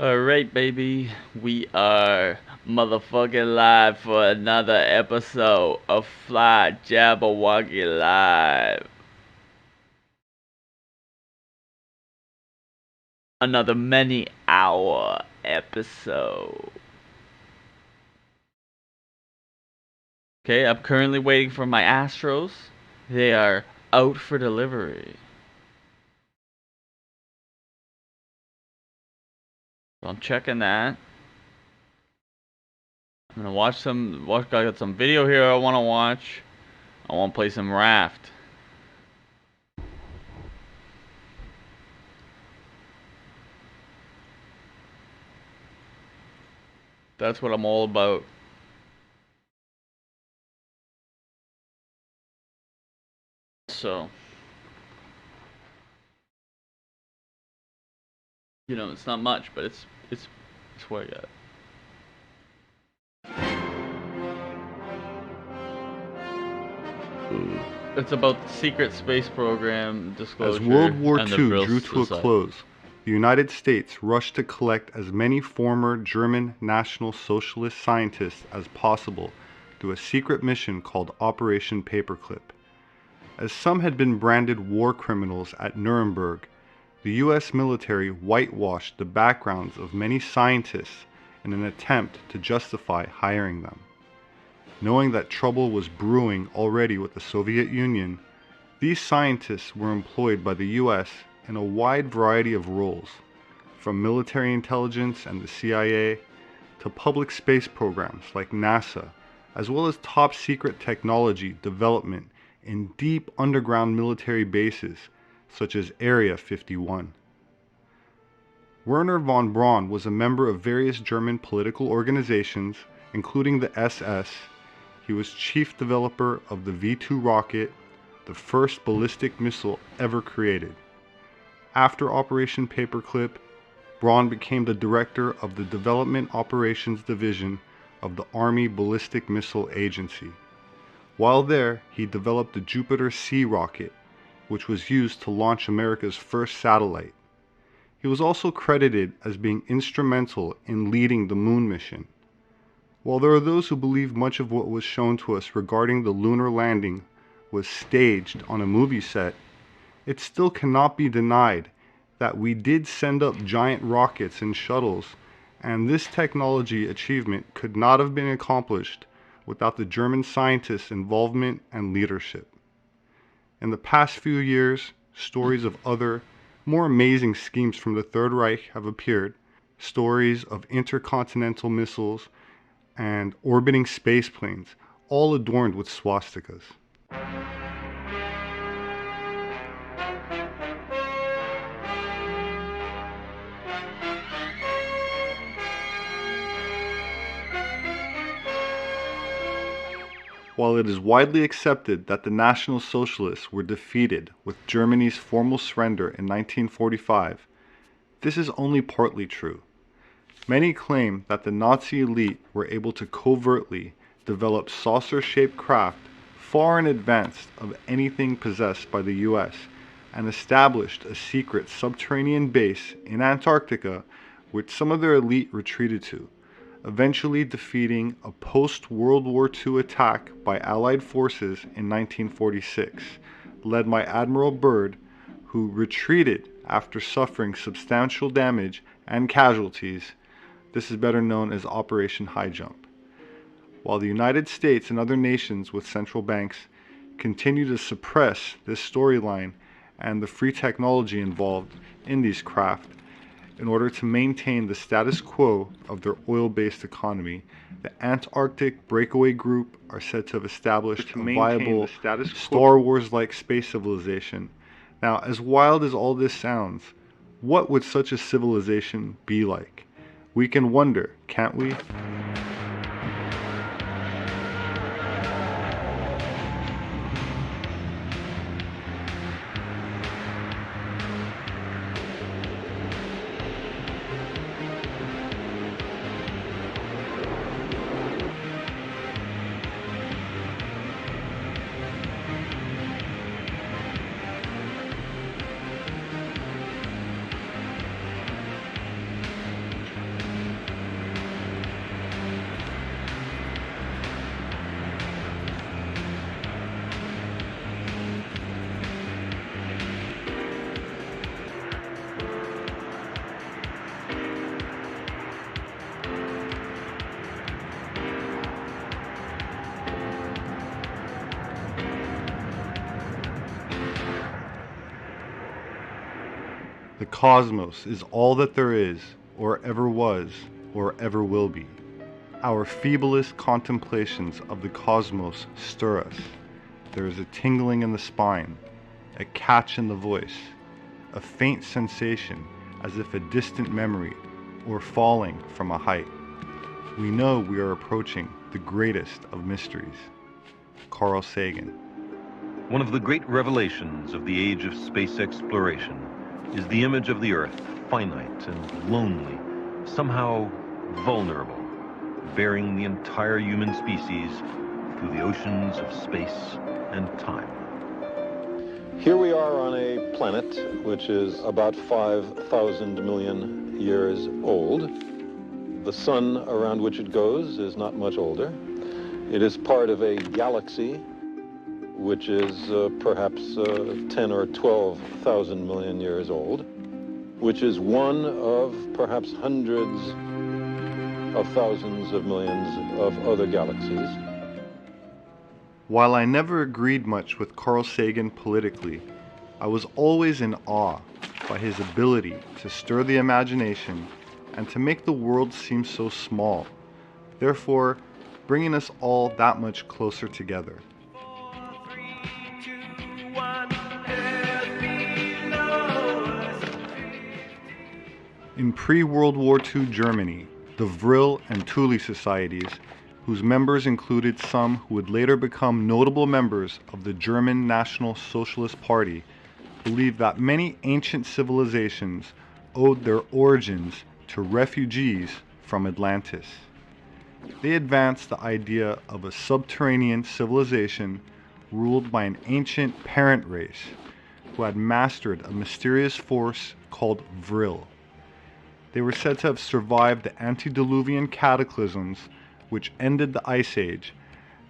Alright, baby. We are motherfucking live for another episode of Fly Jabberwocky Live. Another many hour episode. Okay, I'm currently waiting for my Astros. They are out for delivery. So I'm checking that. I'm gonna I got some video here I wanna watch. I wanna play some Raft. That's what I'm all about. So, it's not much, but it's what I got. It's about the secret space program disclosure As World War and the II Vril drew to a Society. close, the United States rushed to collect as many former German National Socialist scientists as possible through a secret mission called Operation Paperclip. As some had been branded war criminals at Nuremberg, the US military whitewashed the backgrounds of many scientists in an attempt to justify hiring them. Knowing that trouble was brewing already with the Soviet Union, these scientists were employed by the US in a wide variety of roles, from military intelligence and the CIA to public space programs like NASA, as well as top secret technology development in deep underground military bases such as Area 51. Werner von Braun was a member of various German political organizations, including the SS. He was chief developer of the V-2 rocket, the first ballistic missile ever created. After Operation Paperclip, Braun became the director of the Development Operations Division of the Army Ballistic Missile Agency. While there, he developed the Jupiter C rocket, which was used to launch America's first satellite. He was also credited as being instrumental in leading the moon mission. While there are those who believe much of what was shown to us regarding the lunar landing was staged on a movie set, it still cannot be denied that we did send up giant rockets and shuttles, and this technology achievement could not have been accomplished without the German scientists' involvement and leadership. In the past few years, stories of other, more amazing schemes from the Third Reich have appeared, stories of intercontinental missiles and orbiting space planes, all adorned with swastikas. While it is widely accepted that the National Socialists were defeated with Germany's formal surrender in 1945, this is only partly true. Many claim that the Nazi elite were able to covertly develop saucer-shaped craft far in advance of anything possessed by the US and established a secret subterranean base in Antarctica which some of their elite retreated to, eventually defeating a post-World War II attack by Allied forces in 1946, led by Admiral Byrd, who retreated after suffering substantial damage and casualties. This is better known as Operation High Jump. While the United States and other nations with central banks continue to suppress this storyline and the free technology involved in these craft in order to maintain the status quo of their oil-based economy, the Antarctic Breakaway Group are said to have established a viable Star Wars-like space civilization. Now, as wild as all this sounds, what would such a civilization be like? We can wonder, can't we? cosmos is all that there is, or ever was, or ever will be. Our feeblest contemplations of the cosmos stir us. There is a tingling in the spine, a catch in the voice, a faint sensation as if a distant memory or falling from a height. We know we are approaching the greatest of mysteries. Carl Sagan. One of the great revelations of the age of space exploration is the image of the Earth, finite and lonely, somehow vulnerable, bearing the entire human species through the oceans of space and time. Here we are on a planet which is about 5,000 million years old. The sun around which it goes is not much older. It is part of a galaxy which is perhaps 10 or 12,000 million years old, which is one of perhaps hundreds of thousands of millions of other galaxies. While I never agreed much with Carl Sagan politically, I was always in awe by his ability to stir the imagination and to make the world seem so small, therefore bringing us all that much closer together. In pre-World War II Germany, the Vril and Thule societies, whose members included some who would later become notable members of the German National Socialist Party, believed that many ancient civilizations owed their origins to refugees from Atlantis. They advanced the idea of a subterranean civilization ruled by an ancient parent race who had mastered a mysterious force called Vril. They were said to have survived the antediluvian cataclysms which ended the Ice Age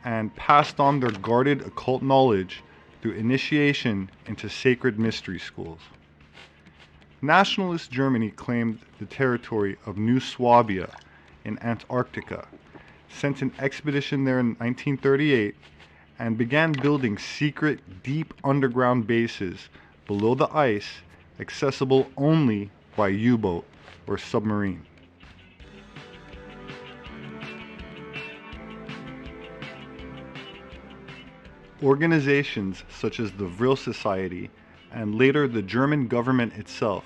and passed on their guarded occult knowledge through initiation into sacred mystery schools. Nationalist Germany claimed the territory of New Swabia in Antarctica, sent an expedition there in 1938, and began building secret, deep underground bases below the ice, accessible only by U-boat or submarine. Organizations such as the Vril Society and later the German government itself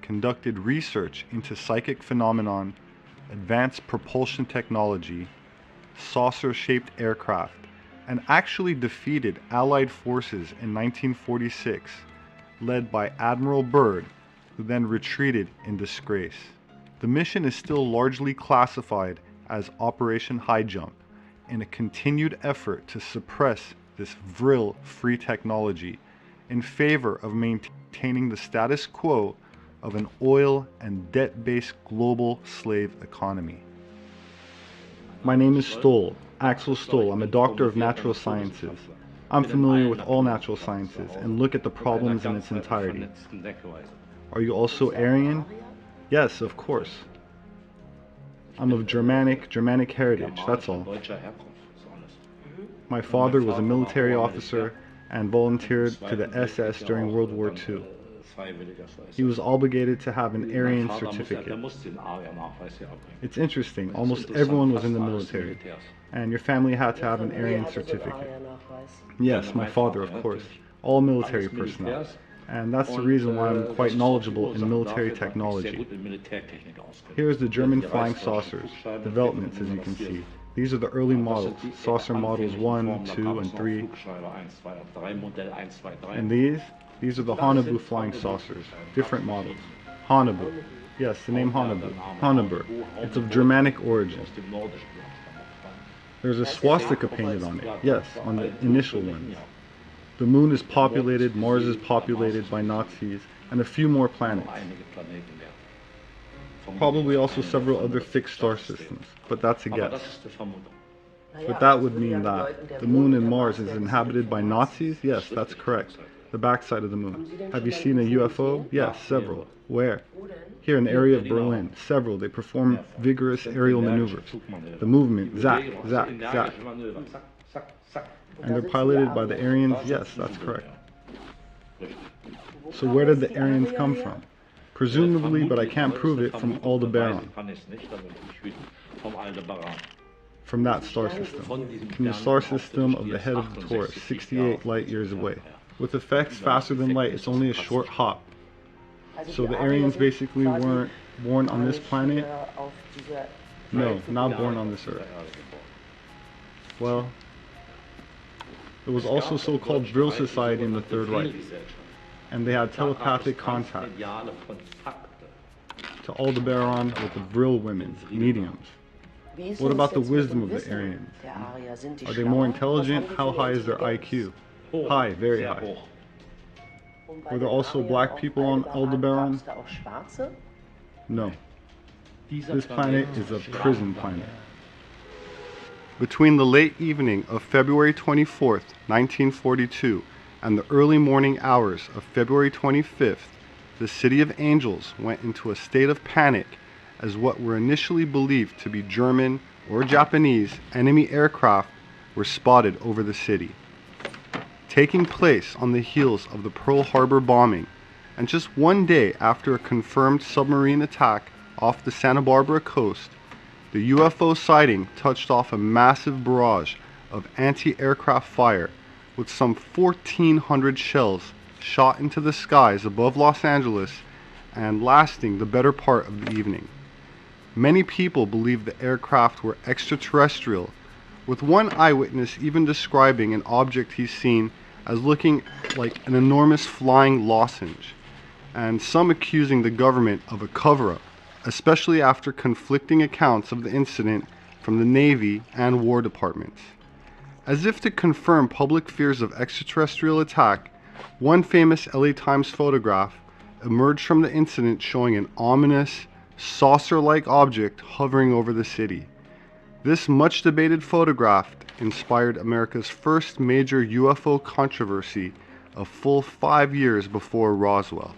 conducted research into psychic phenomenon, advanced propulsion technology, saucer-shaped aircraft, and actually defeated Allied forces in 1946, led by Admiral Byrd, who then retreated in disgrace. The mission is still largely classified as Operation High Jump, in a continued effort to suppress this Vril free technology in favor of maintaining the status quo of an oil and debt-based global slave economy. My name is Stoll, Axel Stoll. I'm a doctor of natural sciences. I'm familiar with all natural sciences and look at the problems in its entirety. Are you also Aryan? Yes, of course. I'm of Germanic heritage, that's all. My father was a military officer and volunteered to the SS during World War II. He was obligated to have an Aryan certificate. It's interesting, almost everyone was in the military, and your family had to have an Aryan certificate. Yes, my father, of course, all military personnel. And that's the reason why I'm quite knowledgeable in military technology. Here's the German flying saucers, developments as you can see. These are the early models, saucer models 1, 2, and 3. And these are the Haunebu flying saucers, different models. Haunebu, yes, the name Haunebu, Haunebu. It's of Germanic origin. There's a swastika painted on it, yes, on the initial ones. The moon is populated, Mars is populated by Nazis, and a few more planets. Probably also several other fixed star systems, but that's a guess. But that would mean that the moon and Mars is inhabited by Nazis? Yes, that's correct. The backside of the moon. Have you seen a UFO? Yes, several. Where? Here in the area of Berlin. Several. They perform vigorous aerial maneuvers. The movement, zack, zack, zack. And they're piloted by the Aryans? Yes, that's correct. So where did the Aryans come from? presumably, but I can't prove it, from Aldebaran, from that star system, from the star system of the head of the Taurus, 68 light years away. With effects faster than light, it's only a short hop. So the Aryans basically weren't born on this planet? No, not born on this Earth. Well, there was also so-called Vril Society in the Third Reich, and they had telepathic contact to Aldebaran with the Vril women, mediums. What about the wisdom of the Aryans? Are they more intelligent? How high is their IQ? High, very high. Were there also black people on Aldebaran? No. This planet is a prison planet. Between the late evening of February 24th, 1942, and the early morning hours of February 25th, the City of Angels went into a state of panic as what were initially believed to be German or Japanese enemy aircraft were spotted over the city. Taking place on the heels of the Pearl Harbor bombing, and just one day after a confirmed submarine attack off the Santa Barbara coast, the UFO sighting touched off a massive barrage of anti-aircraft fire with some 1,400 shells shot into the skies above Los Angeles and lasting the better part of the evening. Many people believe the aircraft were extraterrestrial, with one eyewitness even describing an object he's seen as looking like an enormous flying lozenge, and some accusing the government of a cover-up, especially after conflicting accounts of the incident from the Navy and War Departments. As if to confirm public fears of extraterrestrial attack, one famous LA Times photograph emerged from the incident showing an ominous, saucer-like object hovering over the city. This much debated photograph inspired America's first major UFO controversy a full 5 years before Roswell.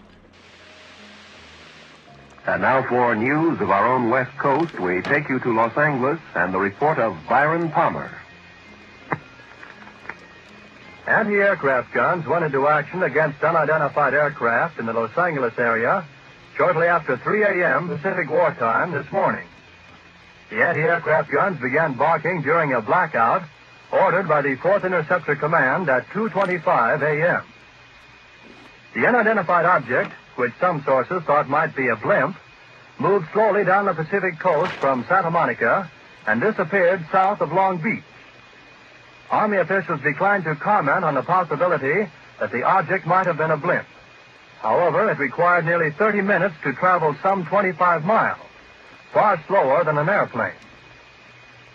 And now for news of our own West Coast, we take you to Los Angeles and the report of Byron Palmer. Anti-aircraft guns went into action against unidentified aircraft in the Los Angeles area shortly after 3 a.m. Pacific wartime this morning. The anti-aircraft guns began barking during a blackout ordered by the 4th Interceptor Command at 2:25 a.m. The unidentified object, which some sources thought might be a blimp, moved slowly down the Pacific coast from Santa Monica and disappeared south of Long Beach. Army officials declined to comment on the possibility that the object might have been a blimp. However, it required nearly 30 minutes to travel some 25 miles, far slower than an airplane.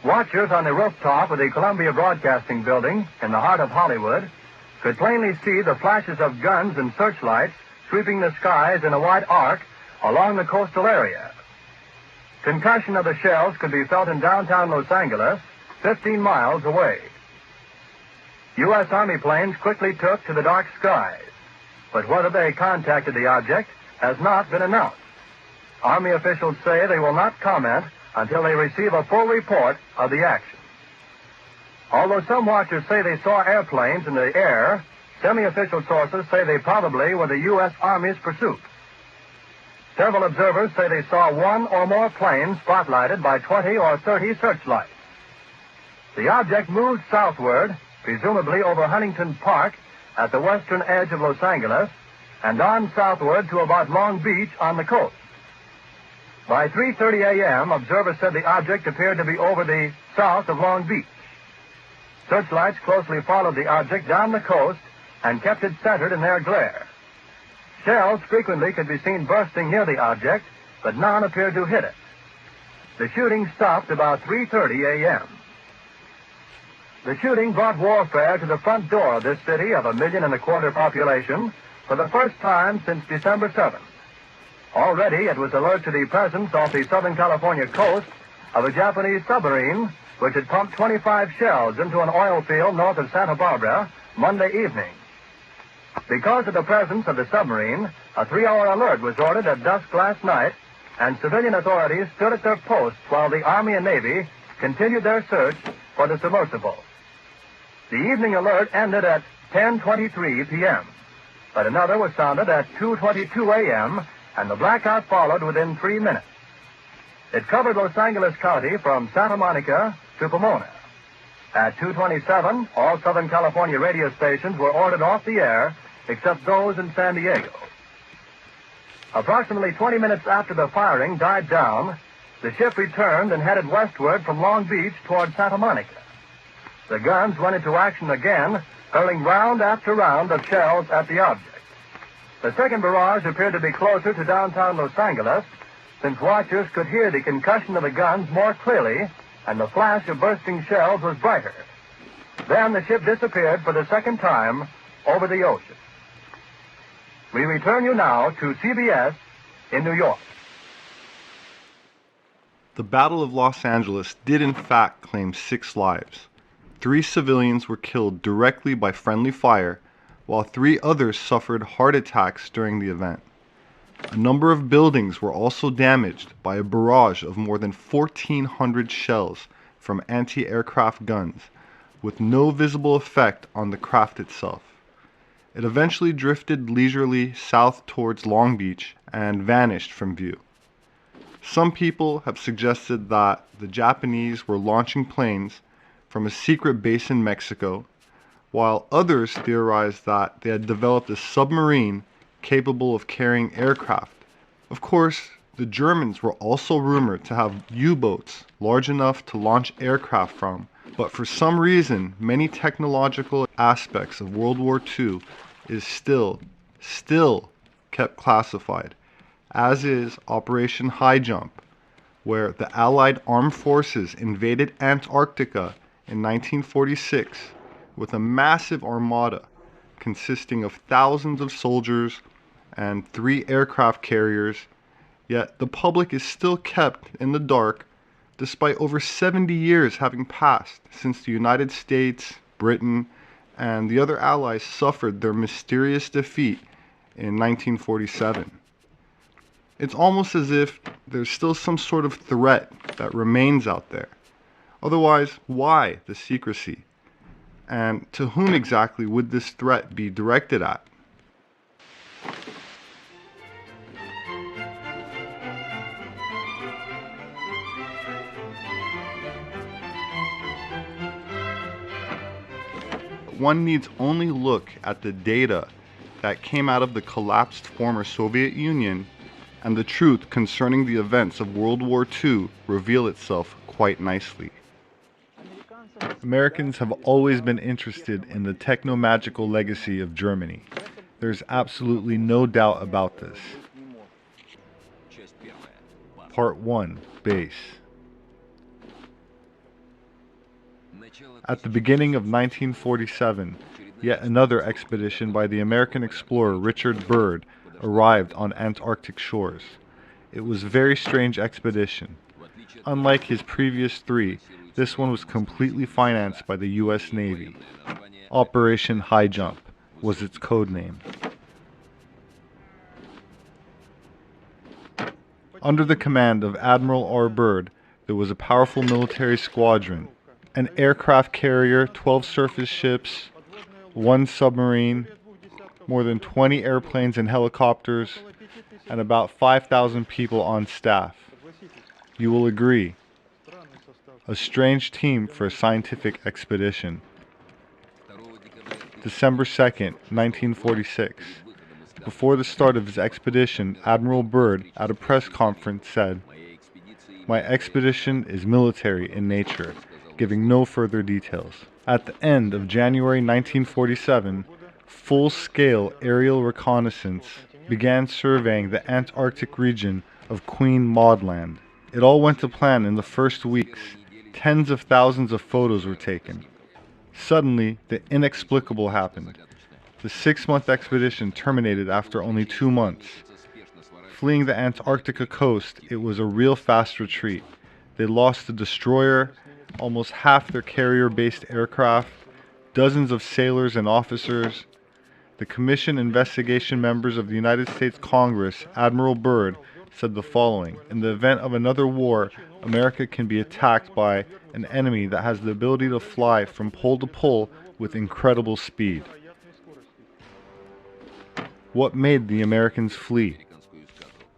Watchers on the rooftop of the Columbia Broadcasting Building in the heart of Hollywood could plainly see the flashes of guns and searchlights sweeping the skies in a wide arc along the coastal area. Concussion of the shells could be felt in downtown Los Angeles, 15 miles away. U.S. Army planes quickly took to the dark skies, but whether they contacted the object has not been announced. Army officials say they will not comment until they receive a full report of the action. Although some watchers say they saw airplanes in the air, semi-official sources say they probably were the U.S. Army's pursuit. Several observers say they saw one or more planes spotlighted by 20 or 30 searchlights. The object moved southward, presumably over Huntington Park at the western edge of Los Angeles, and on southward to about Long Beach on the coast. By 3:30 a.m., observers said the object appeared to be over the south of Long Beach. Searchlights closely followed the object down the coast and kept it centered in their glare. Shells frequently could be seen bursting near the object, but none appeared to hit it. The shooting stopped about 3:30 a.m. The shooting brought warfare to the front door of this city of 1.25 million population for the first time since December 7th. Already it was alert to the presence off the Southern California coast of a Japanese submarine which had pumped 25 shells into an oil field north of Santa Barbara Monday evening. Because of the presence of the submarine, a 3-hour alert was ordered at dusk last night, and civilian authorities stood at their posts while the Army and Navy continued their search for the submersible. The evening alert ended at 10:23 p.m., but another was sounded at 2:22 a.m. and the blackout followed within 3 minutes. It covered Los Angeles County from Santa Monica to Pomona. At 2:27, all Southern California radio stations were ordered off the air except those in San Diego. Approximately 20 minutes after the firing died down, the ship returned and headed westward from Long Beach toward Santa Monica. The guns went into action again, hurling round after round of shells at the object. The second barrage appeared to be closer to downtown Los Angeles, since watchers could hear the concussion of the guns more clearly, and the flash of bursting shells was brighter. Then the ship disappeared for the second time over the ocean. We return you now to CBS in New York. The Battle of Los Angeles did in fact claim 6 lives. 3 civilians were killed directly by friendly fire, while 3 others suffered heart attacks during the event. A number of buildings were also damaged by a barrage of more than 1,400 shells from anti-aircraft guns, with no visible effect on the craft itself. It eventually drifted leisurely south towards Long Beach and vanished from view. Some people have suggested that the Japanese were launching planes from a secret base in Mexico, while others theorized that they had developed a submarine capable of carrying aircraft. Of course, the Germans were also rumored to have U-boats large enough to launch aircraft from, but for some reason, many technological aspects of World War II is still kept classified, as is Operation High Jump, where the Allied armed forces invaded Antarctica in 1946 with a massive armada consisting of thousands of soldiers and 3 aircraft carriers, yet the public is still kept in the dark despite over 70 years having passed since the United States, Britain, and the other allies suffered their mysterious defeat in 1947. It's almost as if there's still some sort of threat that remains out there. Otherwise, why the secrecy? And to whom exactly would this threat be directed at? One needs only look at the data that came out of the collapsed former Soviet Union, and the truth concerning the events of World War II reveal itself quite nicely. Americans have always been interested in the techno-magical legacy of Germany. There's absolutely no doubt about this. Part 1. Base. At the beginning of 1947, yet another expedition by the American explorer Richard Byrd arrived on Antarctic shores. It was a very strange expedition. Unlike his previous 3, this one was completely financed by the U.S. Navy. Operation High Jump was its code name. Under the command of Admiral R. Byrd, there was a powerful military squadron, an aircraft carrier, 12 surface ships, 1 submarine, more than 20 airplanes and helicopters, and about 5,000 people on staff. You will agree, a strange team for a scientific expedition. December 2nd, 1946. Before the start of his expedition, Admiral Byrd, at a press conference, said, "My expedition is military in nature," giving no further details. At the end of January 1947, full-scale aerial reconnaissance began surveying the Antarctic region of Queen Maud Land. It all went to plan in the first weeks. Tens of thousands of photos were taken. Suddenly, the inexplicable happened. The 6-month expedition terminated after only 2 months. Fleeing the Antarctica coast, it was a real fast retreat. They lost the destroyer, almost half their carrier-based aircraft, dozens of sailors and officers. The Commission investigation members of the United States Congress, Admiral Byrd, said the following: "In the event of another war, America can be attacked by an enemy that has the ability to fly from pole to pole with incredible speed." What made the Americans flee?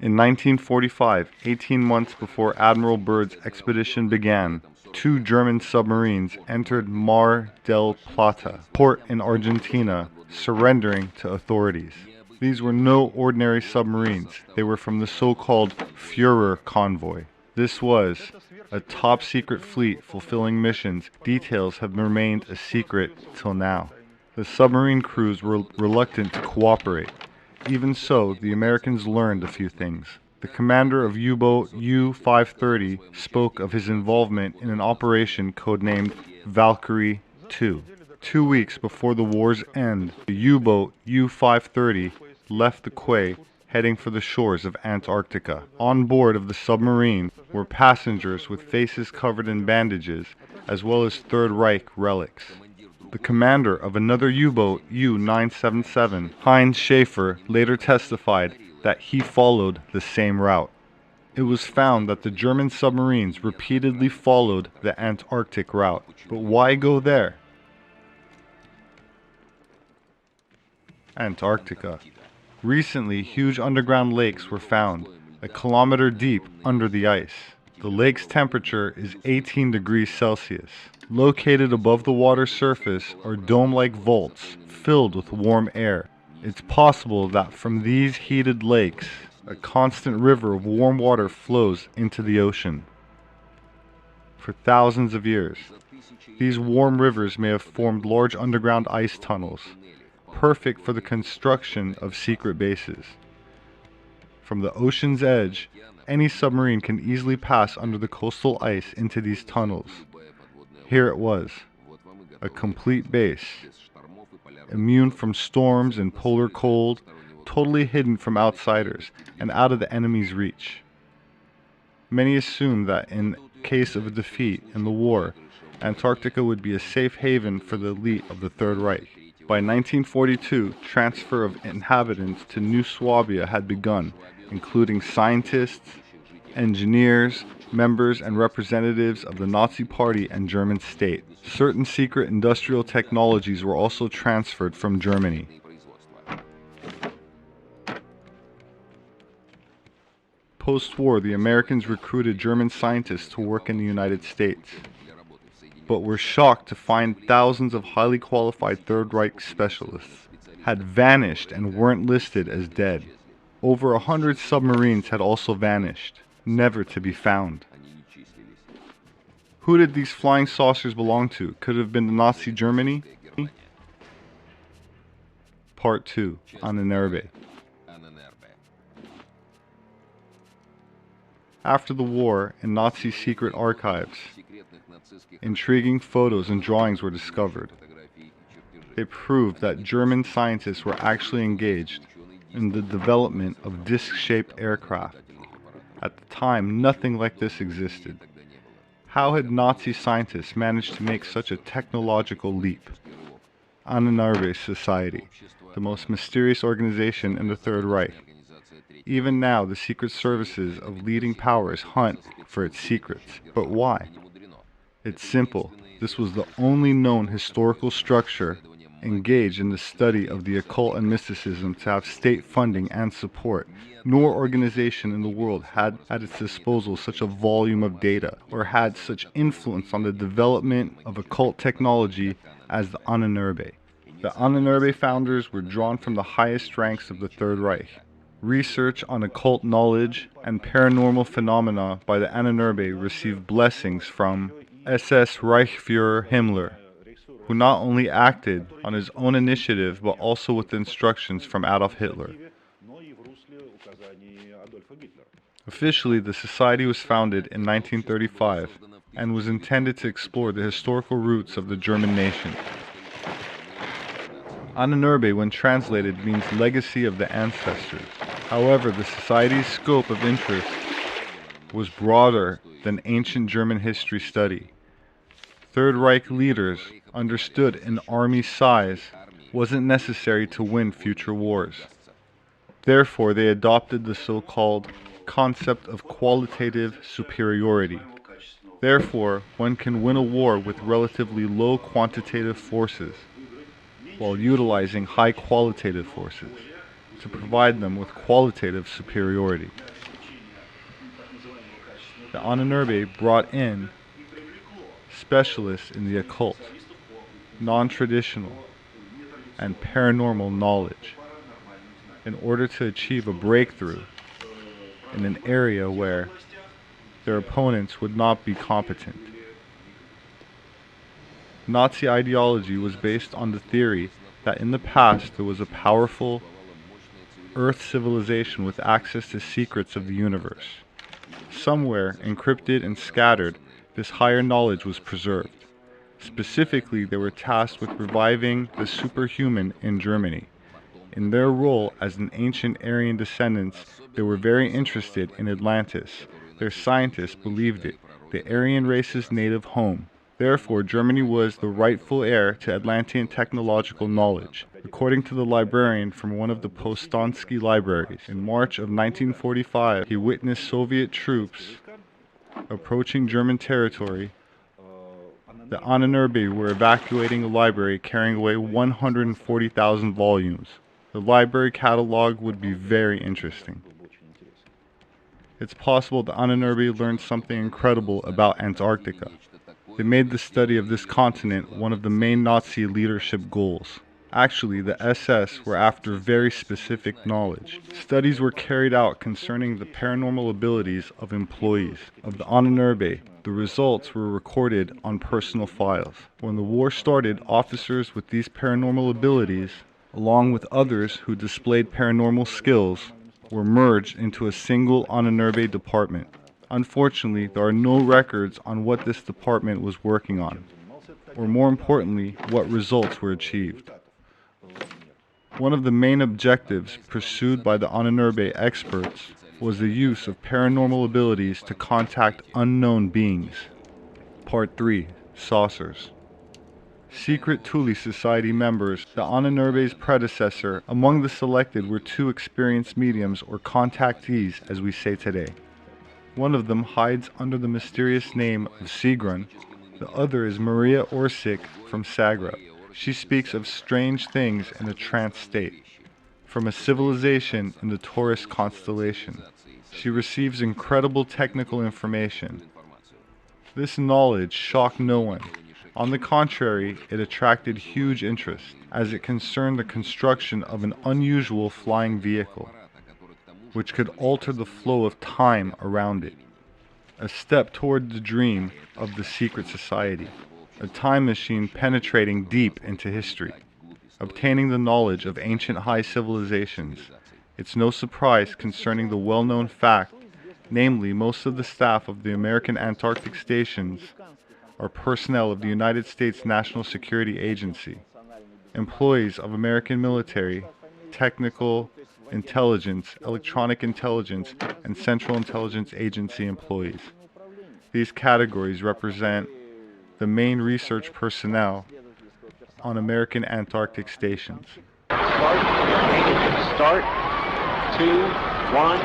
In 1945, 18 months before Admiral Byrd's expedition began, 2 German submarines entered Mar del Plata, port in Argentina, surrendering to authorities. These were no ordinary submarines. They were from the so-called Führer convoy. This was a top-secret fleet fulfilling missions. Details have remained a secret till now. The submarine crews were reluctant to cooperate. Even so, the Americans learned a few things. The commander of U-boat U-530 spoke of his involvement in an operation codenamed Valkyrie 2. 2 weeks before the war's end, the U-boat U-530 left the quay heading for the shores of Antarctica. On board of the submarine were passengers with faces covered in bandages, as well as Third Reich relics. The commander of another U-boat, U-977, Heinz Schaefer, later testified that he followed the same route. It was found that the German submarines repeatedly followed the Antarctic route. But why go there? Antarctica. Recently, huge underground lakes were found, a kilometer deep under the ice. The lake's temperature is 18 degrees Celsius. Located above the water surface are dome-like vaults filled with warm air. It's possible that from these heated lakes, a constant river of warm water flows into the ocean. For thousands of years, these warm rivers may have formed large underground ice tunnels, perfect for the construction of secret bases. From the ocean's edge, any submarine can easily pass under the coastal ice into these tunnels. Here it was, a complete base, immune from storms and polar cold, totally hidden from outsiders and out of the enemy's reach. Many assumed that in case of a defeat in the war, Antarctica would be a safe haven for the elite of the Third Reich. By 1942, transfer of inhabitants to New Swabia had begun, including scientists, engineers, members and representatives of the Nazi Party and German state. Certain secret industrial technologies were also transferred from Germany. Post-war, the Americans recruited German scientists to work in the United States, but were shocked to find thousands of highly qualified Third Reich specialists had vanished and weren't listed as dead. Over 100 submarines had also vanished, never to be found. Who did these flying saucers belong to? Could it have been Nazi Germany? Part 2, Ahnenerbe. After the war, in Nazi secret archives, intriguing photos and drawings were discovered. They proved that German scientists were actually engaged in the development of disc-shaped aircraft. At the time, nothing like this existed. How had Nazi scientists managed to make such a technological leap? Ahnenerbe Society, the most mysterious organization in the Third Reich. Even now, the secret services of leading powers hunt for its secrets. But why? It's simple. This was the only known historical structure engaged in the study of the occult and mysticism to have state funding and support. No organization in the world had at its disposal such a volume of data or had such influence on the development of occult technology as the Ahnenerbe. The Ahnenerbe founders were drawn from the highest ranks of the Third Reich. Research on occult knowledge and paranormal phenomena by the Ahnenerbe received blessings from SS Reichsfuhrer Himmler, who not only acted on his own initiative but also with instructions from Adolf Hitler. Officially, the society was founded in 1935 and was intended to explore the historical roots of the German nation. Ahnenerbe, when translated, means legacy of the ancestors. However, the society's scope of interest was broader than ancient German history study. Third Reich leaders understood an army's size wasn't necessary to win future wars. Therefore, they adopted the so-called concept of qualitative superiority. Therefore, one can win a war with relatively low quantitative forces, while utilizing high qualitative forces to provide them with qualitative superiority. The Ahnenerbe brought in specialists in the occult, non-traditional, and paranormal knowledge in order to achieve a breakthrough in an area where their opponents would not be competent. Nazi ideology was based on the theory that in the past there was a powerful Earth civilization with access to secrets of the universe. Somewhere, encrypted and scattered, this higher knowledge was preserved. Specifically, they were tasked with reviving the superhuman in Germany. In their role as an ancient Aryan descendants, they were very interested in Atlantis. Their scientists believed it, the Aryan race's native home. Therefore, Germany was the rightful heir to Atlantean technological knowledge. According to the librarian from one of the Postonsky libraries, in March of 1945, he witnessed Soviet troops approaching German territory. The Ahnenerbe were evacuating a library carrying away 140,000 volumes. The library catalog would be very interesting. It's possible the Ahnenerbe learned something incredible about Antarctica. They made the study of this continent one of the main Nazi leadership goals. Actually, the SS were after very specific knowledge. Studies were carried out concerning the paranormal abilities of employees of the Ahnenerbe. The results were recorded on personal files. When the war started, officers with these paranormal abilities, along with others who displayed paranormal skills, were merged into a single Ahnenerbe department. Unfortunately, there are no records on what this department was working on, or more importantly, what results were achieved. One of the main objectives pursued by the Ahnenerbe experts was the use of paranormal abilities to contact unknown beings. Part 3. Saucers. Secret Thule Society members, the Ahnenerbe's predecessor. Among the selected were two experienced mediums, or contactees as we say today. One of them hides under the mysterious name of Sigrun. The other is Maria Orsic from Zagreb. She speaks of strange things in a trance state, from a civilization in the Taurus constellation. She receives incredible technical information. This knowledge shocked no one. On the contrary, it attracted huge interest, as it concerned the construction of an unusual flying vehicle, which could alter the flow of time around it. A step toward the dream of the secret society. A time machine penetrating deep into history, obtaining the knowledge of ancient high civilizations. It's no surprise concerning the well-known fact, namely most of the staff of the American Antarctic stations are personnel of the United States National Security Agency, employees of American military, technical, intelligence, electronic intelligence, and Central Intelligence Agency employees. These categories represent the main research personnel on American Antarctic stations. Start. 2, 1.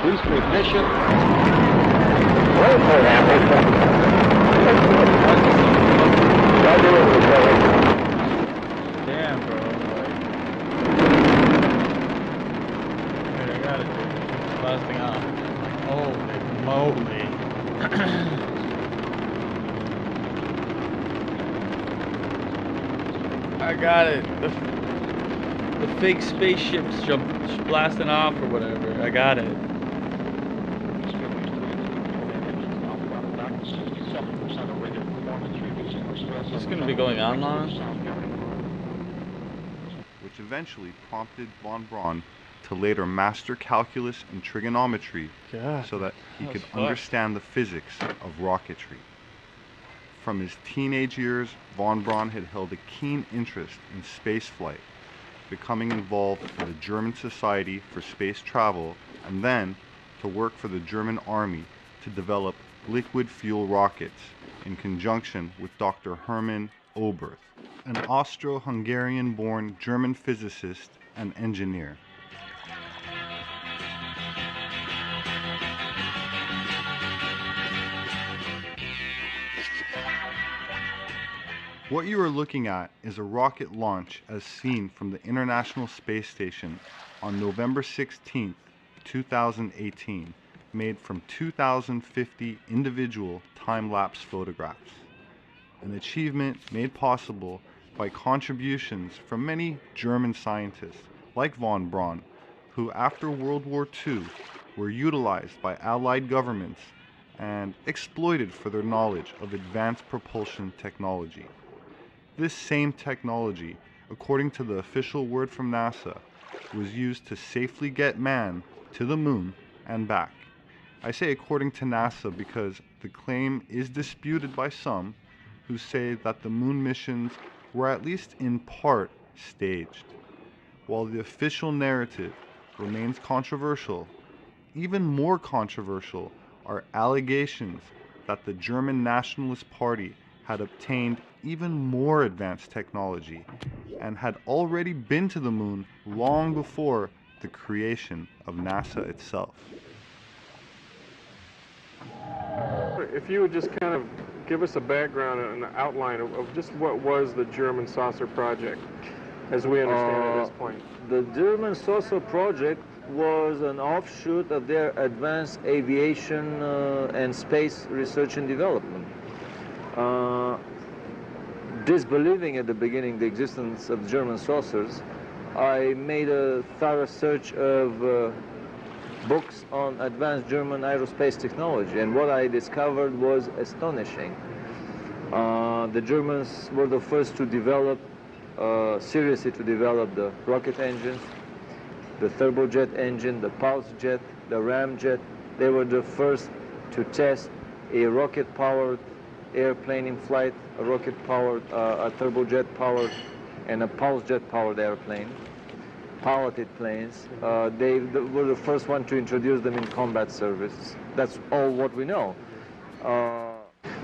Booster ignition. Damn, bro. Wait, I got it, dude. It's blasting off. Holy moly. I got it. The fake spaceship's blasting off or whatever. I got it. It's gonna be going on long. Which eventually prompted von Braun to later master calculus and trigonometry so that he could understand the physics of rocketry. From his teenage years, von Braun had held a keen interest in spaceflight, becoming involved in the German Society for Space Travel, and then to work for the German Army to develop liquid fuel rockets in conjunction with Dr. Hermann Oberth, an Austro-Hungarian-born German physicist and engineer. What you are looking at is a rocket launch as seen from the International Space Station on November 16, 2018, made from 2,050 individual time-lapse photographs, an achievement made possible by contributions from many German scientists like von Braun, who after World War II were utilized by Allied governments and exploited for their knowledge of advanced propulsion technology. This same technology, according to the official word from NASA, was used to safely get man to the moon and back. I say according to NASA because the claim is disputed by some who say that the moon missions were at least in part staged. While the official narrative remains controversial, even more controversial are allegations that the German Nationalist Party had obtained even more advanced technology and had already been to the moon long before the creation of NASA itself. If you would just kind of give us a background and an outline of just what was the German saucer project, as we understand it at this point. The German saucer project was an offshoot of their advanced aviation and space research and development. Disbelieving at the beginning the existence of German saucers, I made a thorough search of books on advanced German aerospace technology, and what I discovered was astonishing. The Germans were the first to develop, seriously to develop the rocket engines, the turbojet engine, the pulse jet, the ramjet. They were the first to test a rocket-powered airplane in flight, a rocket-powered, a turbojet-powered, and a pulse jet-powered airplane. Piloted planes. They were the first one to introduce them in combat service. That's all what we know.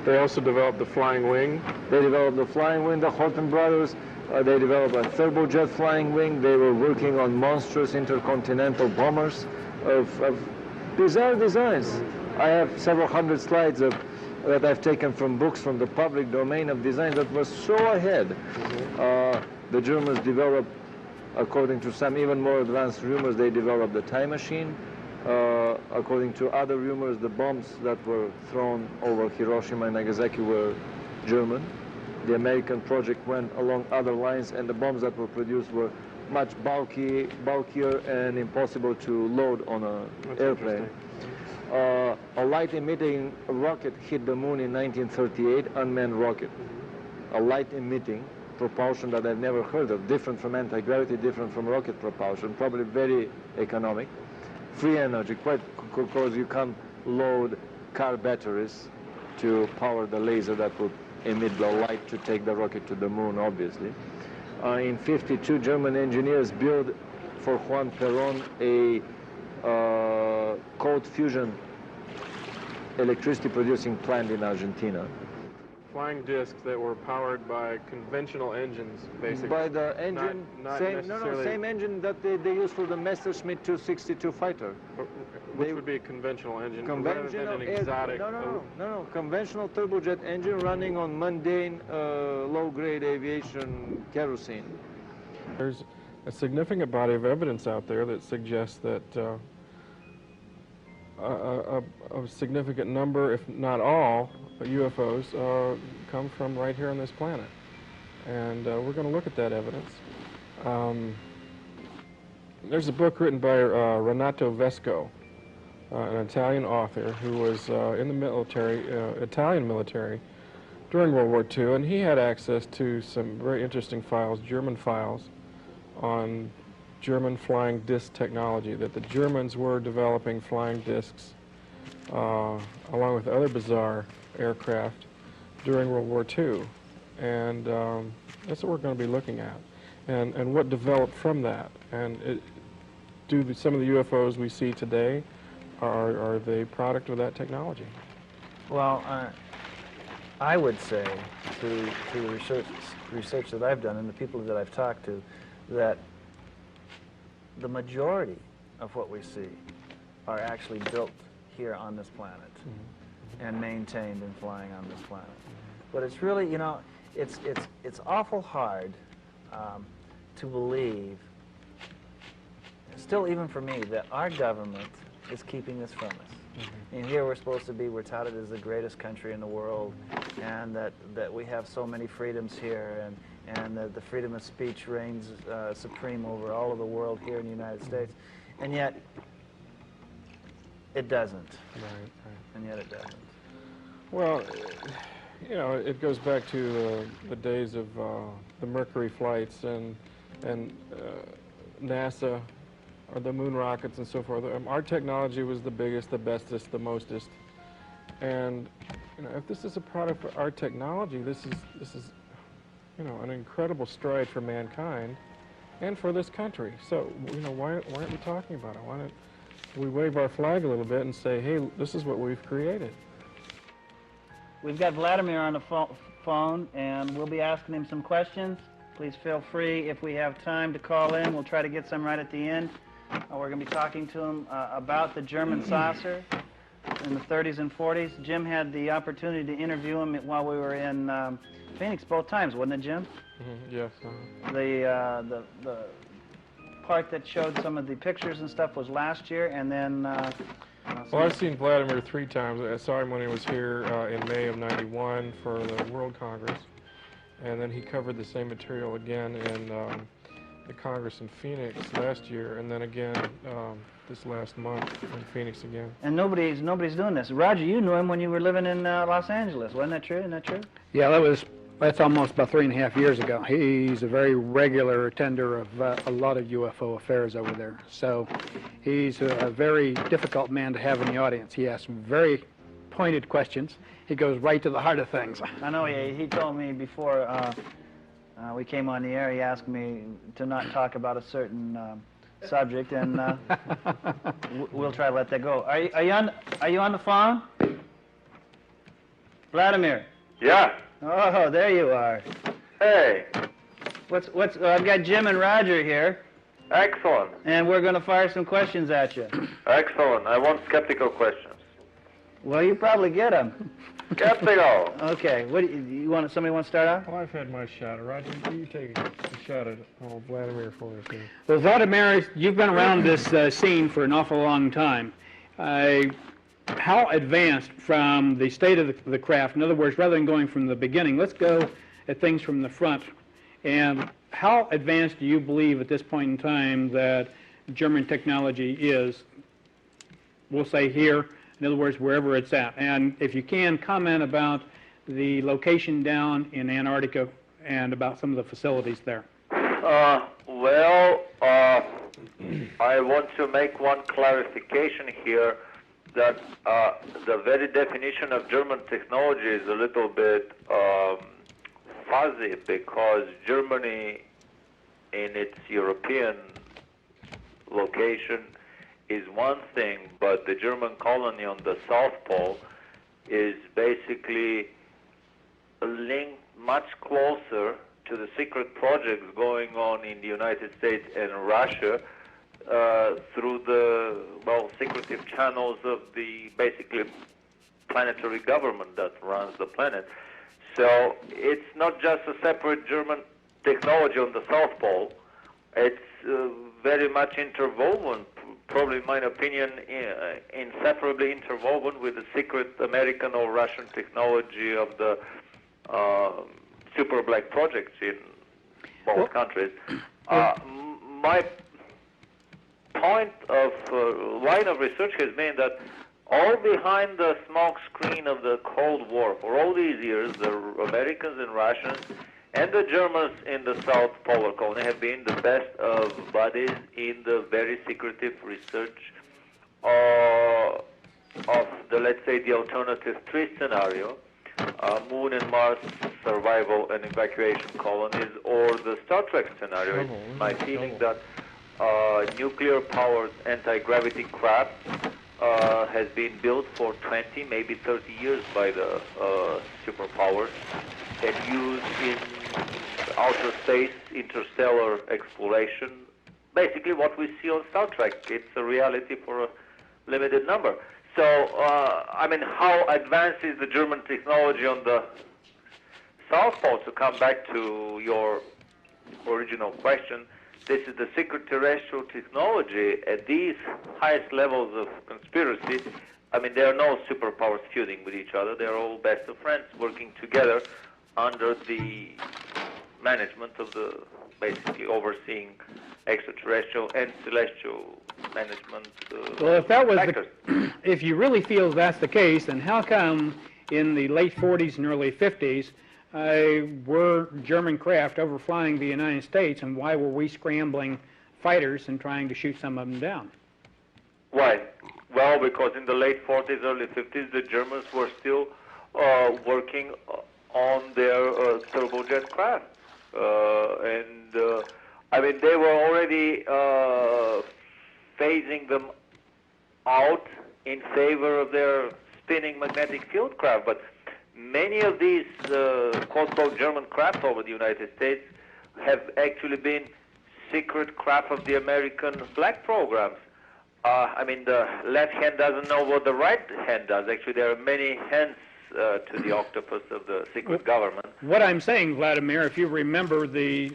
They also developed the flying wing. They developed the flying wing, the Horten brothers. They developed a turbojet flying wing. They were working on monstrous intercontinental bombers of bizarre designs. I have several hundred slides that I've taken from books from the public domain of designs that were so ahead. The Germans developed, according to some even more advanced rumors, they developed the time machine. According to other rumors, the bombs that were thrown over Hiroshima and Nagasaki were German. The American project went along other lines, and the bombs that were produced were much bulkier and impossible to load on an airplane. A light-emitting rocket hit the moon in 1938, unmanned rocket. A light-emitting propulsion that I've never heard of, different from anti-gravity, different from rocket propulsion, probably very economic. Free energy, quite because you can't load car batteries to power the laser that would emit the light to take the rocket to the moon, obviously. In '52, German engineers built for Juan Perón a cold fusion electricity producing plant in Argentina. Flying discs that were powered by conventional engines, basically. By the engine, not same engine that they use for the Messerschmitt 262 fighter. Which would be a conventional engine, rather than an Conventional exotic. no, conventional turbojet engine running on mundane, low-grade aviation kerosene. There's a significant body of evidence out there that suggests that a significant number, if not all, UFOs come from right here on this planet. And we're going to look at that evidence. There's a book written by Renato Vesco, an Italian author who was in the military, Italian military, during World War II, and he had access to some very interesting files, German files, on German flying disc technology, that the Germans were developing flying discs along with other bizarre aircraft during World War II. And that's what we're going to be looking at. And what developed from that. And some of the UFOs we see today, are they product of that technology? Well, I would say, through the research that I've done and the people that I've talked to, that the majority of what we see are actually built here on this planet and maintained and flying on this planet. But it's really, you know, it's awful hard to believe, still even for me, that our government is keeping this from us. And here we're supposed to be, we're touted as the greatest country in the world, and that we have so many freedoms here, and that the freedom of speech reigns supreme over all of the world here in the United States. And yet, it doesn't. Right. And yet it doesn't. Well, you know, it goes back to the days of the Mercury flights and NASA, or the moon rockets and so forth. Our technology was the biggest, the bestest, the mostest. And you know, if this is a product of our technology, this is you know, an incredible stride for mankind and for this country. So you know, why aren't we talking about it? Why don't we wave our flag a little bit and say, hey, this is what we've created? We've got Vladimir on the phone, and we'll be asking him some questions. Please feel free, if we have time, to call in. We'll try to get some right at the end. We're going to be talking to him about the German saucer in the 30s and 40s. Jim had the opportunity to interview him while we were in Phoenix both times, wasn't it, Jim? Yes. The part that showed some of the pictures and stuff was last year, and then... well, I've seen Vladimir 3 times. I saw him when he was here in May of '91 for the World Congress, and then he covered the same material again in the Congress in Phoenix last year, and then again this last month in Phoenix again. And nobody's doing this. Roger, you knew him when you were living in Los Angeles, wasn't that true? Isn't that true? Yeah, that's almost about 3.5 years ago. He's a very regular attender of a lot of UFO affairs over there. So he's a very difficult man to have in the audience. He asks very pointed questions. He goes right to the heart of things. I know. He told me before we came on the air, he asked me to not talk about a certain subject, and we'll try to let that go. Are you on the phone? Vladimir? Yeah. Oh, there you are. Hey. I've got Jim and Roger here. Excellent. And we're going to fire some questions at you. Excellent. I want skeptical questions. Well, you probably get them. Skeptical. Okay. What do you want? Somebody want to start off? Well, I've had my shot. Roger, you take a shot at Vladimir for us here. Well, Vladimir, you've been around this scene for an awful long time. How advanced from the state of the craft, in other words, rather than going from the beginning, let's go at things from the front. And how advanced do you believe at this point in time that German technology is, we'll say here, in other words, wherever it's at? And if you can, comment about the location down in Antarctica and about some of the facilities there. Well, I want to make one clarification here, that the very definition of German technology is a little bit fuzzy, because Germany in its European location is one thing, but the German colony on the South Pole is basically linked much closer to the secret projects going on in the United States and Russia through the, well, secretive channels of the basically planetary government that runs the planet. So it's not just a separate German technology on the South Pole. It's very much interwoven, probably in my opinion, inseparably interwoven with the secret American or Russian technology of the super black projects in both countries. My point of line of research has been that all behind the smoke screen of the Cold War for all these years, the Americans and Russians and the Germans in the South Polar Colony have been the best of buddies in the very secretive research of the, let's say, the alternative 3 scenario, Moon and Mars survival and evacuation colonies, or the Star Trek scenario. It's my feeling that nuclear-powered anti-gravity craft has been built for 20, maybe 30 years by the superpowers and used in outer space, interstellar exploration. Basically what we see on Star Trek. It's a reality for a limited number. So, I mean, how advanced is the German technology on the South Pole? To come back to your original question, this is the secret terrestrial technology at these highest levels of conspiracy. I mean, there are no superpowers feuding with each other. They're all best of friends working together under the management of the, basically overseeing extraterrestrial and celestial management. Well, if that was factors. if you really feel that's the case, then how come in the late 40s and early 50s were German craft overflying the United States, and why were we scrambling fighters and trying to shoot some of them down? Why? Well, because in the late 40s, early 50s, the Germans were still working on their turbojet craft. I mean, they were already phasing them out in favor of their spinning magnetic field craft. But many of these quote-unquote German craft over the United States have actually been secret craft of the American flag programs. I mean, the left hand doesn't know what the right hand does. Actually, there are many hands to the octopus of the secret government. What I'm saying, Vladimir, if you remember the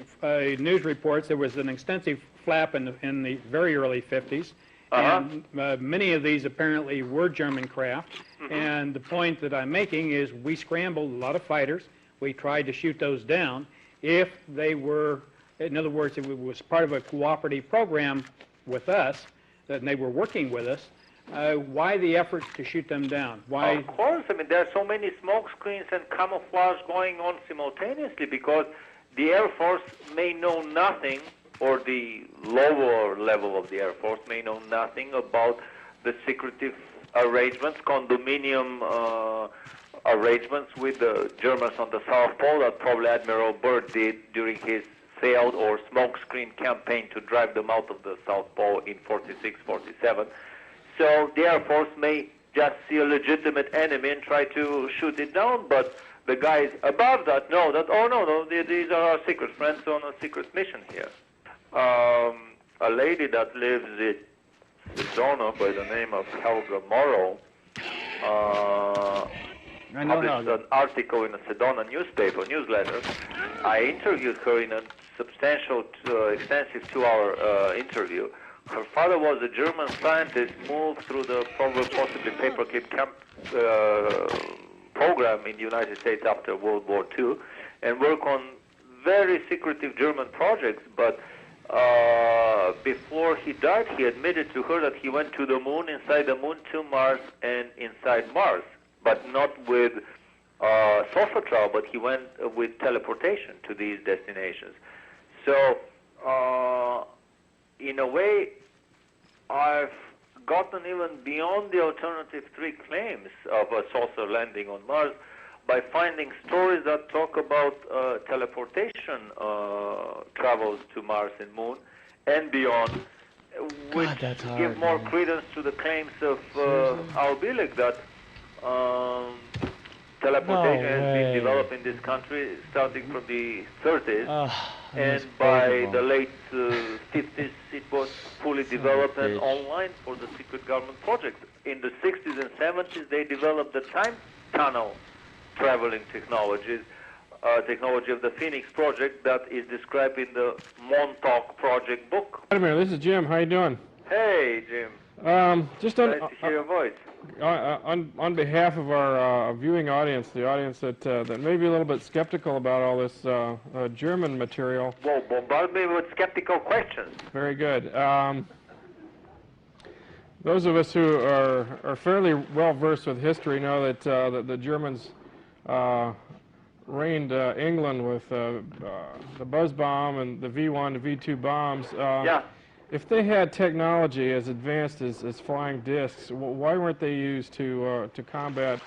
news reports, there was an extensive flap in the very early 50s, and many of these apparently were German craft. And the point that I'm making is we scrambled a lot of fighters. We tried to shoot those down. If they were, in other words, if it was part of a cooperative program with us, and they were working with us, why the efforts to shoot them down? Why? Of course, I mean, there are so many smoke screens and camouflage going on simultaneously because the Air Force may know nothing, or the lower level of the Air Force may know nothing about the secretive arrangements, condominium arrangements with the Germans on the South Pole that probably Admiral Byrd did during his failed or smokescreen campaign to drive them out of the South Pole in 46, 47. So the Air Force may just see a legitimate enemy and try to shoot it down, but the guys above that know that, oh no, these are our secret friends on a secret mission here. A lady that lives in Sedona by the name of Helga Morrow published an article in a Sedona newsletter. I interviewed her in a substantial, extensive 2-hour interview. Her father was a German scientist, moved through the possibly paperclip camp program in the United States after World War II, and worked on very secretive German projects. But before he died, he admitted to her that he went to the moon, inside the moon, to Mars, and inside Mars, but not with sulfur travel, but he went with teleportation to these destinations. So, in a way, I've gotten even beyond the alternative 3 claims of a saucer landing on Mars by finding stories that talk about teleportation travels to Mars and Moon and beyond, which give more credence to the claims of Al Bielek that teleportation has been developed in this country starting from the 30s, and by the late 50s it was fully developed and online for the secret government project. In the 60s and 70s they developed the time tunnel traveling technology of the Phoenix project that is described in the Montauk project book. Wait a minute, this is Jim. How you doing? Hey, Jim. Just nice to hear your voice. On behalf of our viewing audience, the audience that may be a little bit skeptical about all this German material. Well, bombard me with skeptical questions. Very good. Those of us who are fairly well versed with history know that the Germans reigned England with the buzz bomb and the V1 to V2 bombs. Yeah. If they had technology as advanced as flying discs, why weren't they used to combat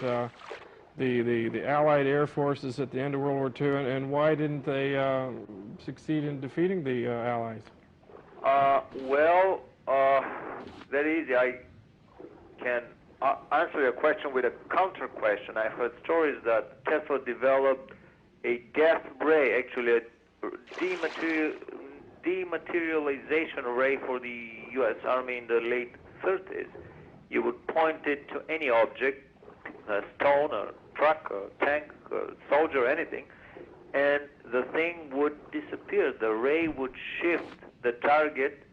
the Allied air forces at the end of World War II, and why didn't they succeed in defeating the Allies? Well, very easy. I can answer your question with a counter question. I heard stories that Tesla developed a death ray, actually a dematerialization ray for the U.S. Army in the late 30s. You would point it to any object, a stone, a truck, a tank, a soldier, anything, and the thing would disappear. The ray would shift the target,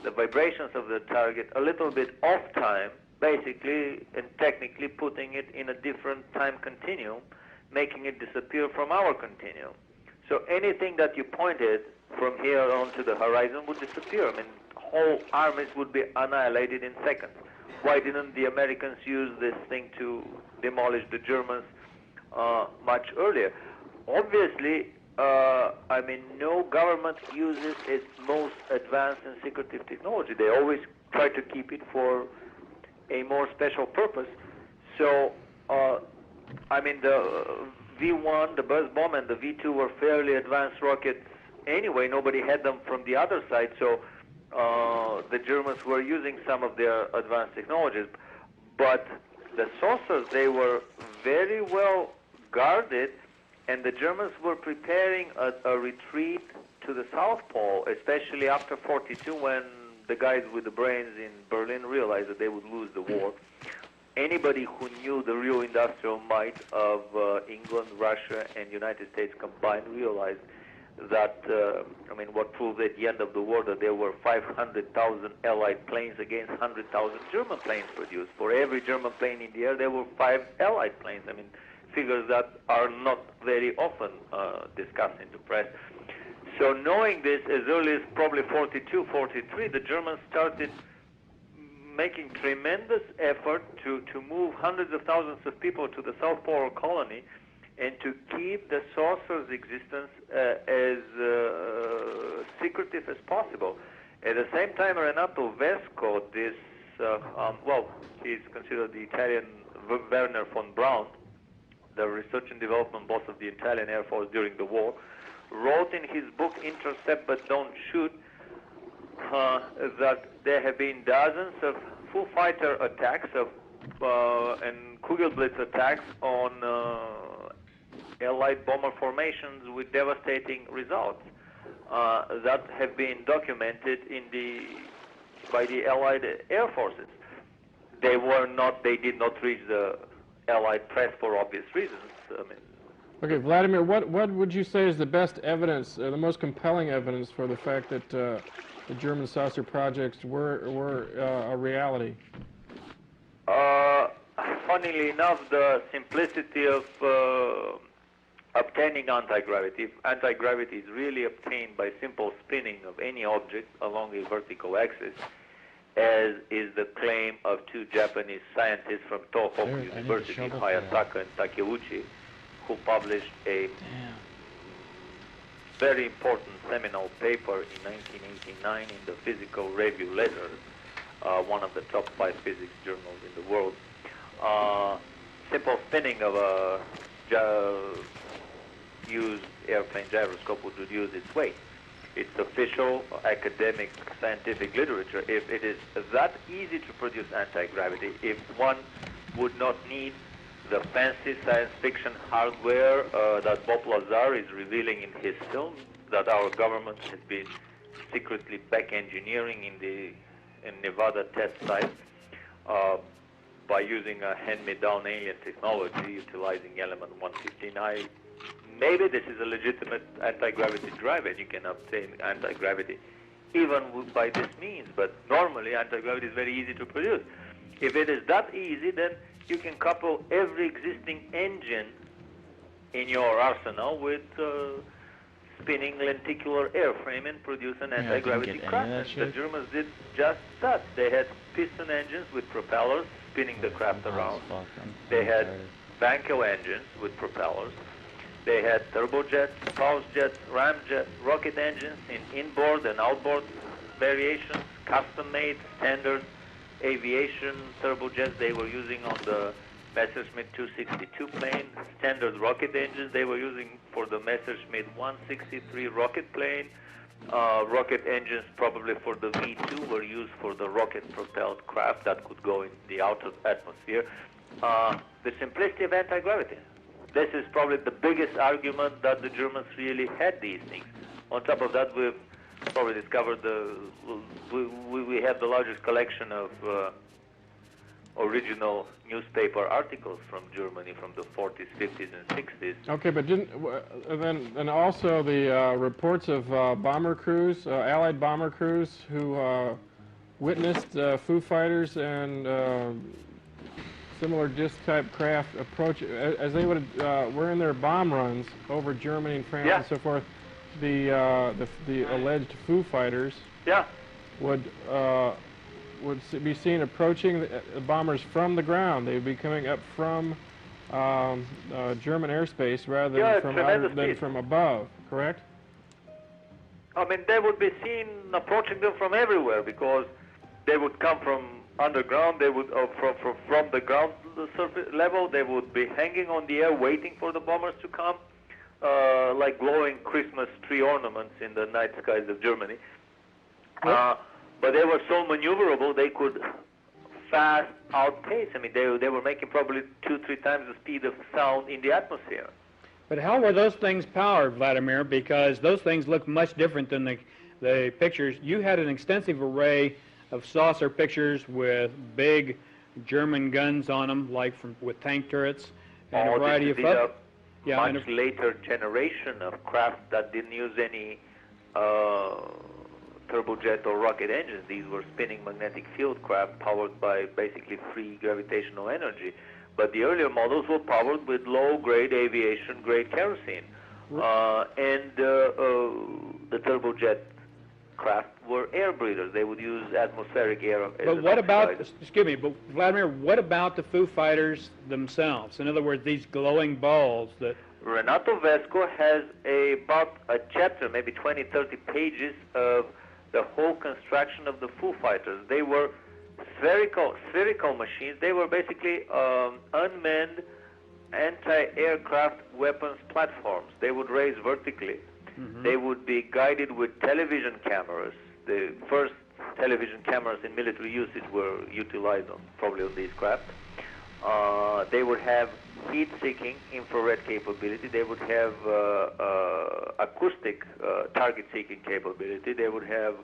the vibrations of the target, a little bit off time, basically and technically putting it in a different time continuum, making it disappear from our continuum. So anything that you pointed from here on to the horizon would disappear. I mean, whole armies would be annihilated in seconds. Why didn't the Americans use this thing to demolish the Germans much earlier? Obviously, I mean, no government uses its most advanced and secretive technology. They always try to keep it for a more special purpose. So, I mean, the V-1, the buzz bomb, and the V-2 were fairly advanced rockets anyway. Nobody had them from the other side, so the Germans were using some of their advanced technologies. But the saucers, they were very well guarded, and the Germans were preparing a retreat to the South Pole, especially after 42, when the guys with the brains in Berlin realized that they would lose the war. Anybody who knew the real industrial might of England, Russia, and United States combined realized that, I mean, what proved at the end of the war that there were 500,000 Allied planes against 100,000 German planes produced. For every German plane in the air, there were 5 Allied planes. I mean, figures that are not very often discussed in the press. So knowing this, as early as probably 42, 43, the Germans started making tremendous effort to move hundreds of thousands of people to the South Polar colony and to keep the saucer's existence as secretive as possible. At the same time, Renato Vesco, this, well, he's considered the Italian Werner von Braun, the research and development boss of the Italian Air Force during the war, wrote in his book Intercept But Don't Shoot that there have been dozens of full fighter attacks and Kugelblitz attacks on Allied bomber formations with devastating results that have been documented by the Allied Air Forces. They did not reach the Allied press for obvious reasons. I mean, okay, Vladimir, what would you say is the best evidence, the most compelling evidence for the fact that the German saucer projects were a reality? Funnily enough, the simplicity of obtaining anti-gravity. If anti-gravity is really obtained by simple spinning of any object along a vertical axis, as is the claim of 2 Japanese scientists from Tohoku University, Hayataka and Takeuchi, who published a very important seminal paper in 1989 in the Physical Review Letters, one of the top 5 physics journals in the world. Simple spinning of a used airplane gyroscope would reduce its weight. It's official academic scientific literature. If it is that easy to produce anti-gravity, if one would not need the fancy science fiction hardware that Bob Lazar is revealing in his film, that our government has been secretly back engineering in Nevada test site by using a hand-me-down alien technology utilizing element 115. Maybe this is a legitimate anti-gravity drive and you can obtain anti-gravity even by this means, but normally anti-gravity is very easy to produce. If it is that easy, then you can couple every existing engine in your arsenal with spinning lenticular airframe and produce an anti-gravity craft. And the Germans did just that. They had piston engines with propellers spinning the craft around. They had Banco engines with propellers. They had turbojets, pulse jets, ramjets, rocket engines in inboard and outboard variations, custom-made, standard aviation turbojets they were using on the Messerschmitt 262 plane, standard rocket engines they were using for the Messerschmitt 163 rocket plane. Rocket engines probably for the V-2 were used for the rocket-propelled craft that could go in the outer atmosphere. The simplicity of anti-gravity. This is probably the biggest argument that the Germans really had these things. On top of that, we've probably discovered we have the largest collection of original newspaper articles from Germany from the 40s, 50s, and 60s. Okay, but then also the reports of bomber crews, Allied bomber crews who witnessed Foo Fighters and similar disc-type craft approach as they would were in their bomb runs over Germany and France and so forth. The alleged Foo Fighters would be seen approaching the bombers from the ground. They would be coming up from German airspace rather than from above. Correct? I mean, they would be seen approaching them from everywhere because they would come from underground. They would from the ground surface level. They would be hanging on the air, waiting for the bombers to come, like glowing Christmas tree ornaments in the night skies of Germany. But they were so maneuverable, they could fast outpace. I mean, they were making probably 2-3 times the speed of sound in the atmosphere. But how were those things powered, Vladimir? Because those things look much different than the pictures. You had an extensive array of saucer pictures with big German guns on them, like with tank turrets and a variety of stuff. Much later generation of craft that didn't use any turbojet or rocket engines. These were spinning magnetic field craft powered by basically free gravitational energy. But the earlier models were powered with low-grade aviation-grade kerosene. And the turbojet craft were air breathers. They would use atmospheric air. But what about, excuse me, but Vladimir, what about the Foo Fighters themselves? In other words, these glowing balls that... Renato Vesco has about a chapter, maybe 20, 30 pages of the whole construction of the Foo Fighters. They were spherical machines. They were basically unmanned anti-aircraft weapons platforms. They would raise vertically. They would be guided with television cameras. The first television cameras in military usage were utilized probably on these craft. They would have heat-seeking infrared capability. They would have acoustic target-seeking capability. They would have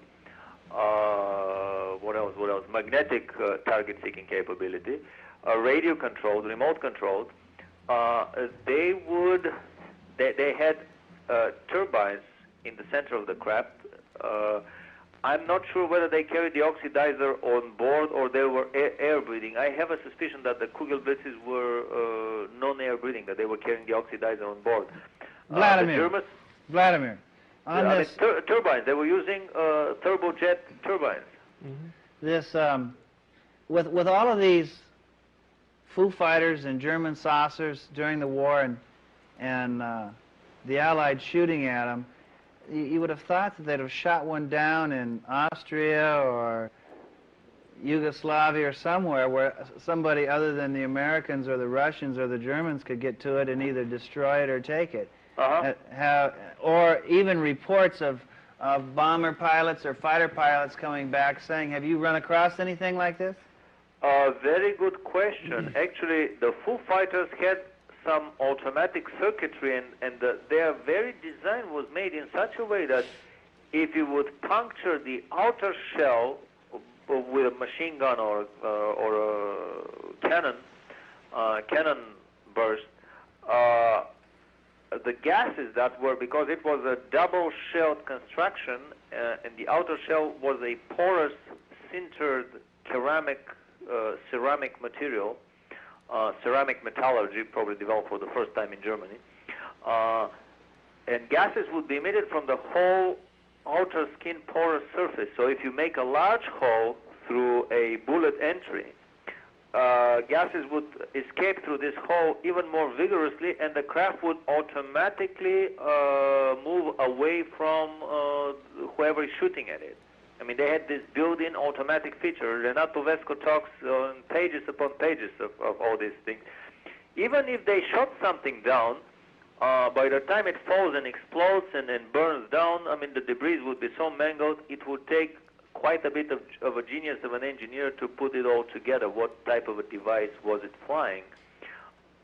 what else? Magnetic target-seeking capability. Radio-controlled, remote-controlled. They had turbines in the center of the craft. I'm not sure whether they carried the oxidizer on board or they were air breathing. I have a suspicion that the Kugelblitzes were non-air breathing, that they were carrying the oxidizer on board. Vladimir, turbines. They were using turbojet turbines. This with all of these Foo Fighters and German saucers during the war and the Allied shooting at them, you would have thought that they'd have shot one down in Austria or Yugoslavia or somewhere where somebody other than the Americans or the Russians or the Germans could get to it and either destroy it or take it. Or even reports of bomber pilots or fighter pilots coming back saying, have you run across anything like this? Very good question. Actually, the Foo Fighters had some automatic circuitry, and their very design was made in such a way that if you would puncture the outer shell with a machine gun or a cannon burst, the gases that were, because it was a double-shelled construction, and the outer shell was a porous, sintered ceramic material, ceramic metallurgy, probably developed for the first time in Germany. And gases would be emitted from the whole outer skin porous surface. So if you make a large hole through a bullet entry, gases would escape through this hole even more vigorously, and the craft would automatically move away from whoever is shooting at it. I mean, they had this built-in automatic feature. Renato Vesco talks on pages upon pages of all these things. Even if they shot something down, by the time it falls and explodes and burns down, I mean, the debris would be so mangled, it would take quite a bit of a genius of an engineer to put it all together. What type of a device was it flying?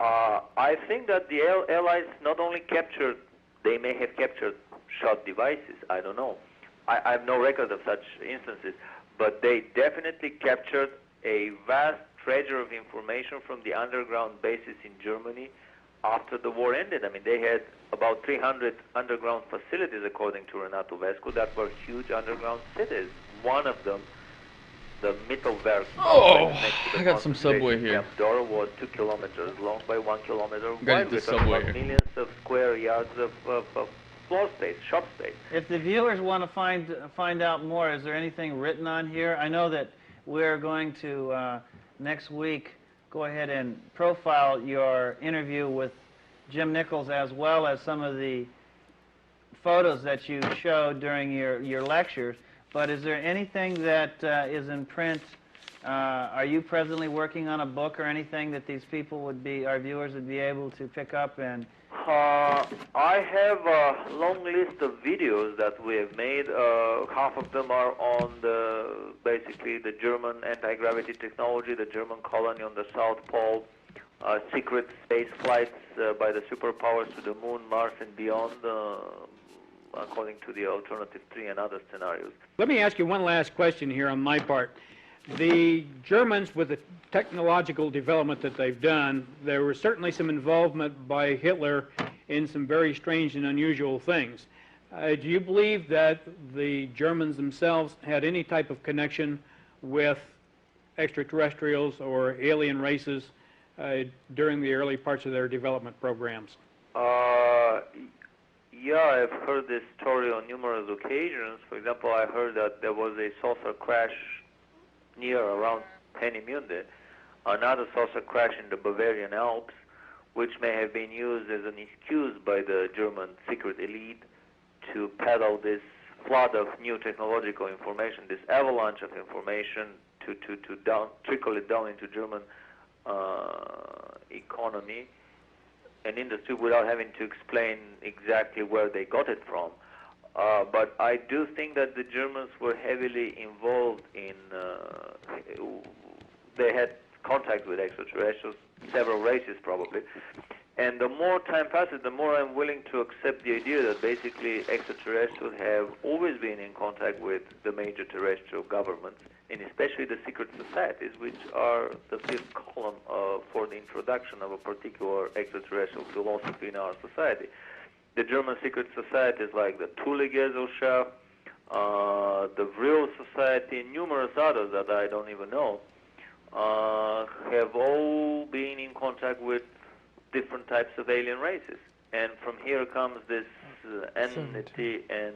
I think that the Allies not only captured, they may have captured shot devices, I don't know. I have no record of such instances, but they definitely captured a vast treasure of information from the underground bases in Germany after the war ended. I mean, they had about 300 underground facilities, according to Renato Vesco, that were huge underground cities. One of them The Mittelwerk, Oh, next to the I got some Subway concentration here. camp door, was 2 kilometers long by 1 kilometer Gotta wide. get the We're talking Subway about here. millions of square yards of floor space, shop space. If the viewers want to find out more, is there anything written on here? I know that we're going to next week go ahead and profile your interview with Jim Nichols, as well as some of the photos that you showed during your lectures. But is there anything that is in print? Are you presently working on a book or anything that these people would be, our viewers would be able to pick up and? I have a long list of videos that we have made. Half of them are on basically the German anti-gravity technology, the German colony on the South Pole, secret space flights by the superpowers to the moon, Mars, and beyond, according to the alternative 3 and other scenarios. Let me ask you one last question here on my part. The Germans, with the technological development that they've done, there was certainly some involvement by Hitler in some very strange and unusual things. Do you believe that the Germans themselves had any type of connection with extraterrestrials or alien races during the early parts of their development programs? Yeah, I've heard this story on numerous occasions. For example, I heard that there was a saucer crash near around Peenemünde, another saucer crash in the Bavarian Alps, which may have been used as an excuse by the German secret elite to peddle this flood of new technological information, this avalanche of information to trickle it down into German economy and industry without having to explain exactly where they got it from. But I do think that the Germans were heavily involved in, they had contact with extraterrestrials, several races probably, and the more time passes, the more I'm willing to accept the idea that basically extraterrestrials have always been in contact with the major terrestrial governments, and especially the secret societies, which are the fifth column for the introduction of a particular extraterrestrial philosophy in our society. The German secret societies like the Thule Gesellschaft, the Vril Society, and numerous others that I don't even know, have all been in contact with different types of alien races. And from here comes this enmity and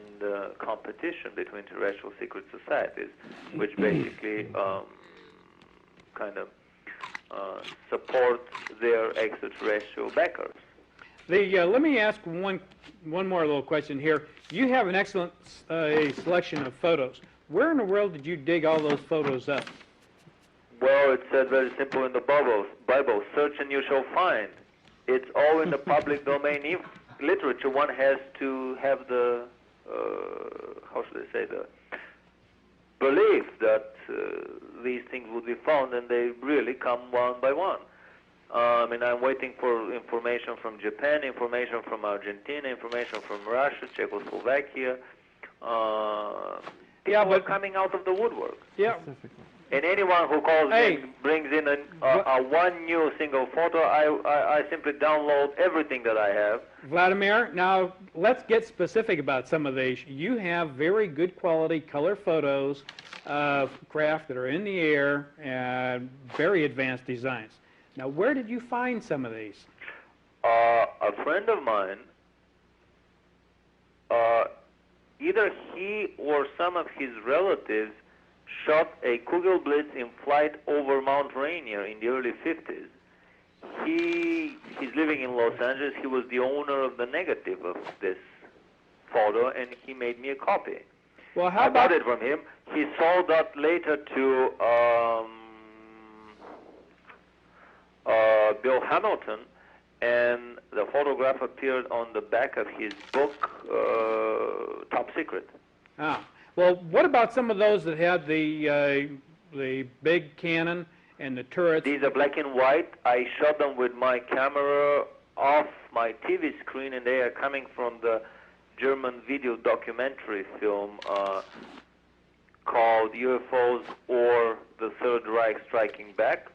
competition between terrestrial secret societies, which basically kind of support their extraterrestrial backers. Let me ask one more little question here. You have an excellent selection of photos. Where in the world did you dig all those photos up? Well, it said very simple in the Bible, search and you shall find. It's all in the public domain literature. One has to have the, how should I say, the belief that these things would be found, and they really come one by one. I mean, I'm waiting for information from Japan, information from Argentina, information from Russia, Czechoslovakia. People are coming out of the woodwork. Yeah. And anyone who calls in brings in a one new single photo, I simply download everything that I have. Vladimir, now let's get specific about some of these. You have very good quality color photos of craft that are in the air and very advanced designs. Now, where did you find some of these? A friend of mine, either he or some of his relatives shot a Kugelblitz in flight over Mount Rainier in the early 50s. He's living in Los Angeles. He was the owner of the negative of this photo, and he made me a copy. Well, I bought it from him. He sold that later to Bill Hamilton, and the photograph appeared on the back of his book, Top Secret. Ah. Well, what about some of those that had the big cannon and the turrets? These are black and white. I shot them with my camera off my TV screen, and they are coming from the German video documentary film called UFOs or the Third Reich Striking Back,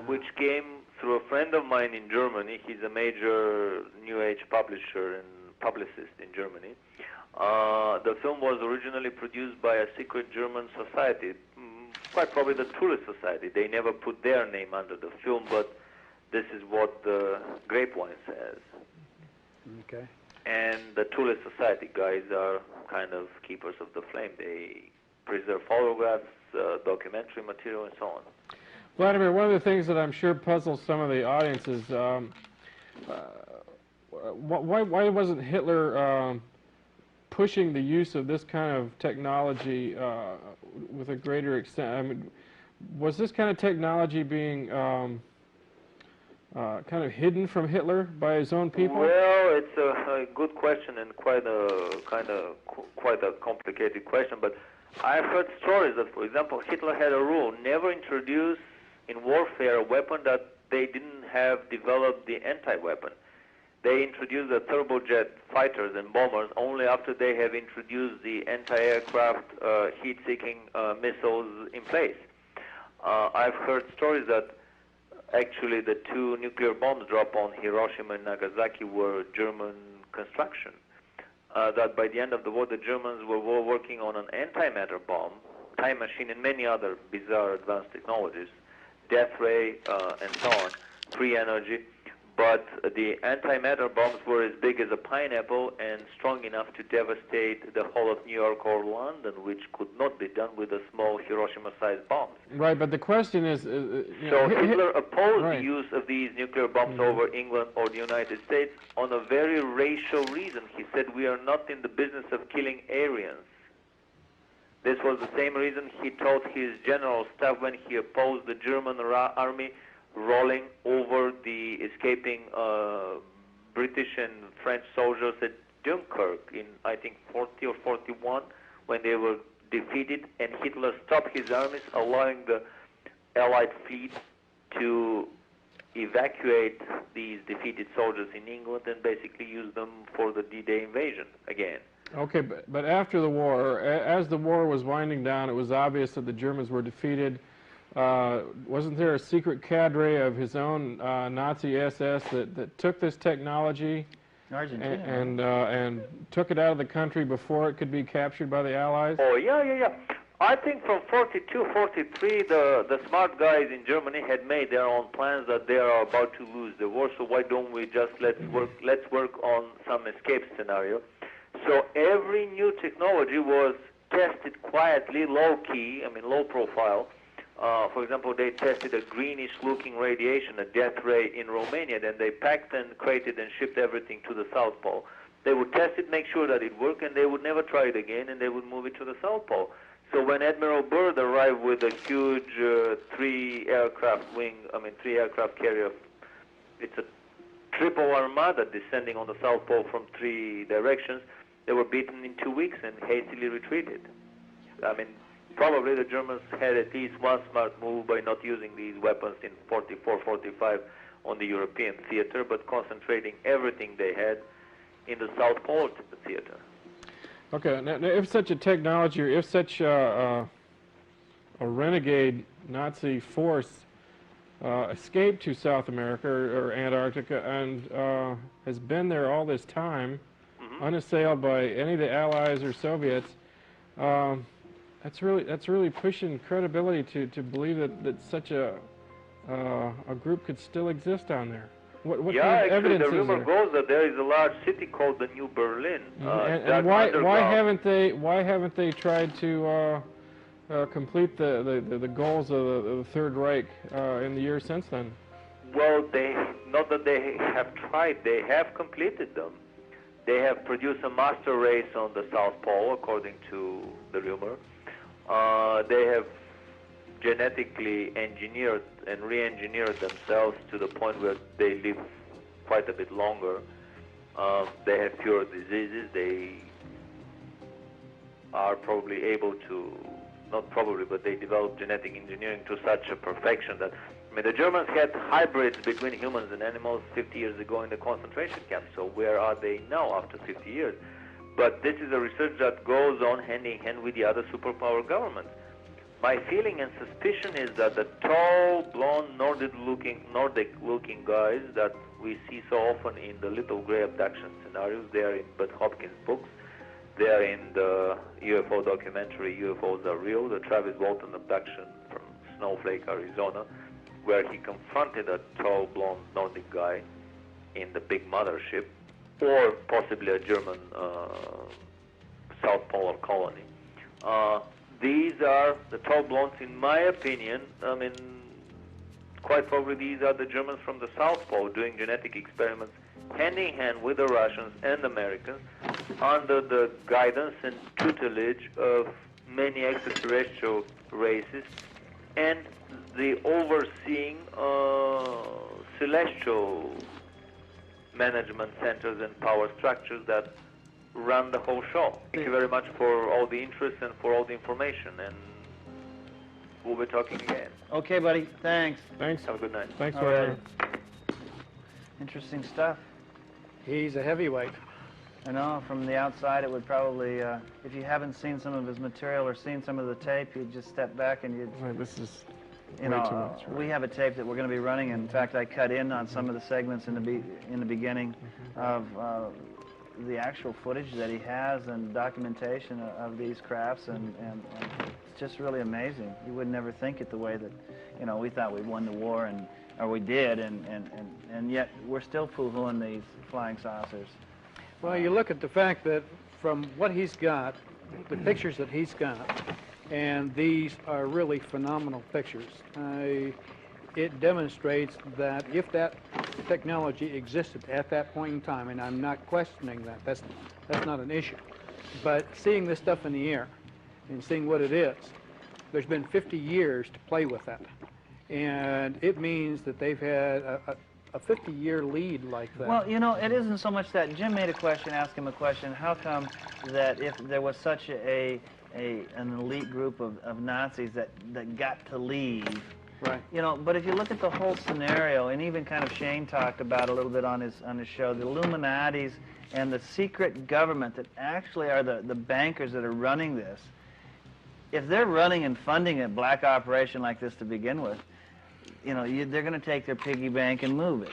which came through a friend of mine in Germany. He's a major New Age publisher and publicist in Germany. The film was originally produced by a secret German society, quite probably the Tourist Society. They never put their name under the film, but this is what the grapevine says. Okay. And the Tourist Society guys are kind of keepers of the flame. They preserve photographs, documentary material, and so on. Vladimir, one of the things that I'm sure puzzles some of the audience is why wasn't Hitler pushing the use of this kind of technology with a greater extent? I mean, was this kind of technology being kind of hidden from Hitler by his own people? Well, it's a good question and quite a complicated question. But I've heard stories that, for example, Hitler had a rule: never introduce in warfare a weapon that they didn't have developed the anti-weapon. They introduced the turbojet fighters and bombers only after they have introduced the anti-aircraft heat-seeking missiles in place. I've heard stories that actually the 2 nuclear bombs dropped on Hiroshima and Nagasaki were German construction. That by the end of the war, the Germans were working on an antimatter bomb, time machine, and many other bizarre advanced technologies, death ray, and so on, free energy. But the antimatter bombs were as big as a pineapple and strong enough to devastate the whole of New York or London, which could not be done with a small Hiroshima-sized bombs. Right, but the question is... so Hitler opposed the use of these nuclear bombs over England or the United States on a very racial reason. He said, we are not in the business of killing Aryans. This was the same reason he told his general staff when he opposed the German army rolling over the escaping British and French soldiers at Dunkirk in, I think, 40 or 41, when they were defeated, and Hitler stopped his armies, allowing the Allied fleet to evacuate these defeated soldiers in England and basically use them for the D-Day invasion again. Okay, but after the war, as the war was winding down, it was obvious that the Germans were defeated. Wasn't there a secret cadre of his own Nazi SS that took this technology and took it out of the country before it could be captured by the Allies? Oh, yeah. I think from 42, 43, the smart guys in Germany had made their own plans that they are about to lose the war, so why don't we just let's work on some escape scenario. So every new technology was tested quietly, low-key, low profile. For example, they tested a greenish-looking radiation, a death ray, in Romania. Then they packed and crated and shipped everything to the South Pole. They would test it, make sure that it worked, and they would never try it again, and they would move it to the South Pole. So when Admiral Byrd arrived with a huge 3-aircraft carrier, it's a triple armada descending on the South Pole from 3 directions, they were beaten in 2 weeks and hastily retreated. Probably the Germans had at least one smart move by not using these weapons in 44, 45 on the European theater, but concentrating everything they had in the South Pole theater. Okay, now if such a technology, or if such a renegade Nazi force escaped to South America or Antarctica and has been there all this time, unassailed by any of the Allies or Soviets, that's really pushing credibility to believe that such a group could still exist down there. What kind of evidence the rumor is there? goes that there is a large city called the New Berlin. And why haven't they tried to complete the goals of the Third Reich in the years since then? Well, not that they have tried, they have completed them. They have produced a master race on the South Pole, according to the rumor. They have genetically engineered and re-engineered themselves to the point where they live quite a bit longer. They have fewer diseases. They are probably able to, not probably, but they developed genetic engineering to such a perfection that, the Germans had hybrids between humans and animals 50 years ago in the concentration camps. So where are they now after 50 years? But this is a research that goes on hand in hand with the other superpower governments. My feeling and suspicion is that the tall, blonde, Nordic-looking guys that we see so often in the little gray abduction scenarios, they are in Bud Hopkins' books, They are in the UFO documentary UFOs Are Real, the Travis Walton abduction from Snowflake, Arizona, where he confronted a tall, blonde Nordic guy in the big mothership, or possibly a German South Polar colony. These are the tall blondes, in my opinion. I mean, quite probably these are the Germans from the South Pole doing genetic experiments hand in hand with the Russians and Americans under the guidance and tutelage of many extraterrestrial races and the overseeing celestial management centers and power structures that run the whole show. Thank you very much for all the interest and for all the information, and we'll be talking again. Okay, buddy. Thanks. Thanks. Have a good night. Thanks, All Roger. right. Interesting stuff. He's a heavyweight. I know, from the outside it would probably, if you haven't seen some of his material or seen some of the tape, you'd just step back and you'd... Right, this is You way know, too much. Right? we have a tape that we're going to be running. In fact, I cut in on some of the segments in the beginning of the actual footage that he has and documentation of these crafts, and it's just really amazing. You would never think it the way that, you know, we thought we won the war, or we did, and yet we're still poo-hooing these flying saucers. Well, you look at the fact that from what he's got, the pictures that he's got, and these are really phenomenal pictures. It demonstrates that if that technology existed at that point in time, and I'm not questioning that, that's not an issue, but seeing this stuff in the air and seeing what it is, there's been 50 years to play with that, and it means that they've had a 50-year lead like that. Well, you know, it isn't so much that. Jim made a question, asked him a question, how come that if there was such an elite group of Nazis that got to leave, right? You know, but if you look at the whole scenario, and even kind of Shane talked about a little bit on his show, the Illuminatis and the secret government that actually are the bankers that are running this, if they're running and funding a black operation like this to begin with, you know, they're going to take their piggy bank and move it.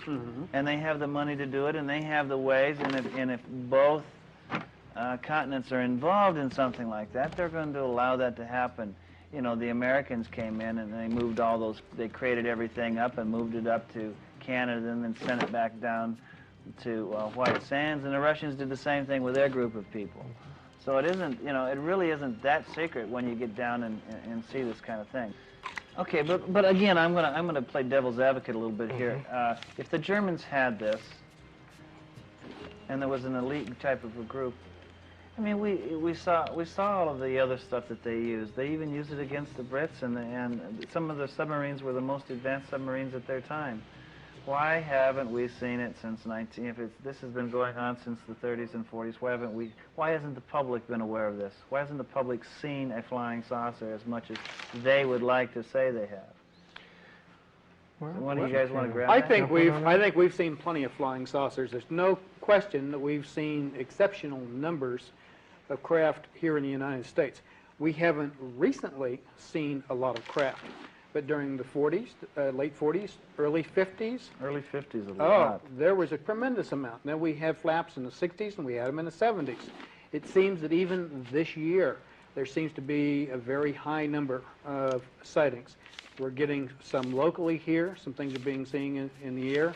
Mm-hmm. And they have the money to do it, and they have the ways, and if both continents are involved in something like that, they're going to allow that to happen. You know, the Americans came in and they moved all those, they created everything up and moved it up to Canada and then sent it back down to White Sands, and the Russians did the same thing with their group of people. So it isn't, you know, it really isn't that secret when you get down and see this kind of thing. Okay, but again, I'm gonna play devil's advocate a little bit here. If the Germans had this, and there was an elite type of a group, I mean, we saw all of the other stuff that they used. They even used it against the Brits, and some of the submarines were the most advanced submarines at their time. Why haven't we seen it since this has been going on since the 30s and 40s? Why hasn't the public been aware of this? Why hasn't the public seen a flying saucer as much as they would like to say they have? Well, one of you guys want to grab I that? think we've seen plenty of flying saucers. There's no question that we've seen exceptional numbers of craft here in the United States. We haven't recently seen a lot of craft, but during the 40s, late 40s, early 50s. Early 50s a lot. There was a tremendous amount. Then we had flaps in the 60s and we had them in the 70s. It seems that even this year, there seems to be a very high number of sightings. We're getting some locally here, some things are being seen in the air.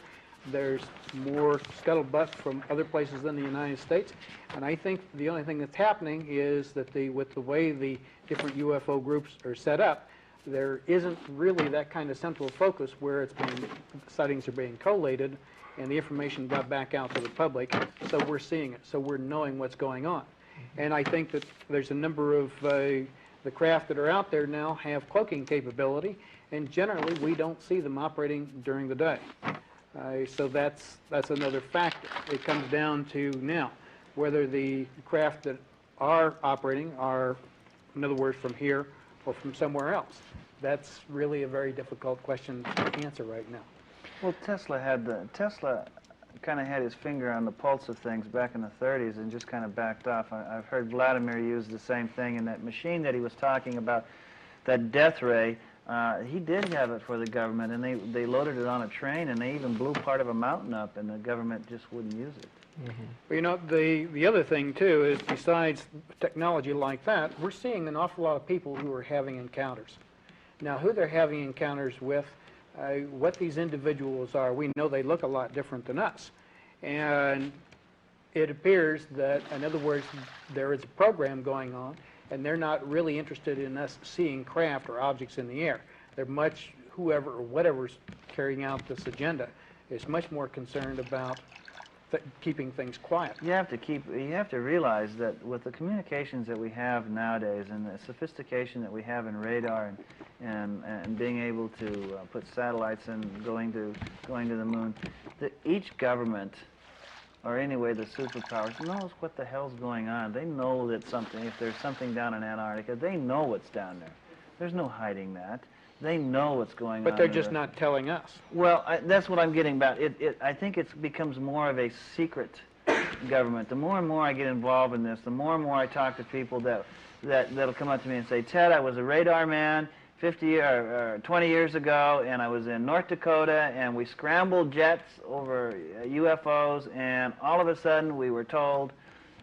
There's more scuttlebutt from other places than the United States. And I think the only thing that's happening is that with the way the different UFO groups are set up, there isn't really that kind of central focus where sightings are being collated and the information got back out to the public, so we're seeing it, so we're knowing what's going on. And I think that there's a number of the craft that are out there now have cloaking capability, and generally we don't see them operating during the day. So that's another factor. It comes down to now whether the craft that are operating are, in other words, from here or from somewhere else. That's really a very difficult question to answer right now. Well, Tesla kind of had his finger on the pulse of things back in the 30s and just kind of backed off. I've heard Vladimir use the same thing, and that machine that he was talking about, that death ray, he did have it for the government, and they loaded it on a train, and they even blew part of a mountain up, and the government just wouldn't use it. But you know, the other thing too is besides technology like that, we're seeing an awful lot of people who are having encounters. Now, who they're having encounters with, what these individuals are, we know they look a lot different than us. And it appears that, in other words, there is a program going on, and they're not really interested in us seeing craft or objects in the air. They're much, whoever or whatever's carrying out this agenda is much more concerned about keeping things quiet. You have to realize that with the communications that we have nowadays and the sophistication that we have in radar and being able to put satellites and going to the moon, that each government, or anyway the superpowers, knows what the hell's going on. They know that if there's something down in Antarctica, they know what's down there. There's no hiding that. They know what's going on. But they're just not telling us. Well, that's what I'm getting about. I think it becomes more of a secret government. The more and more I get involved in this, the more and more I talk to people that'll come up to me and say, Ted, I was a radar man 20 years ago, and I was in North Dakota, and we scrambled jets over UFOs, and all of a sudden we were told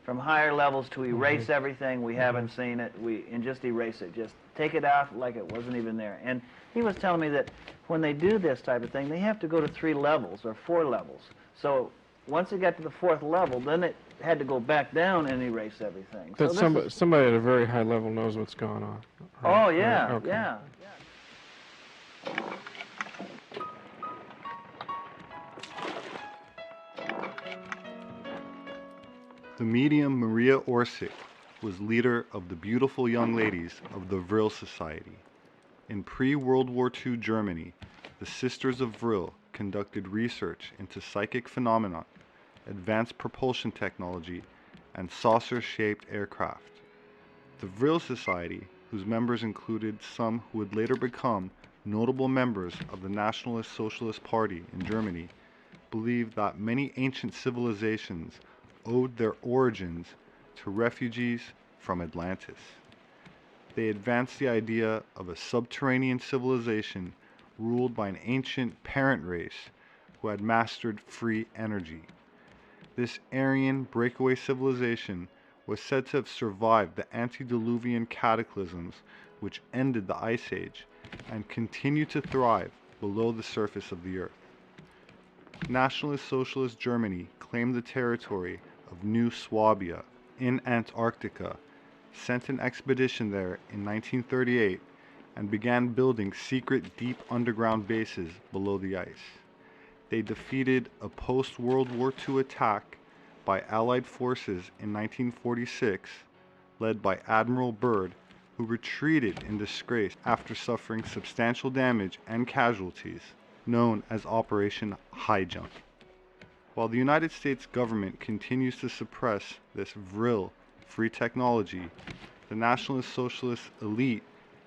from higher levels to erase everything. We haven't seen it. And just erase it. Just take it out like it wasn't even there. And he was telling me that when they do this type of thing, they have to go to 3 levels or 4 levels. So once it got to the 4th level, then it had to go back down and erase everything. But So somebody at a very high level knows what's going on. Right? Oh, yeah, right. Okay. yeah. The medium Maria Orsic was leader of the beautiful young ladies of the Vril Society. In pre-World War II Germany, the Sisters of Vril conducted research into psychic phenomena, advanced propulsion technology, and saucer-shaped aircraft. The Vril Society, whose members included some who would later become notable members of the Nationalist Socialist Party in Germany, believed that many ancient civilizations owed their origins to refugees from Atlantis. They advanced the idea of a subterranean civilization ruled by an ancient parent race who had mastered free energy. This Aryan breakaway civilization was said to have survived the antediluvian cataclysms which ended the Ice Age and continued to thrive below the surface of the Earth. Nationalist Socialist Germany claimed the territory of New Swabia in Antarctica, sent an expedition there in 1938, and began building secret deep underground bases below the ice. They defeated a post-World War II attack by Allied forces in 1946, led by Admiral Byrd, who retreated in disgrace after suffering substantial damage and casualties, known as Operation High Jump. While the United States government continues to suppress this Vril free technology, the Nationalist Socialist elite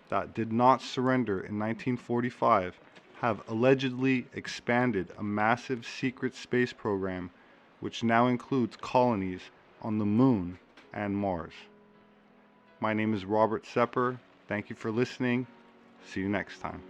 that did not surrender in 1945 have allegedly expanded a massive secret space program which now includes colonies on the Moon and Mars. My name is Robert Sepper. Thank you for listening. See you next time.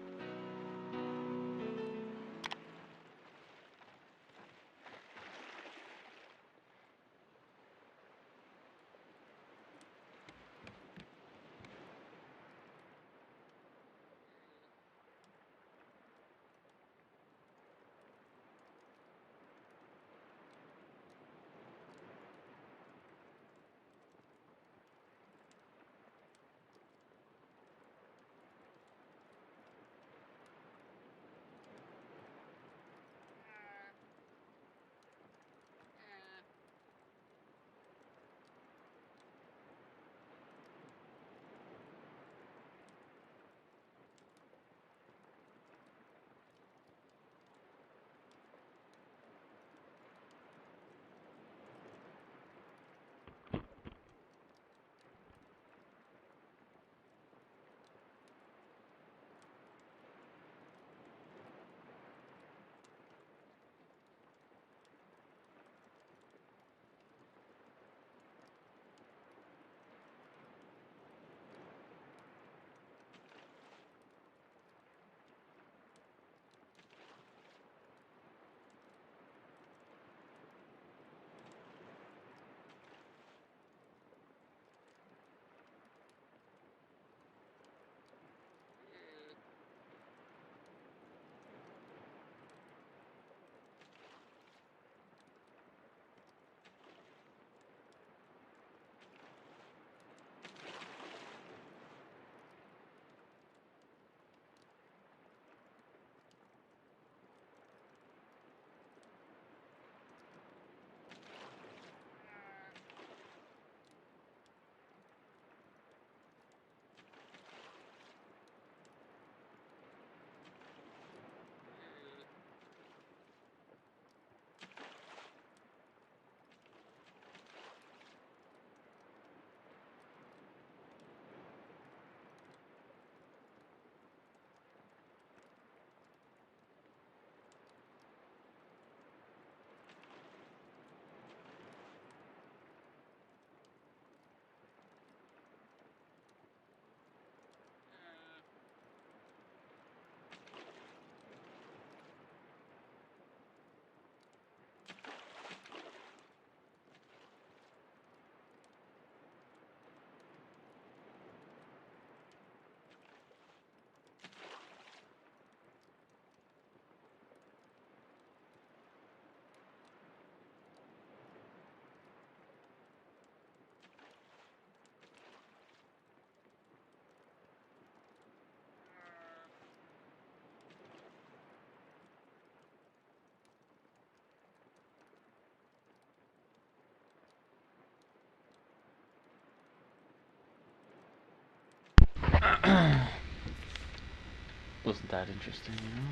Wasn't that interesting, you know?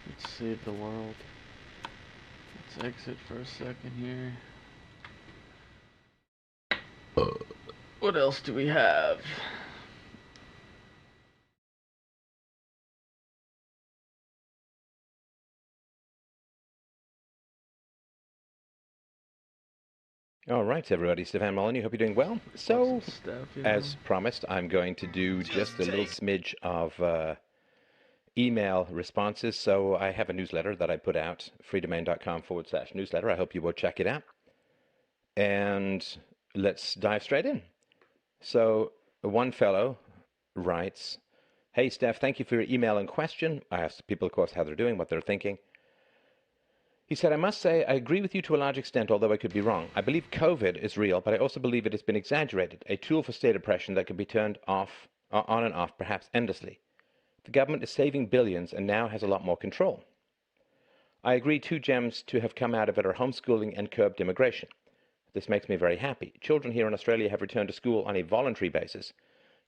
Let's save the world. Let's exit for a second here. What else do we have? All right, everybody. Stefan Molyneux, hope you're doing well. So, Stuff, as promised, I'm going to do just a little smidge of email responses. So I have a newsletter that I put out, freedomain.com/newsletter. I hope you will check it out. And let's dive straight in. So one fellow writes, "Hey, Steph, thank you for your email and question." I asked people, of course, how they're doing, what they're thinking. He said, "I must say, I agree with you to a large extent, although I could be wrong. I believe COVID is real, but I also believe it has been exaggerated, a tool for state oppression that can be turned off, on and off, perhaps endlessly. The government is saving billions and now has a lot more control. I agree 2 gems to have come out of it are homeschooling and curbed immigration. This makes me very happy. Children here in Australia have returned to school on a voluntary basis.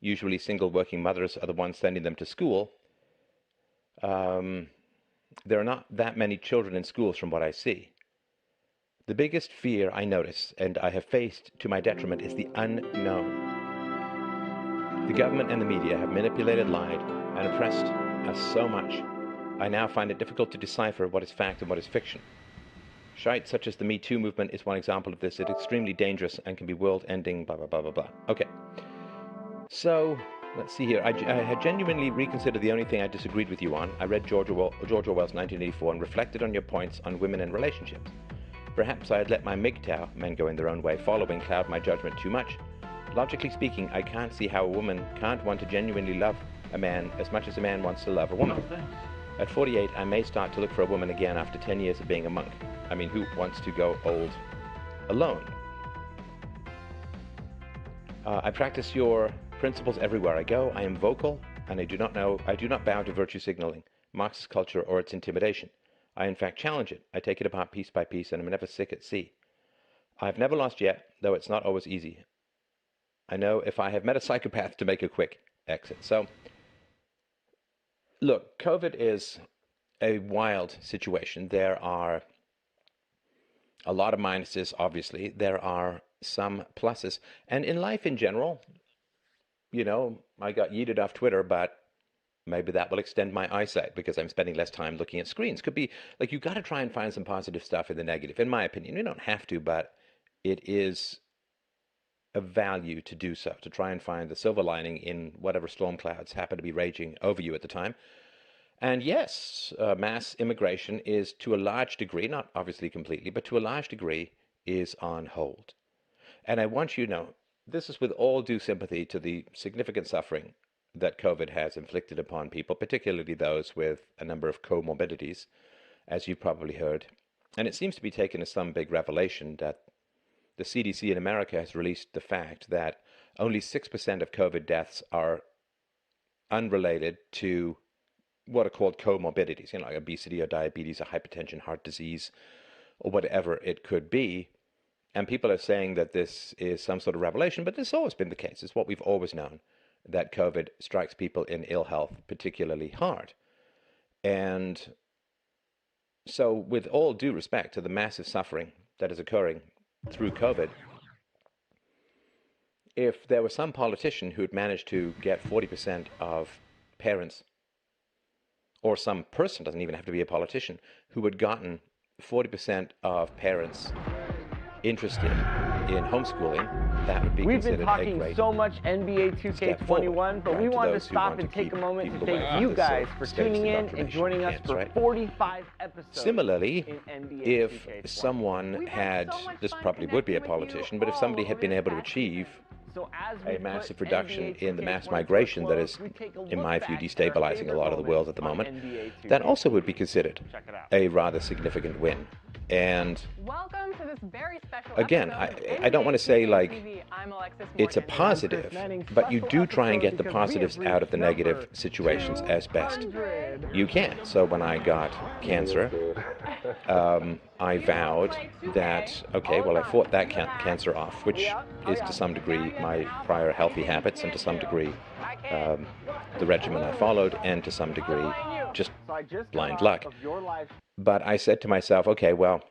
Usually single working mothers are the ones sending them to school. There are not that many children in schools from what I see. The biggest fear I notice, and I have faced to my detriment, is the unknown. The government and the media have manipulated, lied, and oppressed us so much, I now find it difficult to decipher what is fact and what is fiction. Shite such as the Me Too movement is one example of this. It's extremely dangerous and can be world-ending, blah, blah, blah, blah, blah. Okay. So, let's see here. I had genuinely reconsidered the only thing I disagreed with you on. I read George Orwell's 1984 and reflected on your points on women and relationships. Perhaps I had let my MGTOW, men going their own way, following, cloud my judgment too much. Logically speaking, I can't see how a woman can't want to genuinely love a man as much as a man wants to love a woman. At 48, I may start to look for a woman again after 10 years of being a monk. I mean, who wants to go old alone? I practice your principles everywhere I go. I am vocal, and I do not bow to virtue signaling, Marxist culture, or its intimidation. I in fact challenge it. I take it apart piece by piece, and I'm never sick at sea. I've never lost yet, though it's not always easy. I know if I have met a psychopath to make a quick exit. So, look, COVID is a wild situation. There are a lot of minuses, obviously. There are some pluses. And in life in general, you know, I got yeeted off Twitter, but maybe that will extend my eyesight because I'm spending less time looking at screens. Could be, like, you've got to try and find some positive stuff in the negative, in my opinion. You don't have to, but it is of value to do so, to try and find the silver lining in whatever storm clouds happen to be raging over you at the time. And yes, mass immigration is to a large degree, not obviously completely, but to a large degree is on hold. And I want you to know, this is with all due sympathy to the significant suffering that COVID has inflicted upon people, particularly those with a number of comorbidities, as you've probably heard. And it seems to be taken as some big revelation that the CDC in America has released the fact that only 6% of COVID deaths are unrelated to what are called comorbidities, you know, like obesity or diabetes or hypertension, heart disease, or whatever it could be. And people are saying that this is some sort of revelation, but this has always been the case. It's what we've always known, that COVID strikes people in ill health particularly hard. And so with all due respect to the massive suffering that is occurring through COVID, if there was some politician who had managed to get 40% of parents, or some person, doesn't even have to be a politician, who had gotten 40% of parents interested in homeschooling, that would be considered a great We've been talking so much NBA 2K21, but we wanted to stop and take a moment to thank you guys for tuning in and joining us for 45 episodes. Similarly, if someone had, this probably would be a politician, but if somebody had been able to achieve a massive reduction in the mass migration that is, in my view, destabilizing a lot of the world at the moment, that also would be considered a rather significant win. And welcome to this very special again, I don't want to say like it's a positive, but you do try and get the positives out of the negative situations as best you can. So when I got cancer, I vowed that, okay, well, I fought that cancer off, which is to some degree my prior healthy habits and to some degree the regimen I followed, and to some degree, just blind luck. But I said to myself, okay, well,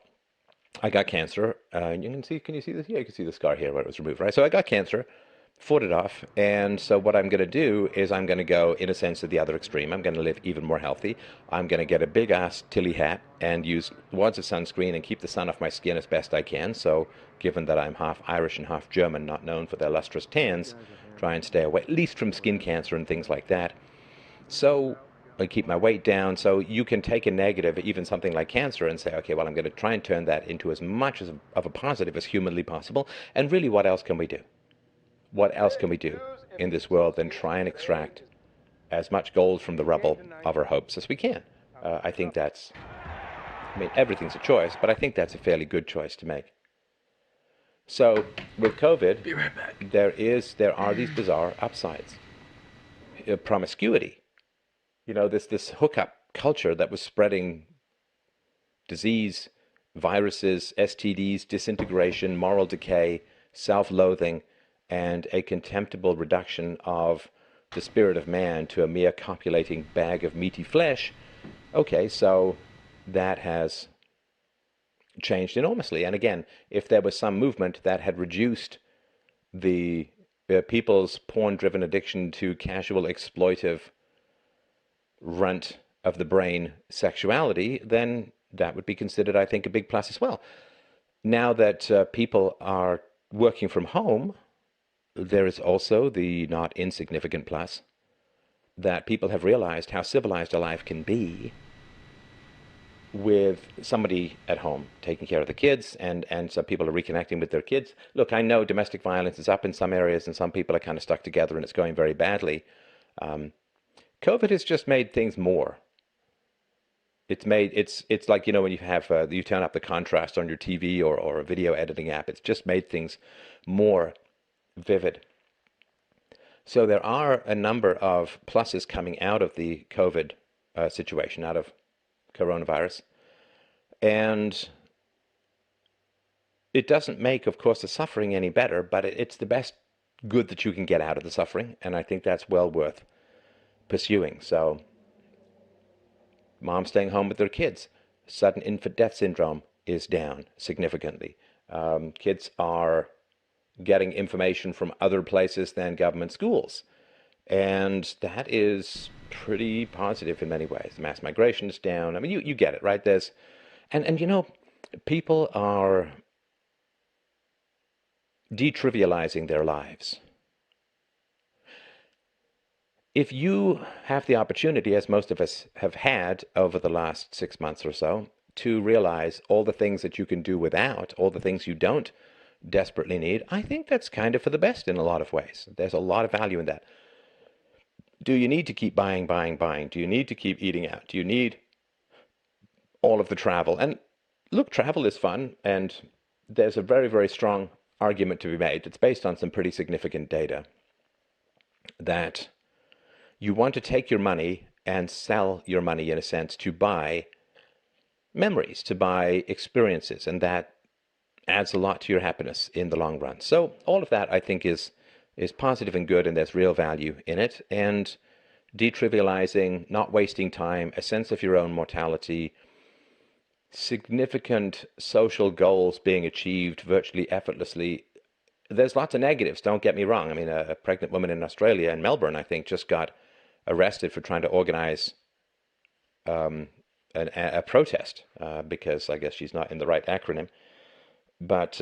I got cancer. Can you see this? Yeah, you can see the scar here where it was removed, right? So I got cancer, fought it off, and so what I'm going to do is I'm going to go, in a sense, to the other extreme. I'm going to live even more healthy. I'm going to get a big-ass Tilly hat and use lots of sunscreen and keep the sun off my skin as best I can. So given that I'm half Irish and half German, not known for their lustrous tans, try and stay away, at least from skin cancer and things like that. So I keep my weight down. So you can take a negative, even something like cancer, and say, okay, well, I'm going to try and turn that into as much of a positive as humanly possible. And really, what else can we do? What else can we do in this world than try and extract as much gold from the rubble of our hopes as we can? I think that's, I mean, everything's a choice, but I think that's a fairly good choice to make. So with COVID, be right back. There are these bizarre upsides. Promiscuity, you know, this hookup culture that was spreading disease, viruses, STDs, disintegration, moral decay, self-loathing, and a contemptible reduction of the spirit of man to a mere copulating bag of meaty flesh. Okay, so that has changed enormously. And again, if there was some movement that had reduced the people's porn-driven addiction to casual exploitive runt of the brain sexuality, then that would be considered, I think, a big plus as well. Now that people are working from home, there is also the not insignificant plus that people have realized how civilized a life can be with somebody at home taking care of the kids, and some people are reconnecting with their kids. Look, I know domestic violence is up in some areas and some people are kind of stuck together and it's going very badly. COVID has just made things more. It's like, you know, when you have you turn up the contrast on your TV or a video editing app, it's just made things more vivid. So there are a number of pluses coming out of the COVID situation, out of coronavirus. And it doesn't make, of course, the suffering any better, but it's the best good that you can get out of the suffering. And I think that's well worth pursuing. So moms staying home with their kids. Sudden infant death syndrome is down significantly. Kids are getting information from other places than government schools. And that is pretty positive in many ways. Mass migration is down. I mean, you get it, right? And you know, people are detrivializing their lives. If you have the opportunity, as most of us have had over the last 6 months or so, to realize all the things that you can do without, all the things you don't desperately need, I think that's kind of for the best in a lot of ways. There's a lot of value in that. Do you need to keep buying? Do you need to keep eating out? Do you need all of the travel? And look, travel is fun, and there's a very, very strong argument to be made. It's based on some pretty significant data that you want to take your money and sell your money, in a sense, to buy memories, to buy experiences, and that adds a lot to your happiness in the long run. So all of that, I think, is positive and good, and there's real value in it. And detrivializing, not wasting time, a sense of your own mortality, significant social goals being achieved virtually effortlessly. There's lots of negatives, don't get me wrong. I mean, a pregnant woman in Australia, in Melbourne, I think, just got arrested for trying to organize a protest because I guess she's not in the right acronym. But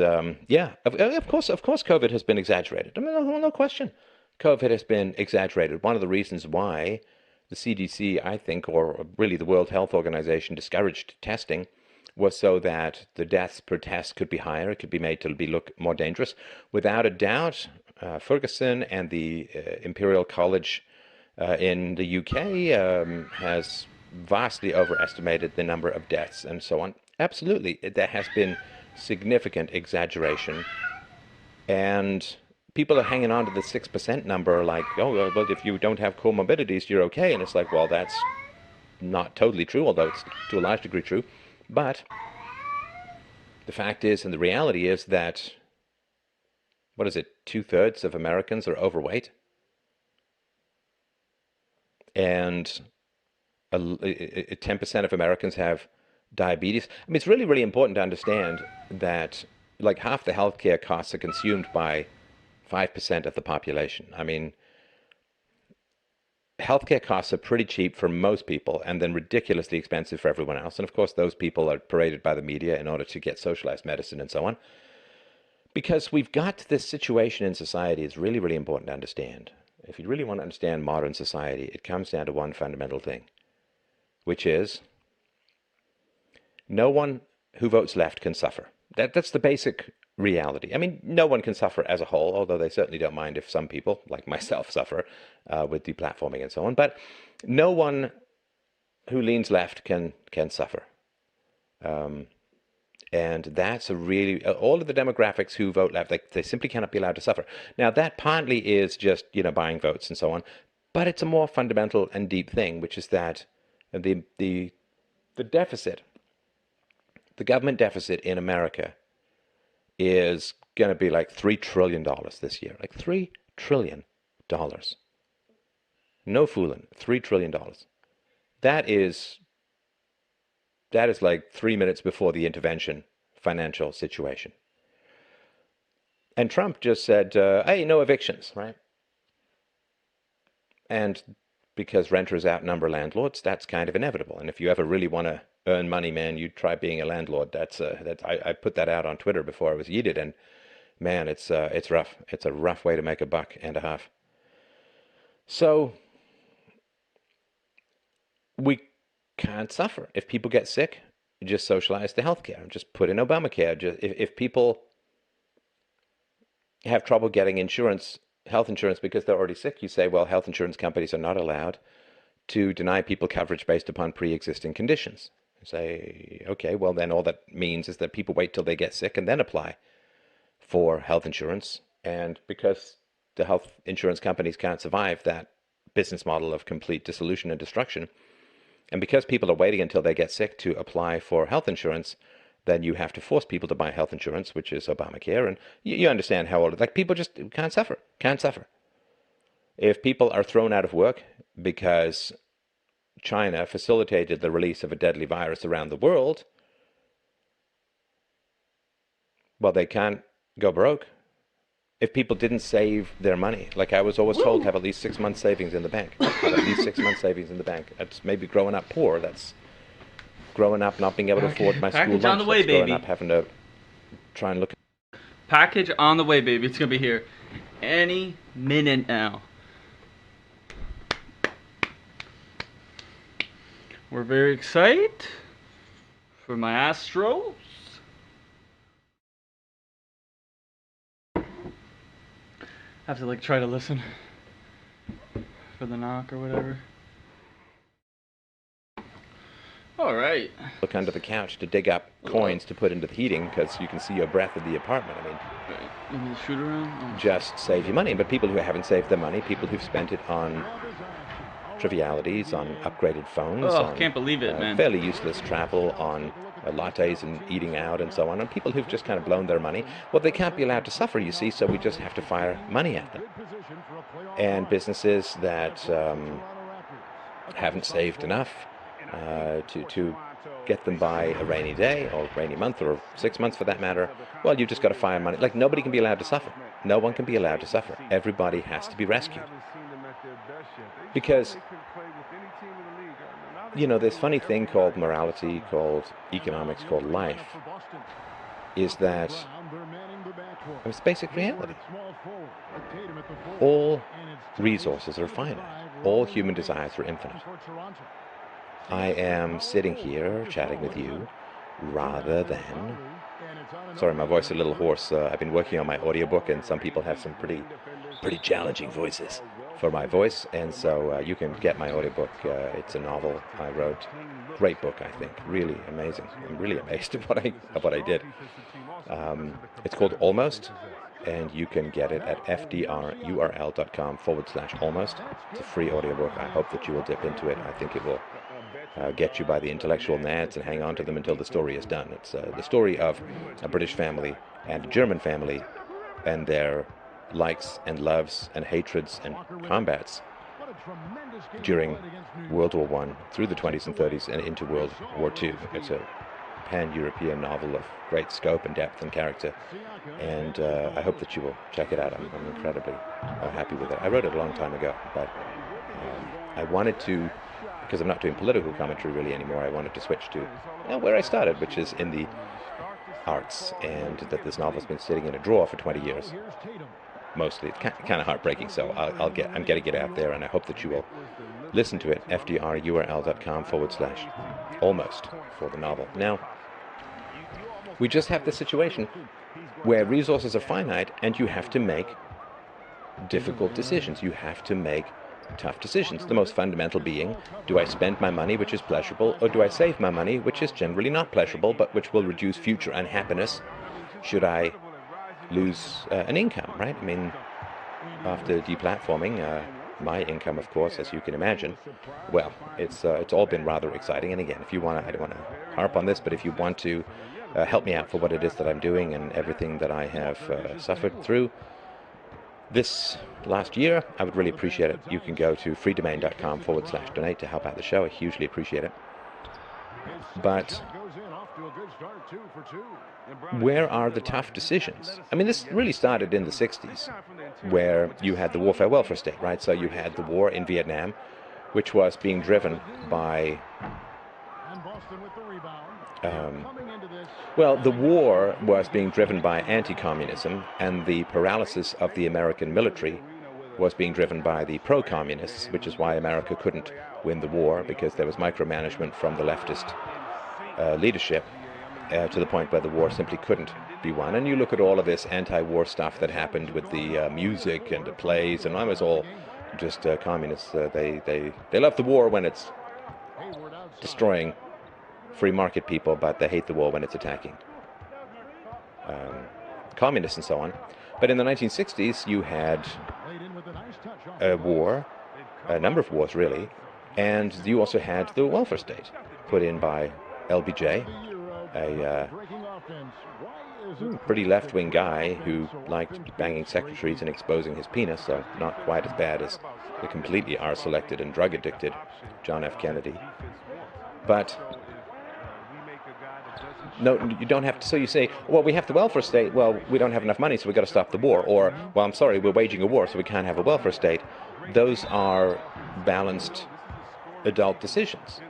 yeah, of course, COVID has been exaggerated. I mean, no question. COVID has been exaggerated. One of the reasons why the CDC, I think, or really the World Health Organization, discouraged testing was so that the deaths per test could be higher. It could be made to look more dangerous. Without a doubt, Ferguson and the Imperial College in the UK has vastly overestimated the number of deaths and so on. Absolutely, there has been significant exaggeration, and people are hanging on to the 6% number like, oh, well, if you don't have comorbidities, you're okay. And it's like, well, that's not totally true, although it's to a large degree true. But the fact is, and the reality is that, what is it, 2/3 of Americans are overweight. and 10% of Americans have diabetes. I mean, it's really, really important to understand that like half the healthcare costs are consumed by 5% of the population. I mean, healthcare costs are pretty cheap for most people and then ridiculously expensive for everyone else. And of course, those people are paraded by the media in order to get socialized medicine and so on. Because we've got this situation in society is really, really important to understand. If you really want to understand modern society, it comes down to one fundamental thing, which is no one who votes left can suffer. That's the basic reality. I mean, no one can suffer as a whole, although they certainly don't mind if some people, like myself, suffer with deplatforming and so on. But no one who leans left can suffer. And that's a really, all of the demographics who vote left, they simply cannot be allowed to suffer. Now, that partly is just, buying votes and so on, but it's a more fundamental and deep thing, which is that the deficit, the government deficit in America is going to be like $3 trillion this year. Like $3 trillion. No fooling, $3 trillion. That is like 3 minutes before the intervention financial situation. And Trump just said, hey, no evictions, right? And because renters outnumber landlords, that's kind of inevitable. And if you ever really want to earn money, man, you try being a landlord. I put that out on Twitter before I was yeeted, and man, it's rough. It's a rough way to make $1.50. So we can't suffer. If people get sick, just socialize the healthcare. Just put in Obamacare. If people have trouble getting health insurance because they're already sick, you say, well, health insurance companies are not allowed to deny people coverage based upon pre-existing conditions. You say, okay, well, then all that means is that people wait till they get sick and then apply for health insurance. And because the health insurance companies can't survive that business model of complete dissolution and destruction, and because people are waiting until they get sick to apply for health insurance, then you have to force people to buy health insurance, which is Obamacare. And you understand how old, like people just can't suffer. If people are thrown out of work because China facilitated the release of a deadly virus around the world, well, they can't go broke. If people didn't save their money, like I was always told, have at least 6 months savings in the bank. Have at least 6 months savings in the bank. That's maybe growing up poor. That's growing up not being able to afford my school lunch. Package on the way, That's growing baby. up having to try and look. Package on the way, baby. It's gonna be here any minute now. We're very excited for my Astros. I have to like try to listen for the knock or whatever. All right. Look under the couch to dig up coins to put into the heating because you can see your breath in the apartment. I mean, Give me the shoot around. just save your money. But people who haven't saved their money, people who've spent it on trivialities, on upgraded phones, Oh, on can't believe it, man. fairly useless travel, on lattes and eating out and so on, and people who've just kind of blown their money, well, they can't be allowed to suffer, you see, so we just have to fire money at them. And businesses that haven't saved enough to get them by a rainy day or rainy month or 6 months for that matter, well, you've just got to fire money. Like, nobody can be allowed to suffer. No one can be allowed to suffer. Everybody has to be rescued. Because, this funny thing called morality, called economics, called life, is that it's basic reality. All resources are finite. All human desires are infinite. I am sitting here chatting with you rather than... Sorry, my voice is a little hoarse. I've been working on my audiobook, and some people have some pretty challenging voices for my voice, and so you can get my audiobook. It's a novel I wrote. Great book, I think. Really amazing. I'm really amazed at what I did. It's called Almost, and you can get it at fdrurl.com/almost. It's a free audiobook. I hope that you will dip into it. I think it will get you by the intellectual nads and hang on to them until the story is done. It's the story of a British family and a German family and their likes and loves and hatreds and combats during World War I, through the 20s and 30s, and into World War II. It's a pan-European novel of great scope and depth and character, and I hope that you will check it out. I'm incredibly happy with it. I wrote it a long time ago, but I wanted to, because I'm not doing political commentary really anymore, I wanted to switch to where I started, which is in the arts, and that this novel's been sitting in a drawer for 20 years. Mostly. It's kind of heartbreaking, so I'm getting it out there, and I hope that you will listen to it, fdrurl.com/almost for the novel. Now, we just have this situation where resources are finite, and you have to make difficult decisions. You have to make tough decisions. The most fundamental being, do I spend my money, which is pleasurable, or do I save my money, which is generally not pleasurable, but which will reduce future unhappiness should I lose an income, right? I mean, after deplatforming, my income, of course, as you can imagine, well, it's all been rather exciting. And again, if you want to, I don't want to harp on this, but if you want to help me out for what it is that I'm doing and everything that I have suffered through this last year, I would really appreciate it. You can go to freedomain.com/donate to help out the show. I hugely appreciate it. But where are the tough decisions? I mean, this really started in the 60s, where you had the warfare welfare state, right? So you had the war in Vietnam, which was being driven by well, the war was being driven by anti-communism, and the paralysis of the American military was being driven by the pro-communists, which is why America couldn't win the war, because there was micromanagement from the leftist leadership to the point where the war simply couldn't be won. And you look at all of this anti-war stuff that happened with the music and the plays, and I was all just communists. They love the war when it's destroying free market people, but they hate the war when it's attacking communists and so on. But in the 1960s, you had a war, a number of wars really, and you also had the welfare state put in by LBJ, a pretty left-wing guy who liked banging secretaries and exposing his penis, so not quite as bad as the completely arse-elected and drug-addicted John F. Kennedy. But no, you don't have to. So you say, well, we have the welfare state. Well, we don't have enough money, so we've got to stop the war. Or, well, I'm sorry, we're waging a war, so we can't have a welfare state. Those are balanced adult decisions.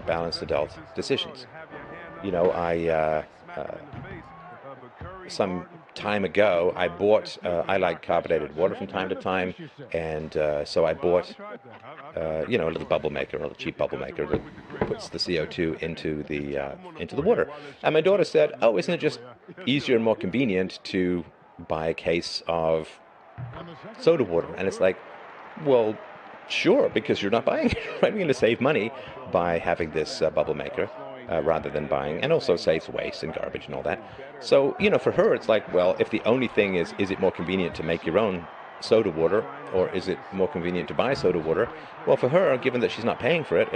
Balanced adult decisions. You know, some time ago, I bought, I like carbonated water from time to time, and so I bought, you know, a little bubble maker, a little cheap bubble maker that puts the CO2 into the water. And my daughter said, oh, isn't it just easier and more convenient to buy a case of soda water? And it's like, well, sure, because you're not buying it, right? We're going to save money by having this bubble maker. Rather than buying, and also saves waste and garbage and all that. So, you know, for her, it's like, well, if the only thing is it more convenient to make your own soda water, or is it more convenient to buy soda water? Well, for her, given that she's not paying for it,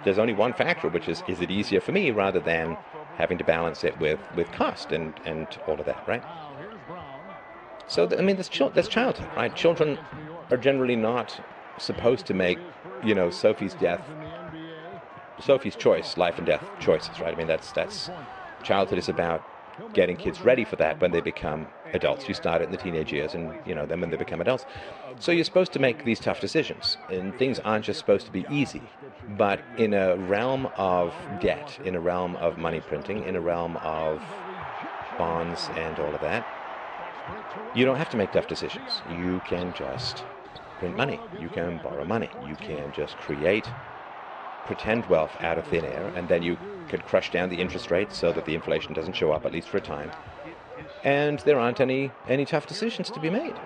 there's only one factor, which is it easier for me, rather than having to balance it with cost and all of that, right? So, I mean, that's childhood, right? Children are generally not supposed to make, you know, Sophie's choice, life and death choices, right? I mean, that's childhood is about getting kids ready for that when they become adults. You start it in the teenage years, and you know, then when they become adults. So you're supposed to make these tough decisions, and things aren't just supposed to be easy. But in a realm of debt, in a realm of money printing, in a realm of bonds and all of that, you don't have to make tough decisions. You can just print money. You can borrow money. You can just create pretend wealth out of thin air, and then you could crush down the interest rates so that the inflation doesn't show up, at least for a time. And there aren't any tough decisions to be made.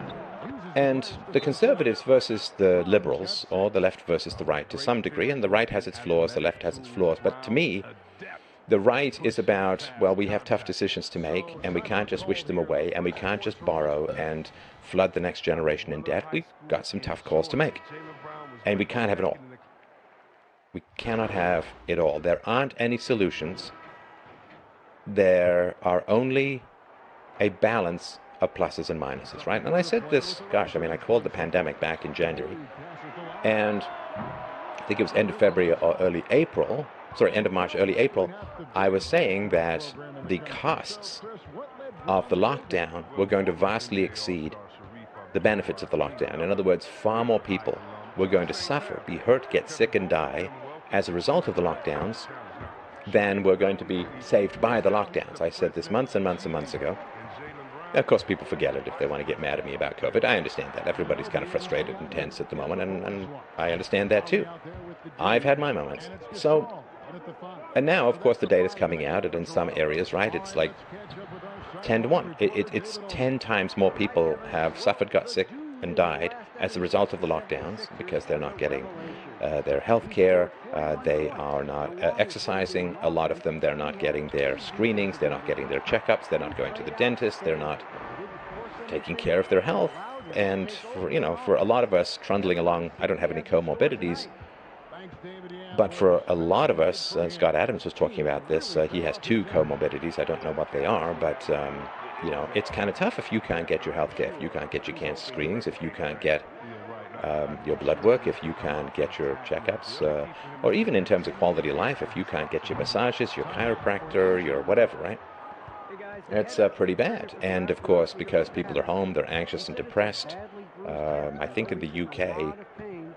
And the conservatives versus the liberals, or the left versus the right to some degree, and the right has its flaws, the left has its flaws, but to me, the right is about, well, we have tough decisions to make, and we can't just wish them away, and we can't just borrow and flood the next generation in debt. We've got some tough calls to make, and we can't have it all. We cannot have it all. There aren't any solutions. There are only a balance of pluses and minuses, right? And I said this, gosh, I mean, I called the pandemic back in January. And I think it was end of February or end of March, early April, I was saying that the costs of the lockdown were going to vastly exceed the benefits of the lockdown. In other words, far more people were going to suffer, be hurt, get sick, and die as a result of the lockdowns than were going to be saved by the lockdowns. I said this months and months and months ago. Of course, people forget it if they want to get mad at me about COVID. I understand that. Everybody's kind of frustrated and tense at the moment, and I understand that too. I've had my moments. So, and now, of course, the data's coming out, and in some areas, right, it's like 10 to 1. It's 10 times more people have suffered, got sick, and died as a result of the lockdowns because they're not getting their health care, they are not exercising, a lot of them, they're not getting their screenings, they're not getting their checkups, they're not going to the dentist, they're not taking care of their health. And for a lot of us trundling along, I don't have any comorbidities, but for a lot of us, Scott Adams was talking about this, he has 2 comorbidities, I don't know what they are, but it's kind of tough if you can't get your health care, if you can't get your cancer screenings, if you can't get your blood work, if you can't get your checkups, or even in terms of quality of life, if you can't get your massages, your chiropractor, your whatever, right? It's pretty bad. And of course, because people are home, they're anxious and depressed. I think in the UK,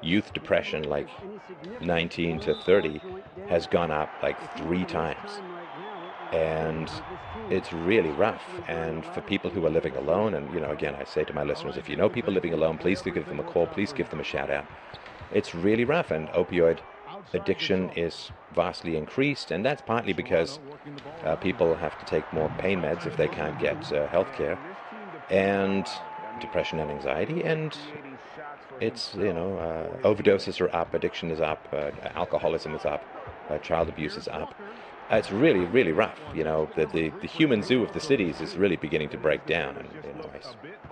youth depression, like 19 to 30, has gone up like 3 times. And it's really rough. And for people who are living alone, and again, I say to my listeners, if you know people living alone, please do give them a call, please give them a shout out. It's really rough, and opioid addiction is vastly increased, and that's partly because people have to take more pain meds if they can't get health care, and depression and anxiety, and it's, overdoses are up, addiction is up, alcoholism is up, child abuse is up. It's really, really rough. The human zoo of the cities is really beginning to break down, and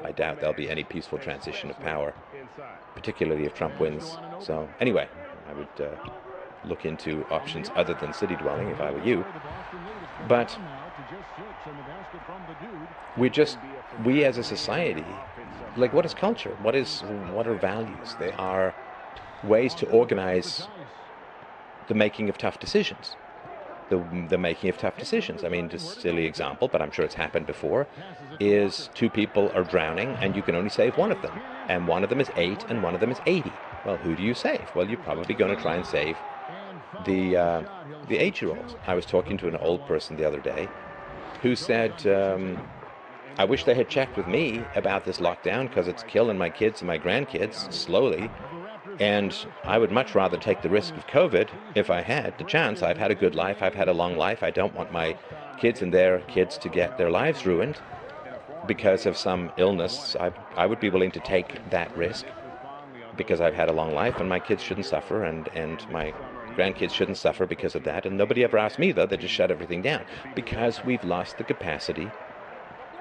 I doubt there'll be any peaceful transition of power, particularly if Trump wins. So anyway, I would look into options other than city dwelling if I were you. But we as a society, like, what is culture? What are values? They are ways to organize the making of tough decisions. The making of tough decisions. I mean, just a silly example, but I'm sure it's happened before, is 2 people are drowning and you can only save one of them. And one of them is 8 and one of them is 80. Well, who do you save? Well, you're probably going to try and save the 8-year-old. I was talking to an old person the other day who said, I wish they had checked with me about this lockdown because it's killing my kids and my grandkids slowly. And I would much rather take the risk of COVID if I had the chance. I've had a good life. I've had a long life. I don't want my kids and their kids to get their lives ruined because of some illness. I would be willing to take that risk because I've had a long life, and my kids shouldn't suffer, and my grandkids shouldn't suffer because of that. And nobody ever asked me, though. They just shut everything down because we've lost the capacity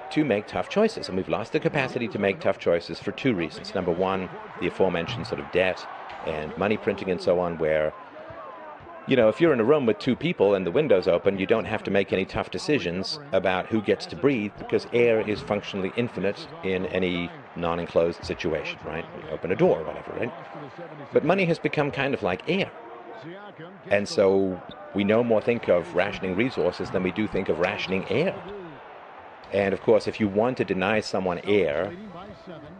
to make tough choices. And we've lost the capacity to make tough choices for 2 reasons. Number one, the aforementioned sort of debt and money printing and so on, where, if you're in a room with 2 people and the window's open, you don't have to make any tough decisions about who gets to breathe because air is functionally infinite in any non-enclosed situation, right? You open a door or whatever, right? But money has become kind of like air. And so we no more think of rationing resources than we do think of rationing air. And of course, if you want to deny someone air,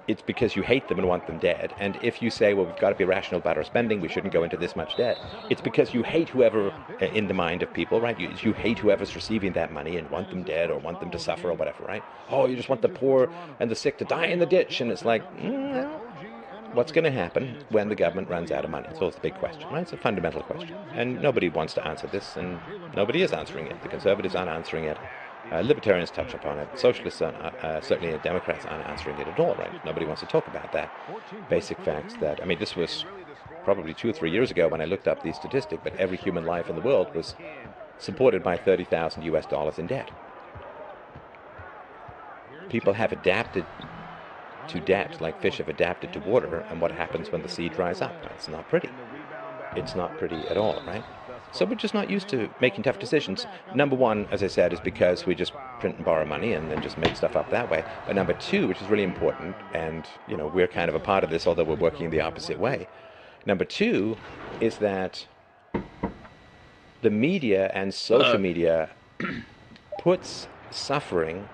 it's because you hate them and want them dead. And if you say, well, we've got to be rational about our spending, we shouldn't go into this much debt, it's because you hate whoever, in the mind of people, right? You hate whoever's receiving that money and want them dead or want them to suffer or whatever, right? Oh, you just want the poor and the sick to die in the ditch. And it's like, what's going to happen when the government runs out of money? So it's a big question, right? It's a fundamental question. And nobody wants to answer this, and nobody is answering it. The conservatives aren't answering it. Libertarians touch upon it. Socialists, certainly Democrats, aren't answering it at all, right? Nobody wants to talk about that. Basic facts that, this was probably 2 or 3 years ago when I looked up the statistic, but every human life in the world was supported by $30,000 in debt. People have adapted to debt like fish have adapted to water, and what happens when the sea dries up? It's not pretty. It's not pretty at all, right? So we're just not used to making tough decisions. Number one, as I said, is because we just print and borrow money and then just make stuff up that way. But number two, which is really important, and we're kind of a part of this, although we're working the opposite way. Number two is that the media and social media puts suffering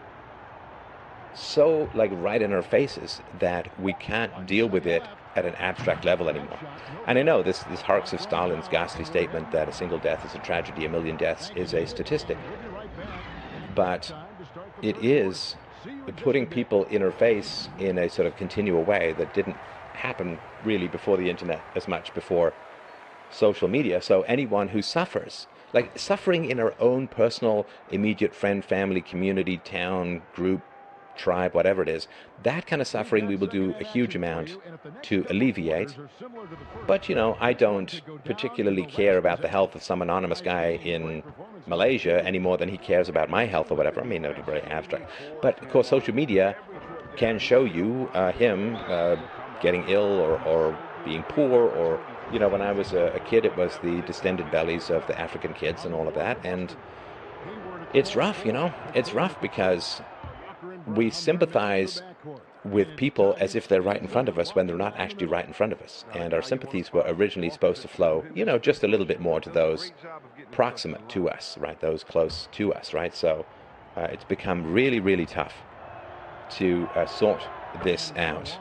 so like right in our faces that we can't deal with it at an abstract level anymore. And I know this harks of Stalin's ghastly statement that a single death is a tragedy, a million deaths is a statistic. But it is putting people in our face in a sort of continual way that didn't happen really before the internet as much before social media. So anyone who suffers, like suffering in our own personal, immediate friend, family, community, town, group, tribe, whatever it is, that kind of suffering we will do a huge amount to alleviate. But, you know, I don't particularly care about the health of some anonymous guy in Malaysia any more than he cares about my health or whatever. I mean, it's very abstract. But, of course, social media can show you him getting ill or being poor, or, you know, when I was a kid, it was the distended bellies of the African kids and all of that. And it's rough, you know. It's rough because we sympathize with people as if they're right in front of us when they're not actually right in front of us. And our sympathies were originally supposed to flow, you know, just a little bit more to those proximate to us, right? Those close to us, right? So it's become really, really tough to sort this out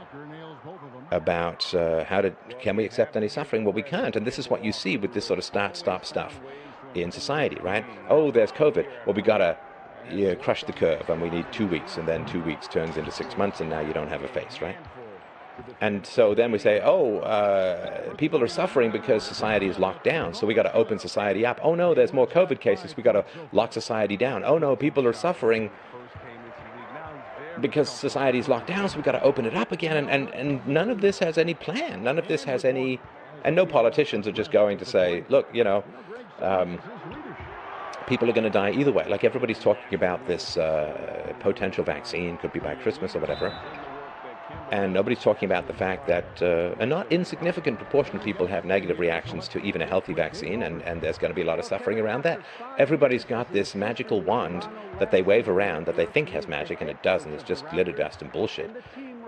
about can we accept any suffering? Well, we can't. And this is what you see with this sort of start-stop stuff in society, right? Oh, there's COVID. Well, we got to crush the curve, and we need 2 weeks, and then 2 weeks turns into 6 months, and now you don't have a face, right? And so then we say, people are suffering because society is locked down, so we got to open society up. Oh no, there's more COVID cases, we got to lock society down. Oh no, people are suffering because society is locked down, so we got to open it up again. And none of this has any plan. None of this has any, and no politicians are just going to say, look, you know, people are going to die either way. Like everybody's talking about this potential vaccine, could be by Christmas or whatever. And nobody's talking about the fact that a not insignificant proportion of people have negative reactions to even a healthy vaccine, and there's going to be a lot of suffering around that. Everybody's got this magical wand that they wave around that they think has magic, and it doesn't. It's just glitter dust and bullshit.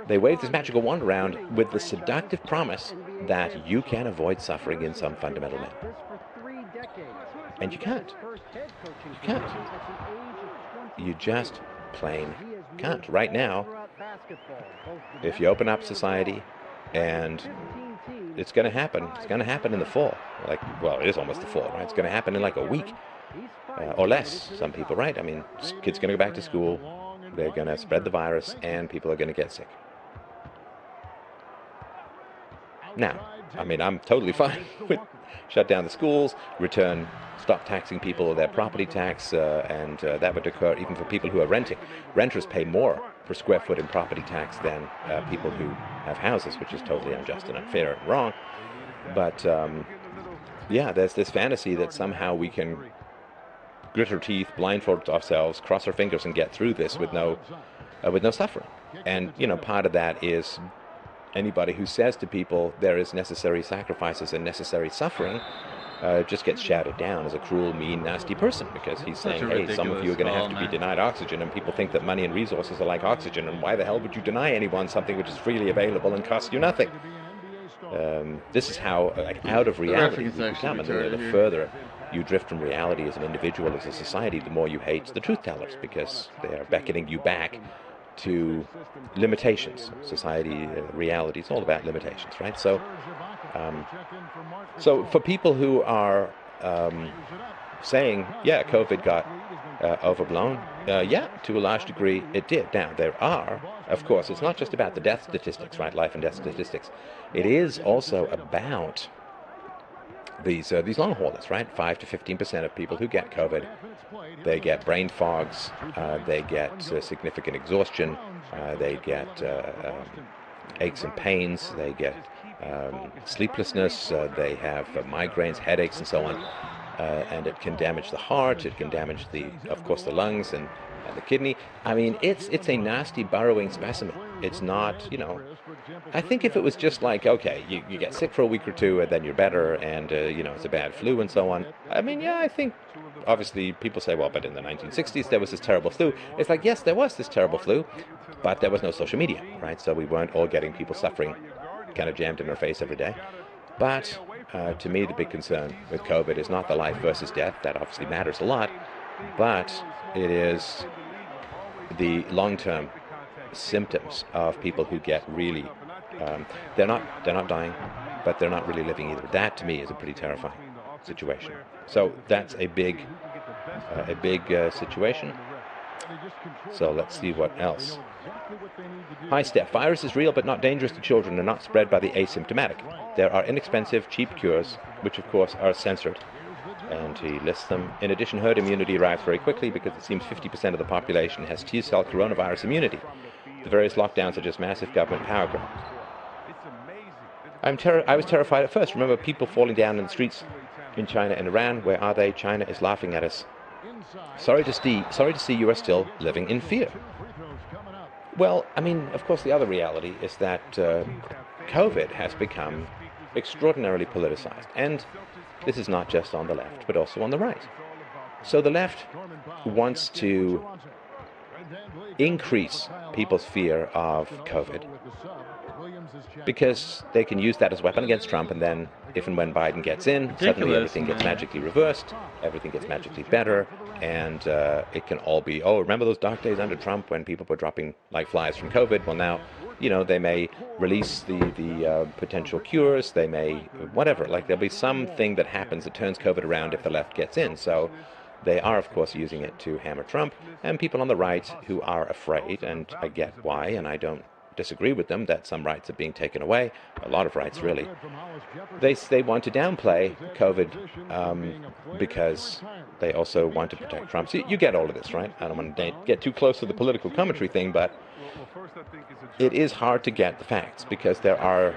They wave this magical wand around with the seductive promise that you can avoid suffering in some fundamental manner. And you can't. You can't. You just plain can't. Right now, if you open up society, and it's going to happen. It's going to happen in the fall. Like, well, it is almost the fall, right? It's going to happen in like a week or less. Some people, right? I mean, kids are going to go back to school. They're going to spread the virus, and people are going to get sick. Now, I mean, I'm totally fine with shut down the schools, stop taxing people their property tax, and that would occur even for people who are renting. Renters pay more per square foot in property tax than people who have houses, which is totally unjust and unfair and wrong. But yeah, there's this fantasy that somehow we can grit our teeth, blindfold ourselves, cross our fingers, and get through this with no suffering. And you know, part of that is anybody who says to people there is necessary sacrifices and necessary suffering just gets shouted down as a cruel, mean, nasty person, because he's saying, hey, some of you are going to have to be denied oxygen, and people think that money and resources are like oxygen, and why the hell would you deny anyone something which is freely available and costs you nothing? This is how out of reality we become, and the further you drift from reality as an individual, as a society, the more you hate the truth tellers, because they are beckoning you back to limitations. Society, reality, it's all about limitations, right? So for people who are saying, yeah, COVID got overblown, yeah, to a large degree it did. Now, there are, of course, it's not just about the death statistics, right, life and death statistics. It is also about these long haulers, right? 5 to 15% of people who get COVID, they get brain fogs, they get significant exhaustion, they get aches and pains, they get sleeplessness, they have migraines, headaches, and so on. And it can damage the heart, it can damage of course, the lungs and the kidney. I mean, it's a nasty burrowing specimen. It's not, you know, I think if it was just like, okay, you get sick for a week or two and then you're better, and, you know, it's a bad flu and so on. I mean, yeah, I think, obviously, people say, well, but in the 1960s there was this terrible flu. It's like, yes, there was this terrible flu, but there was no social media, right? So we weren't all getting people suffering kind of jammed in our face every day. But to me, the big concern with COVID is not the life versus death. That obviously matters a lot. But it is the long-term symptoms of people who get really, they're not dying, but they're not really living either. That to me is a pretty terrifying situation. So that's a big situation. So let's see what else. Hi, Steph. Virus is real but not dangerous to children and not spread by the asymptomatic. There are inexpensive, cheap cures, which of course are censored. And he lists them. In addition, herd immunity arrives very quickly because it seems 50% of the population has T-cell coronavirus immunity. The various lockdowns are just massive government power grab. I was terrified at first. Remember people falling down in the streets in China and Iran? Where are they? China is laughing at us. Sorry to see you are still living in fear. Well, I mean, of course, the other reality is that COVID has become extraordinarily politicized. And this is not just on the left, but also on the right. So the left wants to increase people's fear of COVID because they can use that as a weapon against Trump, and then if and when Biden gets in, suddenly everything gets magically reversed, everything gets magically better, and it can all be, oh, remember those dark days under Trump when people were dropping like flies from COVID? Well, now, you know, they may release the potential cures, they may, whatever, like there'll be something that happens that turns COVID around if the left gets in. So they are, of course, using it to hammer Trump, and people on the right who are afraid, and I get why, and I don't disagree with them that some rights are being taken away, a lot of rights really. They want to downplay COVID because they also want to protect Trump. So you get all of this, right? I don't want to get too close to the political commentary thing, but it is hard to get the facts because there are,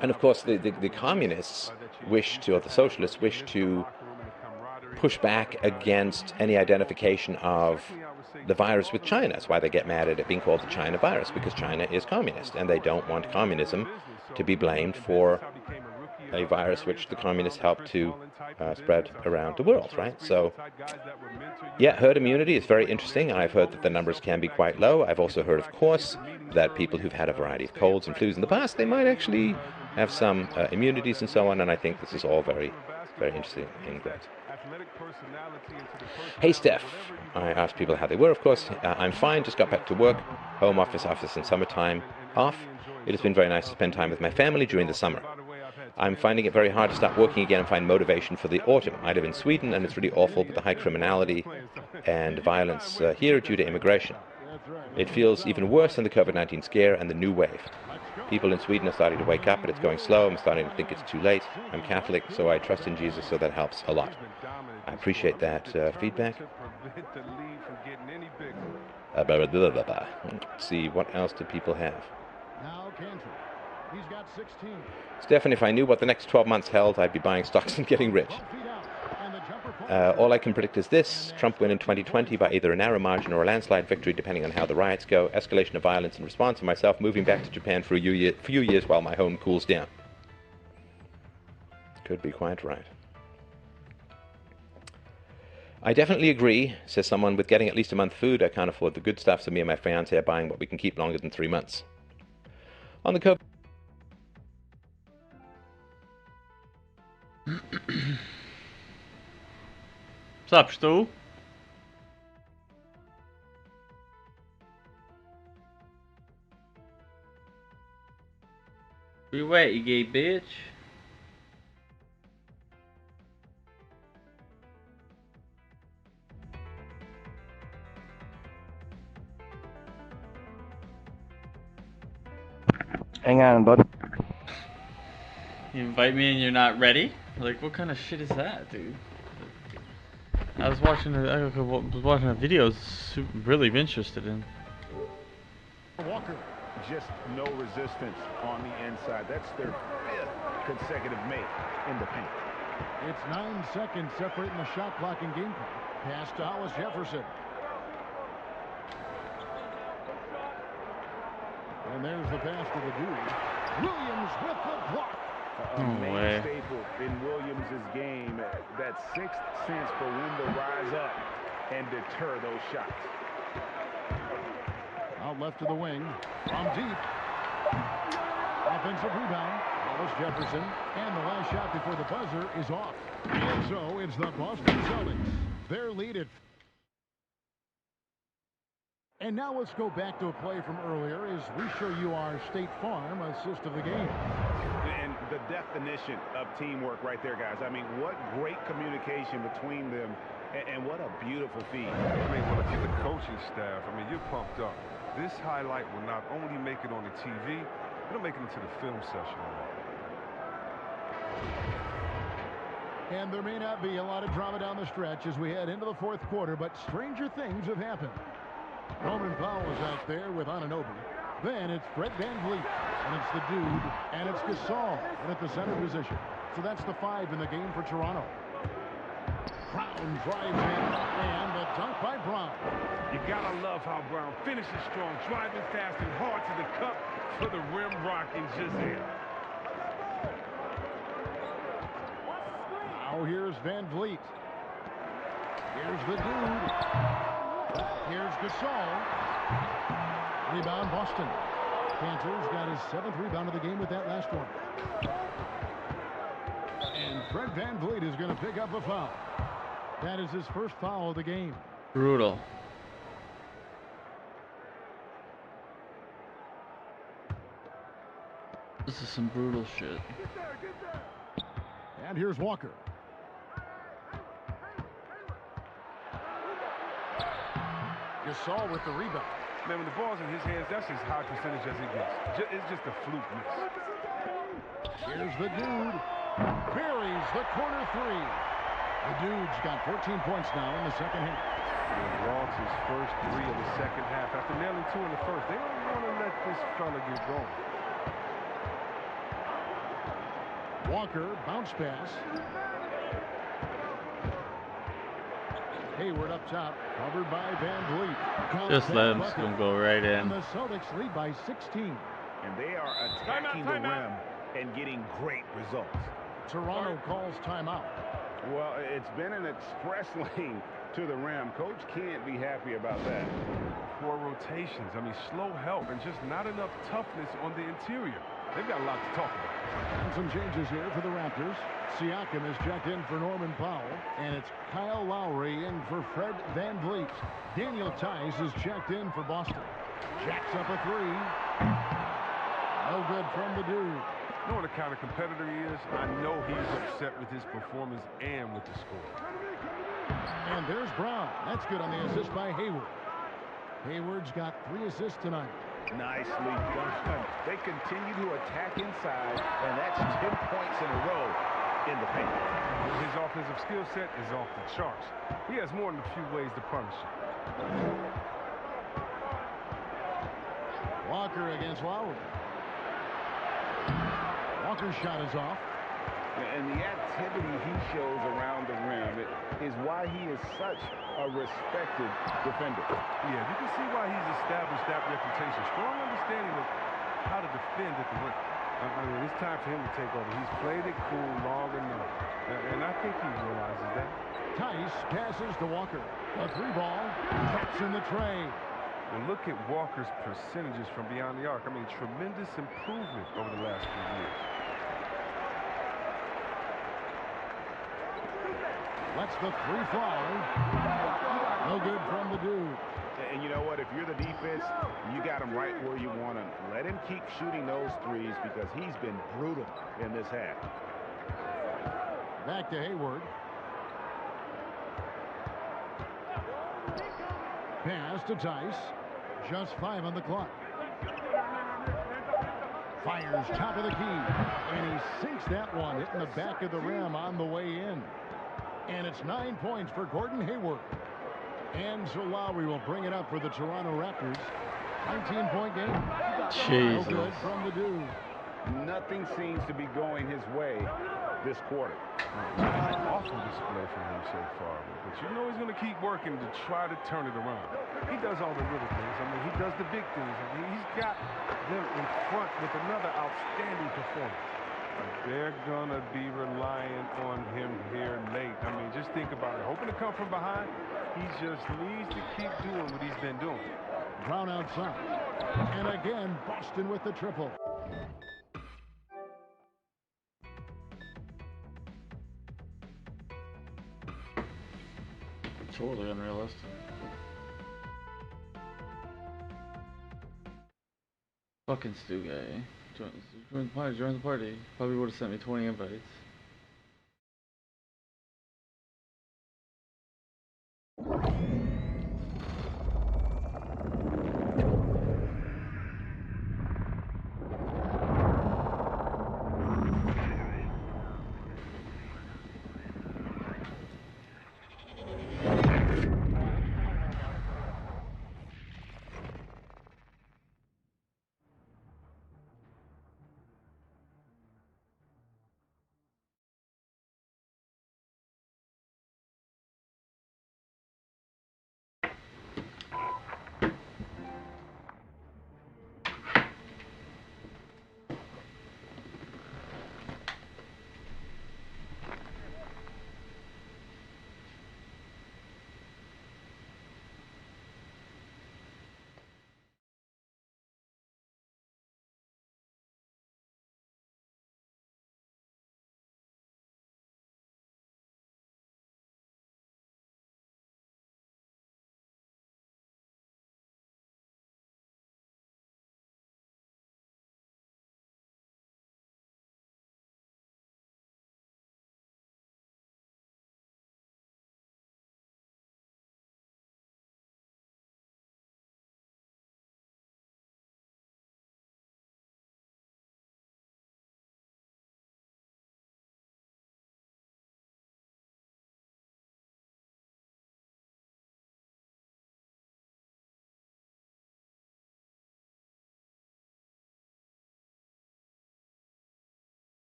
and of course the communists wish to, or the socialists wish to push back against any identification of the virus with China. That's why they get mad at it being called the China virus, because China is communist, and they don't want communism to be blamed for a virus which the communists helped to spread around the world, right? So, yeah, herd immunity is very interesting, and I've heard that the numbers can be quite low. I've also heard, of course, that people who've had a variety of colds and flus in the past, they might actually have some immunities and so on, and I think this is all very, very interesting and great. Hey, Steph. I asked people how they were, of course. I'm fine, just got back to work, home office after some summertime off. It has been very nice to spend time with my family during the summer. I'm finding it very hard to start working again and find motivation for the autumn. I live in Sweden, and it's really awful with the high criminality and violence here due to immigration. It feels even worse than the COVID-19 scare and the new wave. People in Sweden are starting to wake up, but it's going slow. I'm starting to think it's too late. I'm Catholic, so I trust in Jesus, so that helps a lot. I appreciate that feedback. Let's see, what else do people have? Stefan, if I knew what the next 12 months held, I'd be buying stocks and getting rich. All I can predict is this: Trump win in 2020 by either a narrow margin or a landslide victory, depending on how the riots go. Escalation of violence in response, and myself moving back to Japan for a few years while my home cools down. Could be quite right. I definitely agree, says someone, with getting at least a month food. I can't afford the good stuff, so me and my fiancé are buying what we can keep longer than 3 months. On the COVID... What's up, Stu? Where you at, you gay bitch? Hang on, bud. You invite me and you're not ready? Like, what kind of shit is that, dude? I was watching a video I was really interested in. Walker, just no resistance on the inside. That's their 5th consecutive make in the paint. It's 9 seconds separating the shot clock and game clock. Pass to Hollis Jefferson. And there's the pass to the dude. Williams with the block. A main staple in Williams' game, that 6th sense for when to rise up and deter those shots. Out left to the wing. From deep. Offensive rebound. Wallace Jefferson, and the last shot before the buzzer is off. And so it's the Boston Celtics. Their lead at... And now let's go back to a play from earlier as we show you our State Farm assist of the game. And the definition of teamwork right there, guys. I mean, what great communication between them, and what a beautiful feed. I mean, well, if you're the coaching staff, I mean, you're pumped up. This highlight will not only make it on the TV, it'll make it into the film session. And there may not be a lot of drama down the stretch as we head into the fourth quarter, but stranger things have happened. Norman Powell is out there with Anunoby. Then it's Fred VanVleet, and it's the dude, and it's Gasol at the center position. So that's the 5 in the game for Toronto. Brown drives in, and the dunk by Brown. You gotta love how Brown finishes strong, driving fast and hard to the cup for the rim rocking Giselle. Now here's VanVleet. Here's the dude. Here's Gasol. Rebound Boston. Panthers got his 7th rebound of the game with that last one. And Fred VanVleet is going to pick up a foul. That is his first foul of the game. Brutal. This is some brutal shit. And here's Walker. Gasol with the rebound. Man, when the ball's in his hands, that's as high percentage as it gets. It's just a fluke miss. Here's the dude. Buries the corner 3. The dude's got 14 points now in the second half. Lost his first 3 of the second half after nailing 2 in the first. They don't want to let this fella get going. Walker, bounce pass. Hayward up top, covered by VanVleet. Just let him go right in. And the Celtics lead by 16. And they are attacking the rim and getting great results. Toronto calls timeout. Well, it's been an express lane to the rim. Coach can't be happy about that. Poor rotations. I mean, slow help and just not enough toughness on the interior. They've got a lot to talk about. And some changes here for the Raptors. Siakam is checked in for Norman Powell, and it's Kyle Lowry in for Fred VanVleet. Daniel Tice is checked in for Boston. Jacks up a 3. No good from the dude. You know what the kind of competitor he is? I know he's upset with his performance and with the score. And there's Brown. That's good on the assist by Hayward. Hayward's got 3 assists tonight. Nicely done. They continue to attack inside, and that's 10 points in a row in the paint. His offensive skill set is off the charts. He has more than a few ways to punish it. Walker against Lowry. Walker's shot is off. And the activity he shows around the rim is why he is such a respected defender. Yeah, you can see why he's established that reputation. Strong understanding of how to defend at the rim. I mean, it's time for him to take over. He's played it cool long enough. And I think he realizes that. Tice passes to Walker. A 3-ball. Drops in the tray. And look at Walker's percentages from beyond the arc. I mean, tremendous improvement over the last few years. Lets the 3 fly. No good from the dude. And you know what? If you're the defense, you got him right where you want him. Let him keep shooting those threes because he's been brutal in this half. Back to Hayward. Pass to Tice. Just 5 on the clock. Fires top of the key. And he sinks that one, hitting the back of the rim on the way in. And it's 9 points for Gordon Hayward. And so Lowry will bring it up for the Toronto Raptors. 19-point game. Jesus. No good from the dude. Nothing seems to be going his way this quarter. Awesome display from him so far. But you know he's going to keep working to try to turn it around. He does all the little things. I mean, he does the big things. I mean, he's got them in front with another outstanding performance. They're going to be relying on him here late. I mean, just think about it. Hoping to come from behind, he just needs to keep doing what he's been doing. Brown outside. And again, Boston with the triple. totally unrealistic. Fucking Stu guy. Join the party, join the party. Probably would have sent me 20 invites.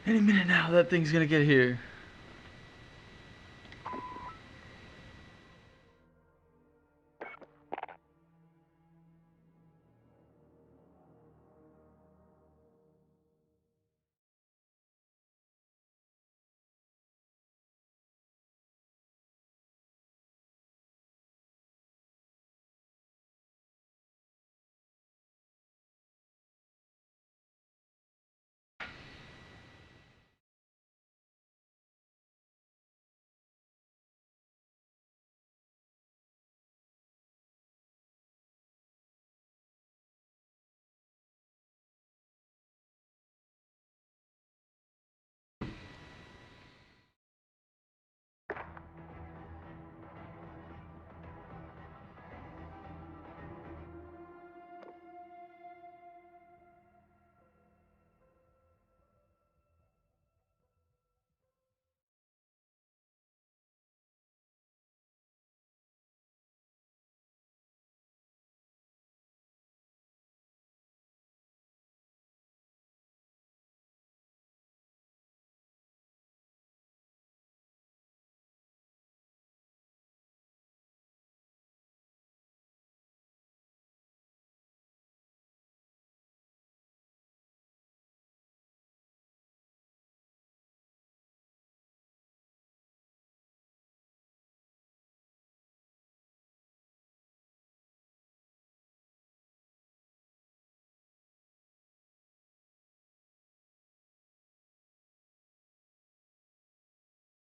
Any minute now, that thing's gonna get here.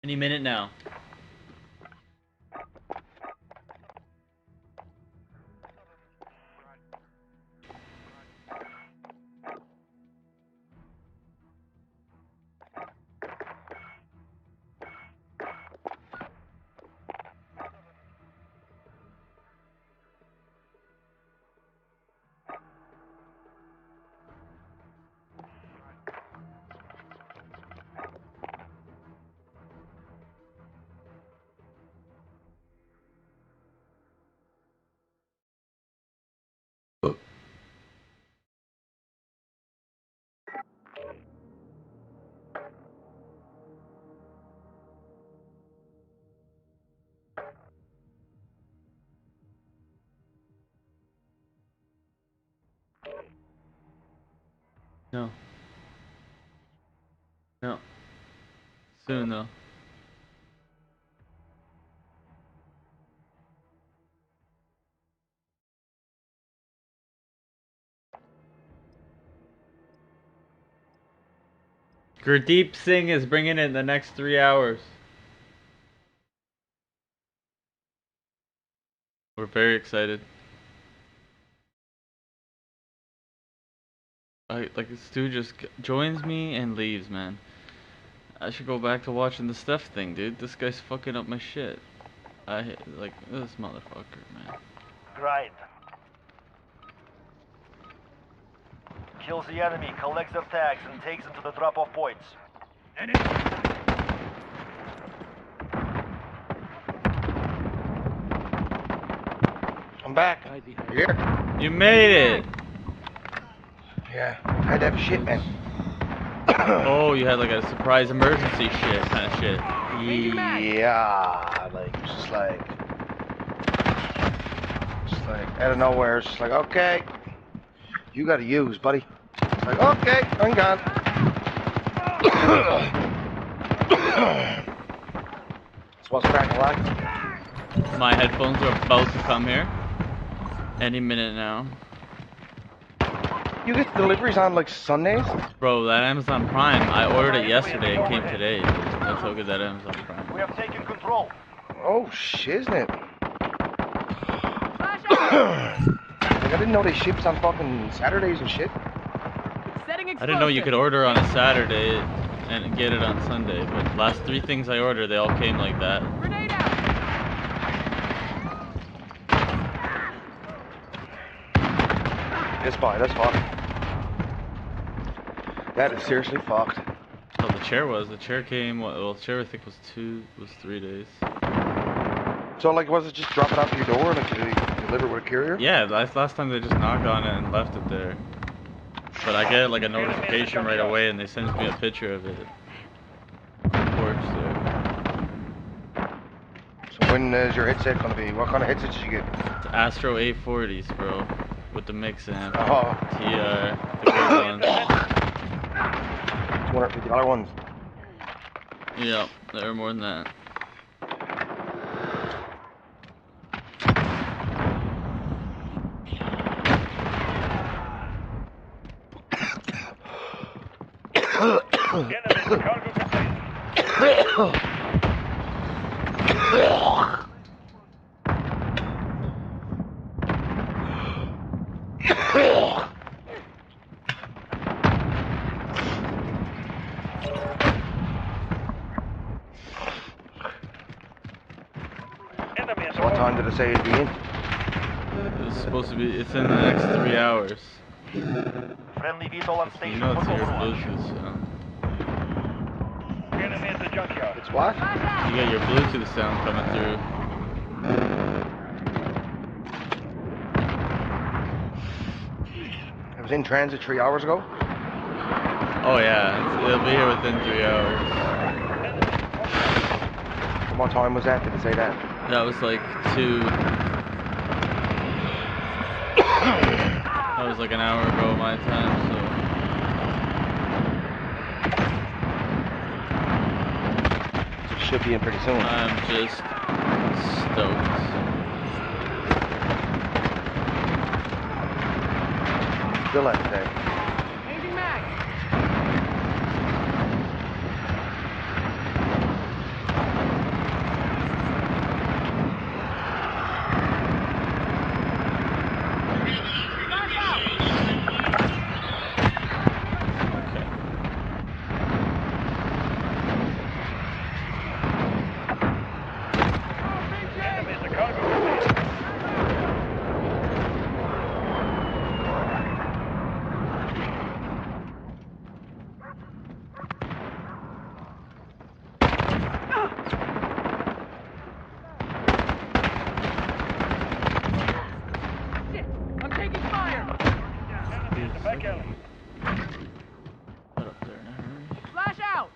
Any minute now. No. No. Soon though. Gurdeep Singh is bringing it in the next 3 hours. We're very excited. Like Stu just joins me and leaves, man. I should go back to watching the Steph thing, dude. This guy's fucking up my shit. Like this motherfucker, man. Grind. Kills the enemy, collects their tags, and takes them to the drop-off points. I'm back. Here. You made it. Yeah, I had to have a shit, man. Oh, you had like a surprise emergency shit kind of shit. Yeah, like just like out of nowhere, it's just like, okay, you got to use, buddy. It's like, okay, I'm gone. So what's cracking like? My headphones are about to come here any minute now. You get deliveries on like Sundays? Bro, that Amazon Prime, I ordered it yesterday, it came today. That's how good that Amazon Prime. We have taken control. Oh, shiznit. Like, I didn't know they shipped on fucking Saturdays and shit. I didn't know you could order on a Saturday and get it on Sunday, but last 3 things I ordered, they all came like that. It's fine, that's fucked. That is seriously fucked. Oh, the chair came, well, the chair I think was 3 days. So, like, was it just drop it off your door, like, did they deliver with a courier? Yeah, last time they just knocked on it and left it there. But I get like a notification right away and they send me a picture of it. Porch there. So when is your headset gonna be? What kind of headset did you get? It's Astro 840s, bro. With the mix amp. Oh. TR, the good ones. $250 ones. Yep, they're more than that. What time did it say it'd be in? It's supposed to be, it's in the next 3 hours. Friendly VTOL on station. You know it's your Bluetooth, so. Enemy at the junkyard. It's what? You got your Bluetooth sound coming through. It was in transit 3 hours ago? Oh yeah, it'll be here within 3 hours. And what time was that? Did it say that? That was like 2. That was like an hour ago my time, So it should be in pretty soon. I'm just stoked. Still at today. Flash out!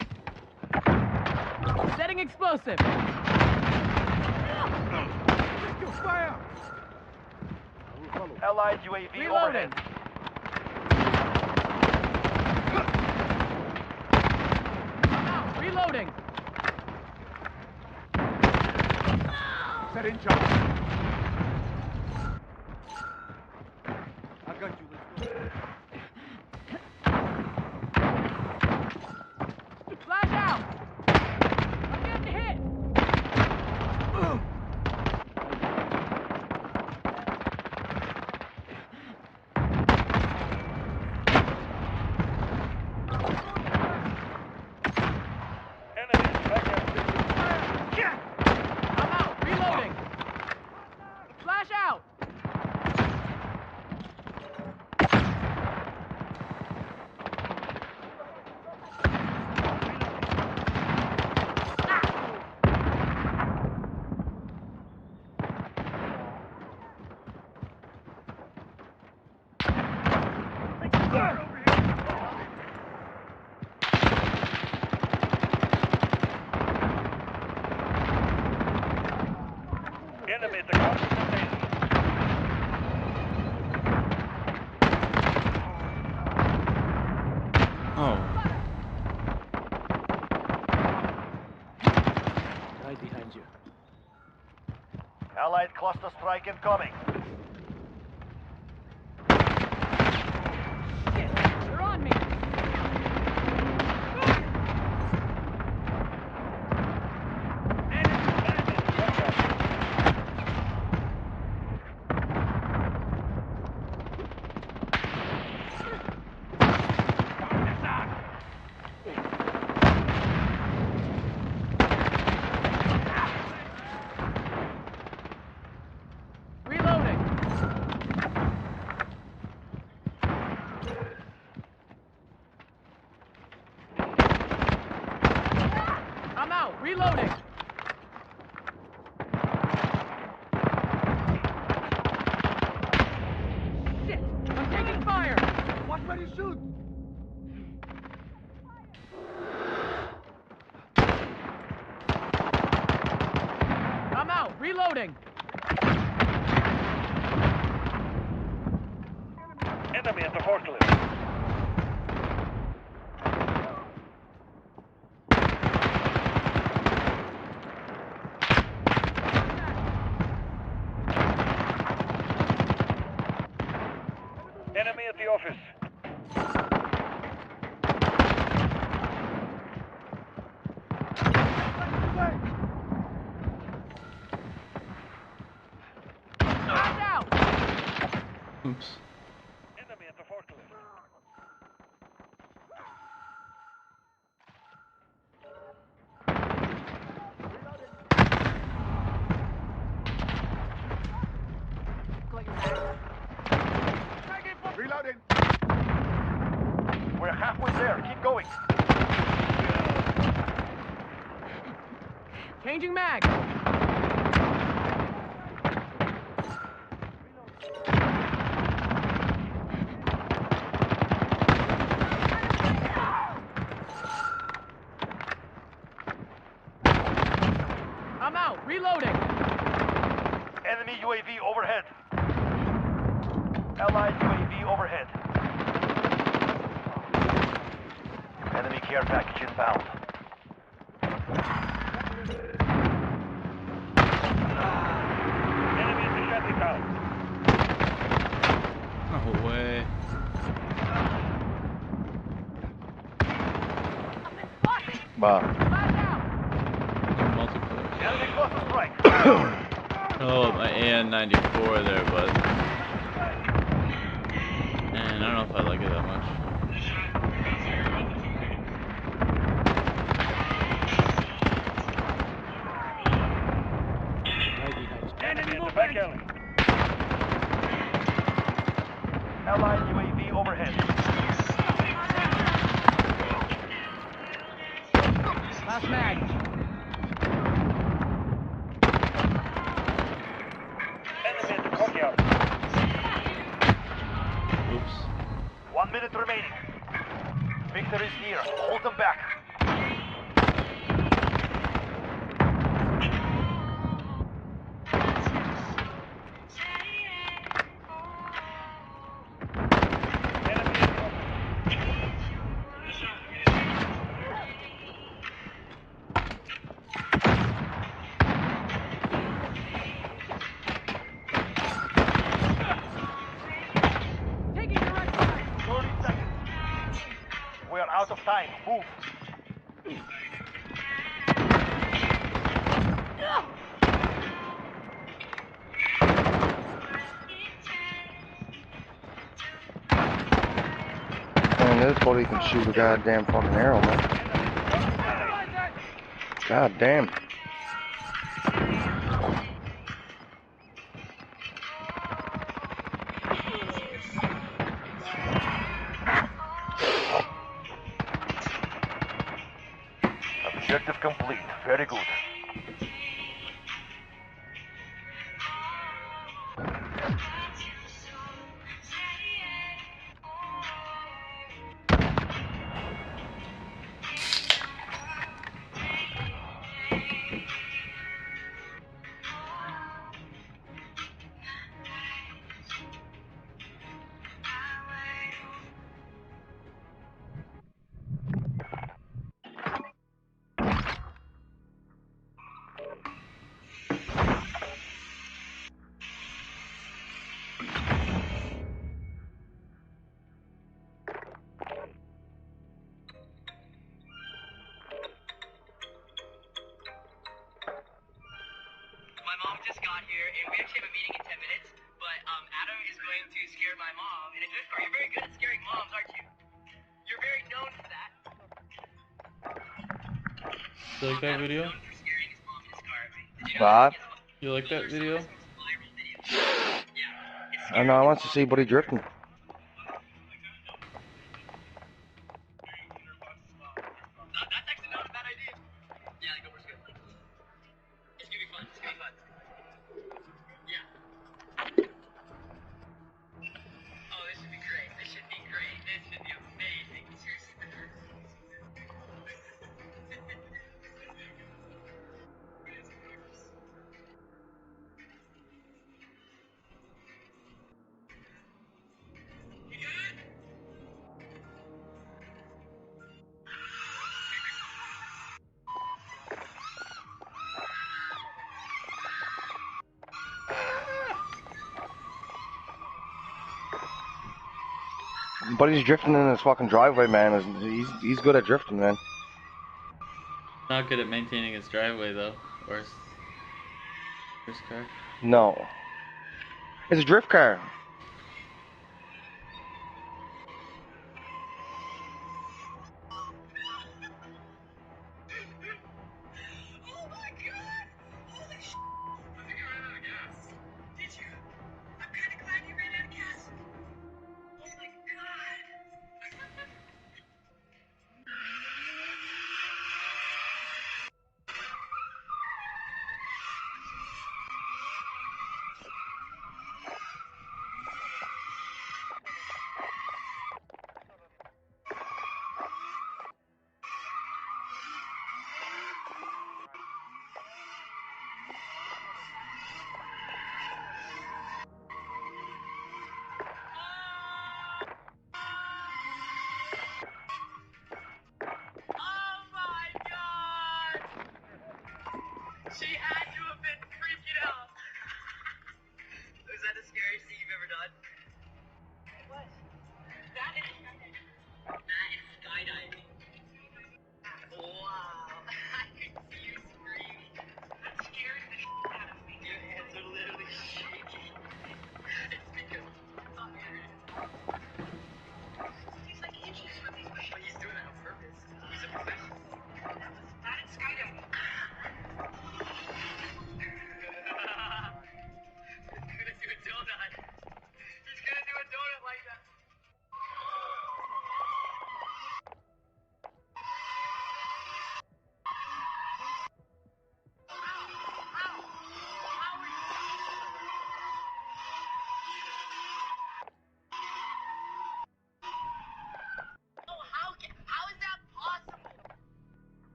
Setting explosive. Fire! Allied UAV Reloading. overhead. Reloading. Set in charge. I got you. Let's go. Flash out. I'm getting hit. I'm out. Reloading. Flash out. Enemy at the container. Oh. Right behind you. Allied cluster strike incoming. They're on me. Reloading. I'm out. Reloading. Shit. I'm taking fire. Watch where you shoot. I'm out. Reloading. Enemy at the forklift. Enemy at the office. Flash out. Oops. Enemy at the forklift. Reloading. We're halfway there. Keep going. Changing mag. I'm out. Reloading. Enemy UAV overhead. Allied UAV overhead. Enemy care package inbound. Enemy at the shanty town. No way. Wow. Multiplayer. Enemy cluster strike. Oh, my AN-94 there, but man, I don't know if I like it that much. Enemy in the back alley. Allied UAV overhead. Last mag. Enemy at the courtyard. Oops. 1 minute remaining. Victor is near. Hold them back. out of time. Move. Man, this buddy can shoot a goddamn fucking arrow, man. God damn. Objective complete. Very good. My mom just got here, and we actually have a meeting in 10 minutes, but Adam is going to scare my mom in a drift car. You're very good at scaring moms, aren't you? You're very known for that. You like that video? Bob? You like that video? I know, I want to see buddy drifting. Buddy's drifting in his fucking driveway, man. He's good at drifting, man. Not good at maintaining his driveway though, or his car. No. It's a drift car.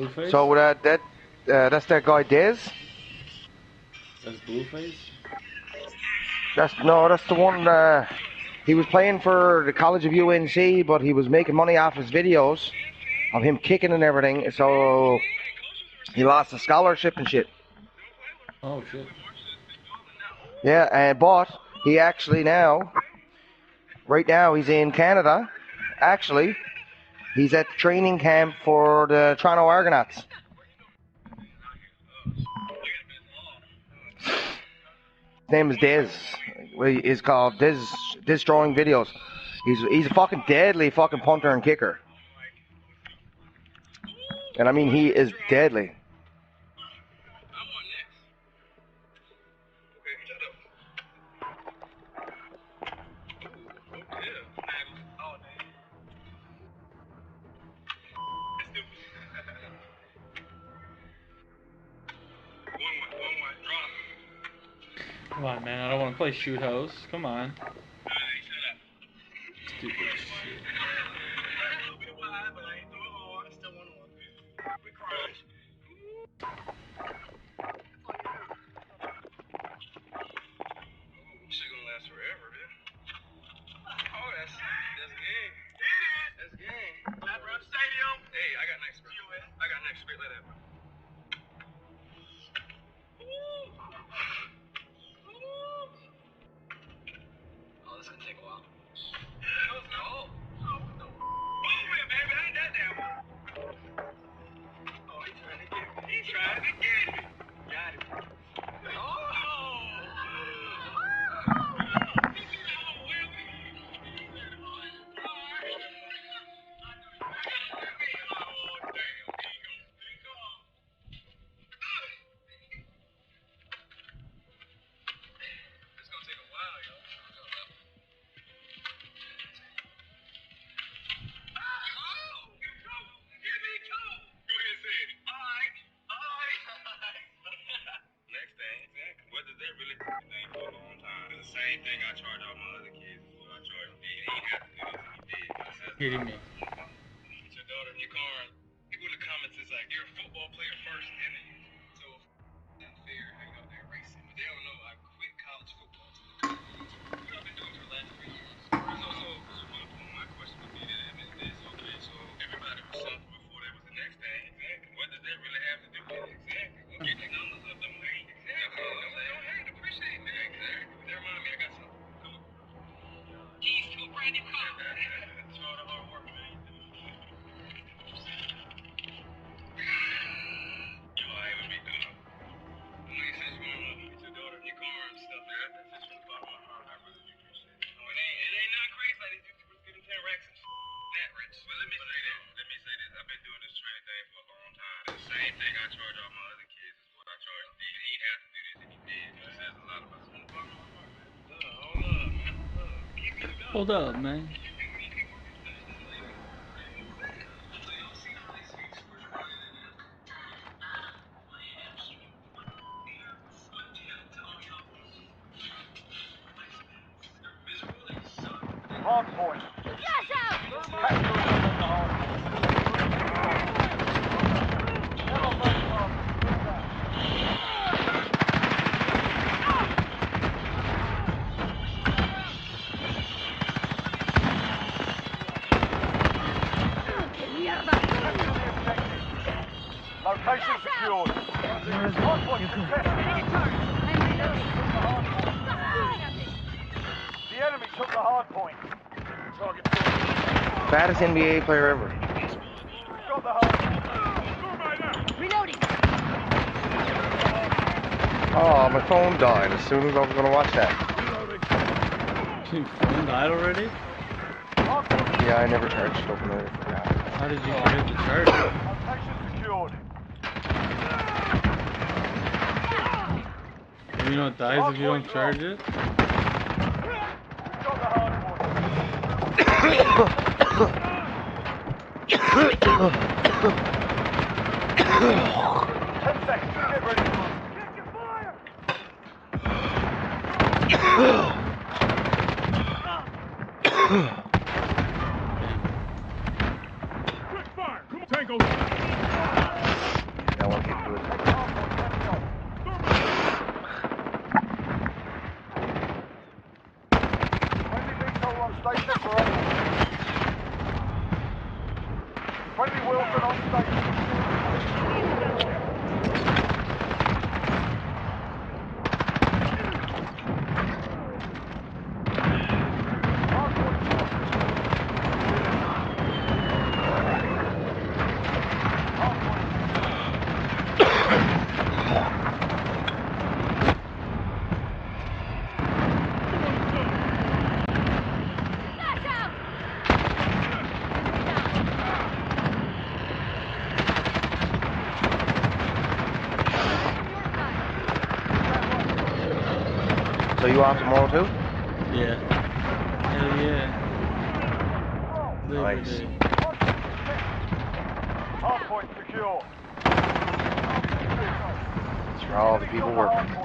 Blueface? So that's that guy Dez. That's Blueface? That's the one. He was playing for the College of UNC, but he was making money off his videos of him kicking and everything. So he lost a scholarship and shit. Oh shit. Yeah, but he actually right now he's in Canada. Actually, he's at training camp for the Toronto Argonauts. His name is Dez. He's called Dez Throwing Videos. He's a fucking deadly fucking punter and kicker. And I mean, he is deadly. Come on, man. I don't want to play shoot house. Come on. Stupid shit. Kidding me. Hold up, man. Hard point. Location secured. Hard point contested. The enemy took the hard point. Target. Baddest NBA player ever. Got the hard. Reloading. Oh, my phone died as soon as I was going to watch that. Your phone died already? Yeah, I never charged it over there. How did you forget to charge it? Location secured. You know it dies if you don't charge it? Got the hard point. 10 seconds. Get ready to move. Check your fire. Quick fire! Come on, Tango! Friendly Wilson on station. So you off tomorrow too? Yeah. Hell yeah. Labor Nice. Day. Hardpoint secure. It's for all the people working.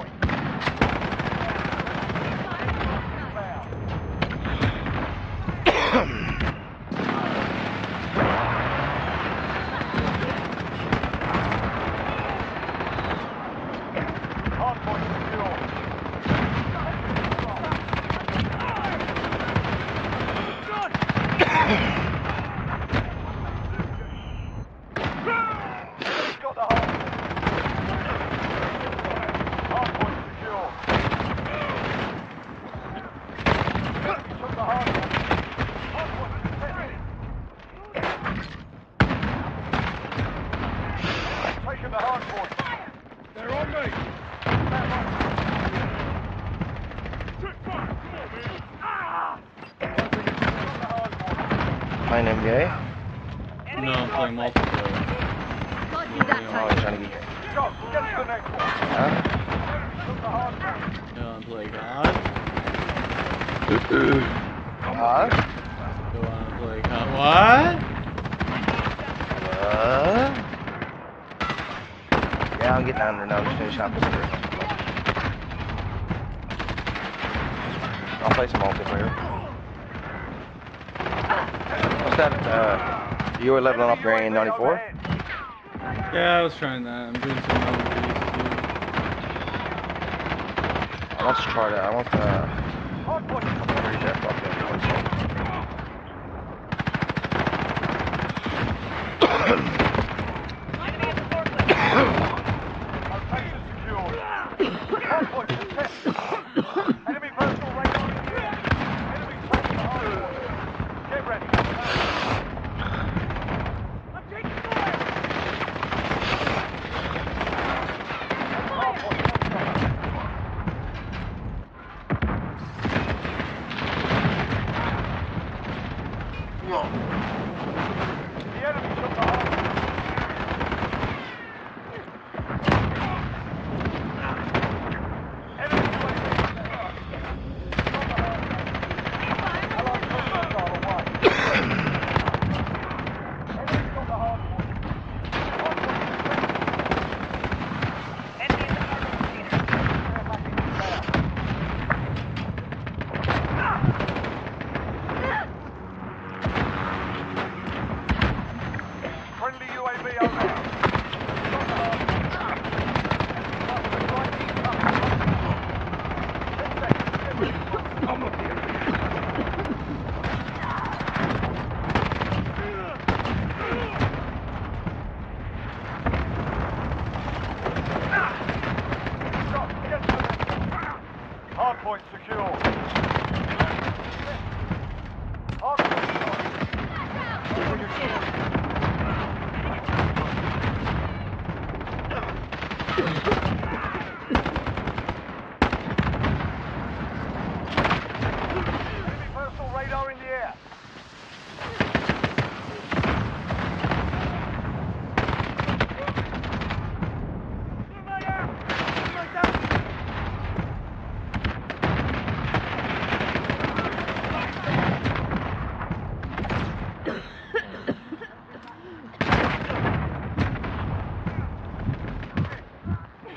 Taking the hard point. They're on me. Playing NBA? No, I'm playing multiplayer. Oh, you're trying to get... Get to the next one. Huh? You wanna play COD? Huh? You wanna play COD? What? Yeah, I'm getting down there now. Just finish up this here. I'll play some multiplayer. What's that? You were leveling up your A94? Yeah, I was trying that. I'm doing some overviews I want to try that. I want to... Where's that fucking... Enemy personal radar in the air. Enemy taking the hard point. Get ready. I'm taking fire. Hard point. The enemy took the hard point. Friendly UAV overhead. Hardpoint secure. Enemy personal radar in the air.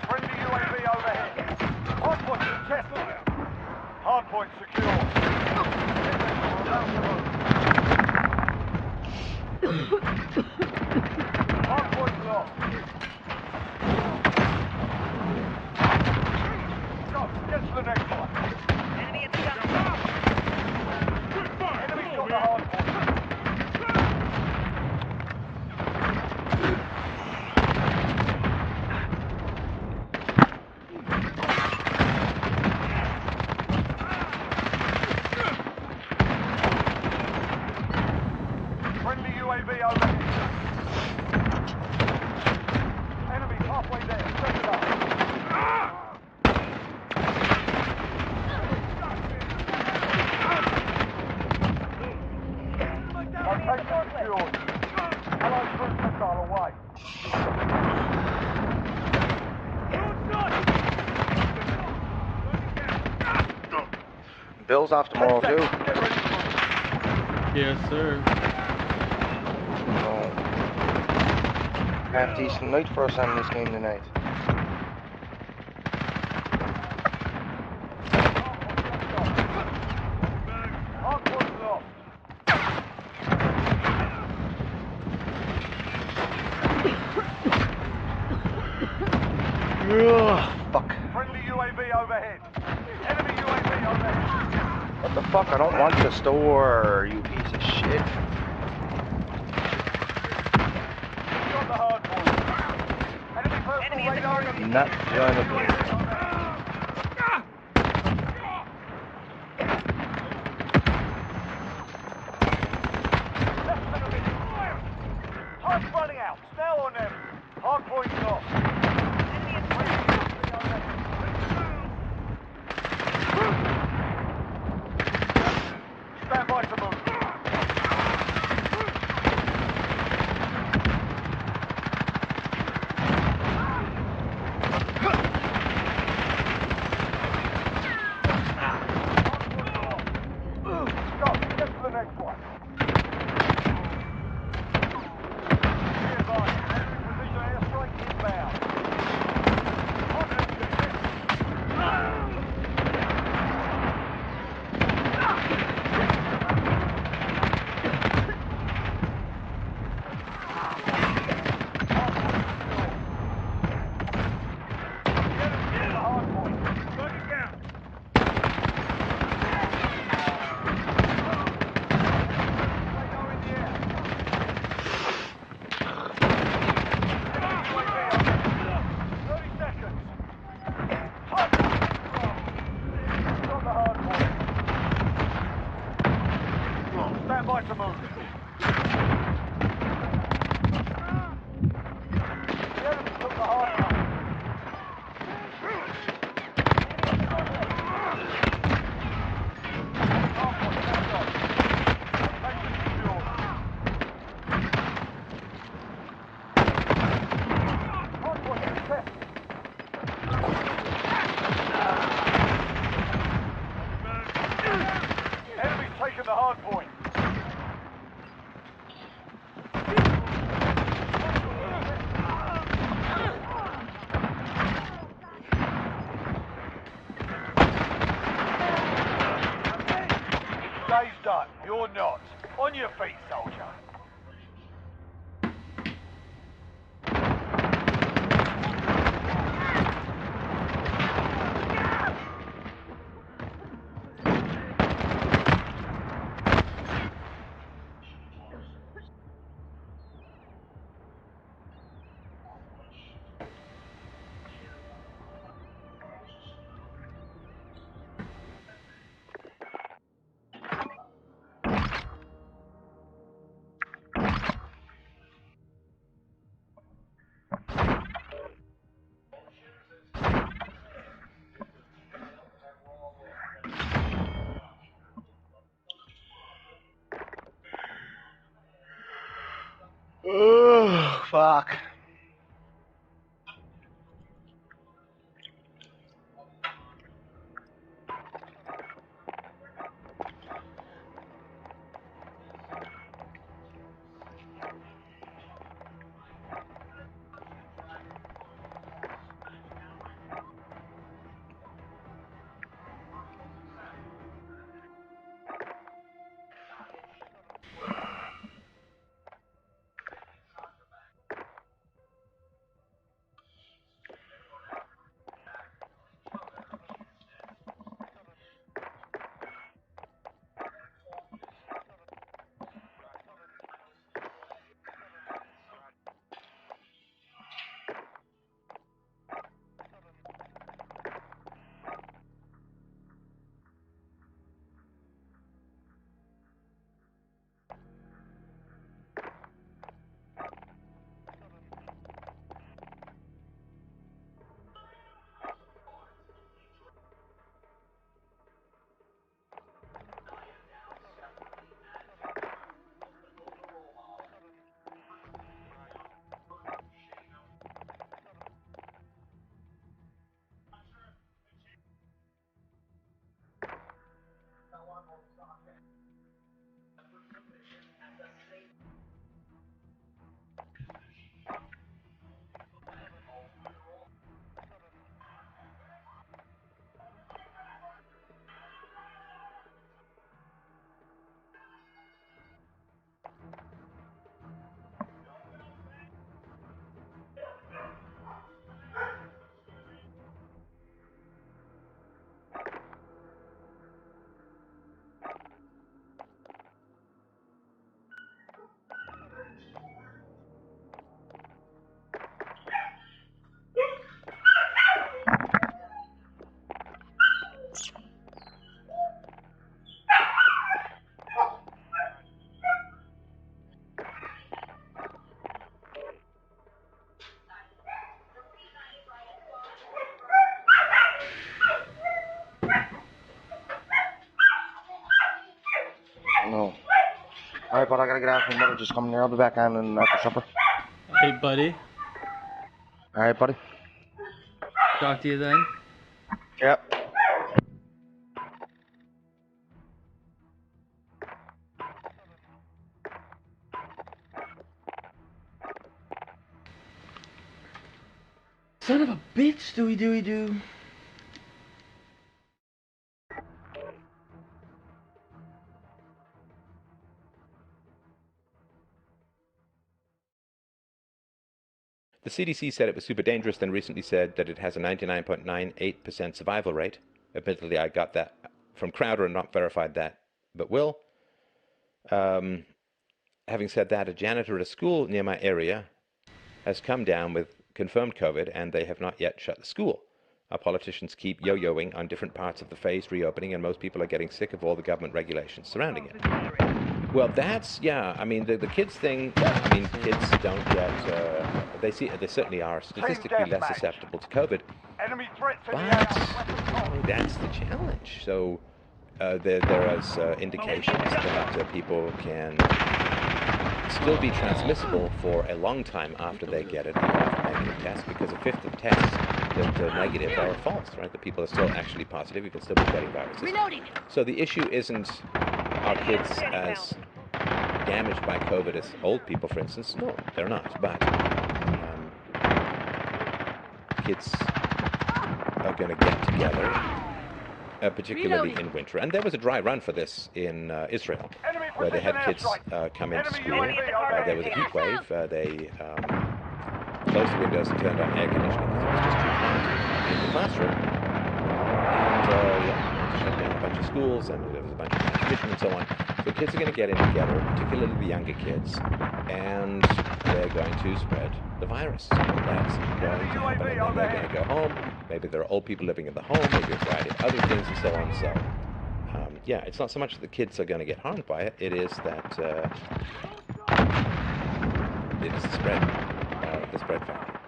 Friendly UAV overhead. Hardpoint contested. Hardpoint secure. Hardpoint locked. Stop. Get to the next one. Enemy at the gun. Enemy's got the hardpoint. UAV overhead. Enemy halfway there. Set it up. Location secured. Hello, cruise missile away. Bill's off tomorrow too. Yes, sir. Oh. Half decent night for us on this game tonight. Fuck. Friendly UAV overhead. Enemy UAV overhead. What the fuck? I don't want the store, you piece of shit. Got the hard point. Enemy personal radar. Not joinable. Time's running out. Snail on them. Hard point off. Stand by to move. Stop. Get to the next one. Be advised. Enemy precision airstrike inbound. Stand by to move. The enemy took the hard point. Enemy's taken the hard point. Day's done. You're not. On your feet, soldier. Oh, fuck. but I gotta get out. My mother just coming here. I'll be back on and after supper. Hey, buddy. All right, buddy. Talk to you then. Yep. Son of a bitch, do. The CDC said it was super dangerous, then recently said that it has a 99.98% survival rate. Admittedly, I got that from Crowder and not verified that, but will. Having said that, a janitor at a school near my area has come down with confirmed COVID, and they have not yet shut the school. Our politicians keep yo-yoing on different parts of the phased reopening, and most people are getting sick of all the government regulations surrounding it. Well, that's, yeah, I mean, the kids thing, I mean, kids don't get, they certainly are statistically less susceptible to COVID, but that's the challenge. So there is indications that people can still be transmissible for a long time after they get it, after a negative test, because a fifth of tests that are negative are false, right? The people are still actually positive, you can still be getting viruses. Reloading. So the issue isn't are kids as damaged by COVID as old people, for instance? No, they're not, but kids are going to get together, particularly in winter. And there was a dry run for this in Israel, where they had kids come into school. There was a heat wave. They closed the windows and turned on air conditioning because it was just too hot in the classroom. And shut down a bunch of schools, and there was a bunch of transmission and so on. So kids are going to get in together, particularly the younger kids, and they're going to spread the virus. So that's going to happen, and then they're going to go home. Maybe there are old people living in the home, maybe a variety of other things, and so on. So, yeah, it's not so much that the kids are going to get harmed by it, it is that it is the spread factor.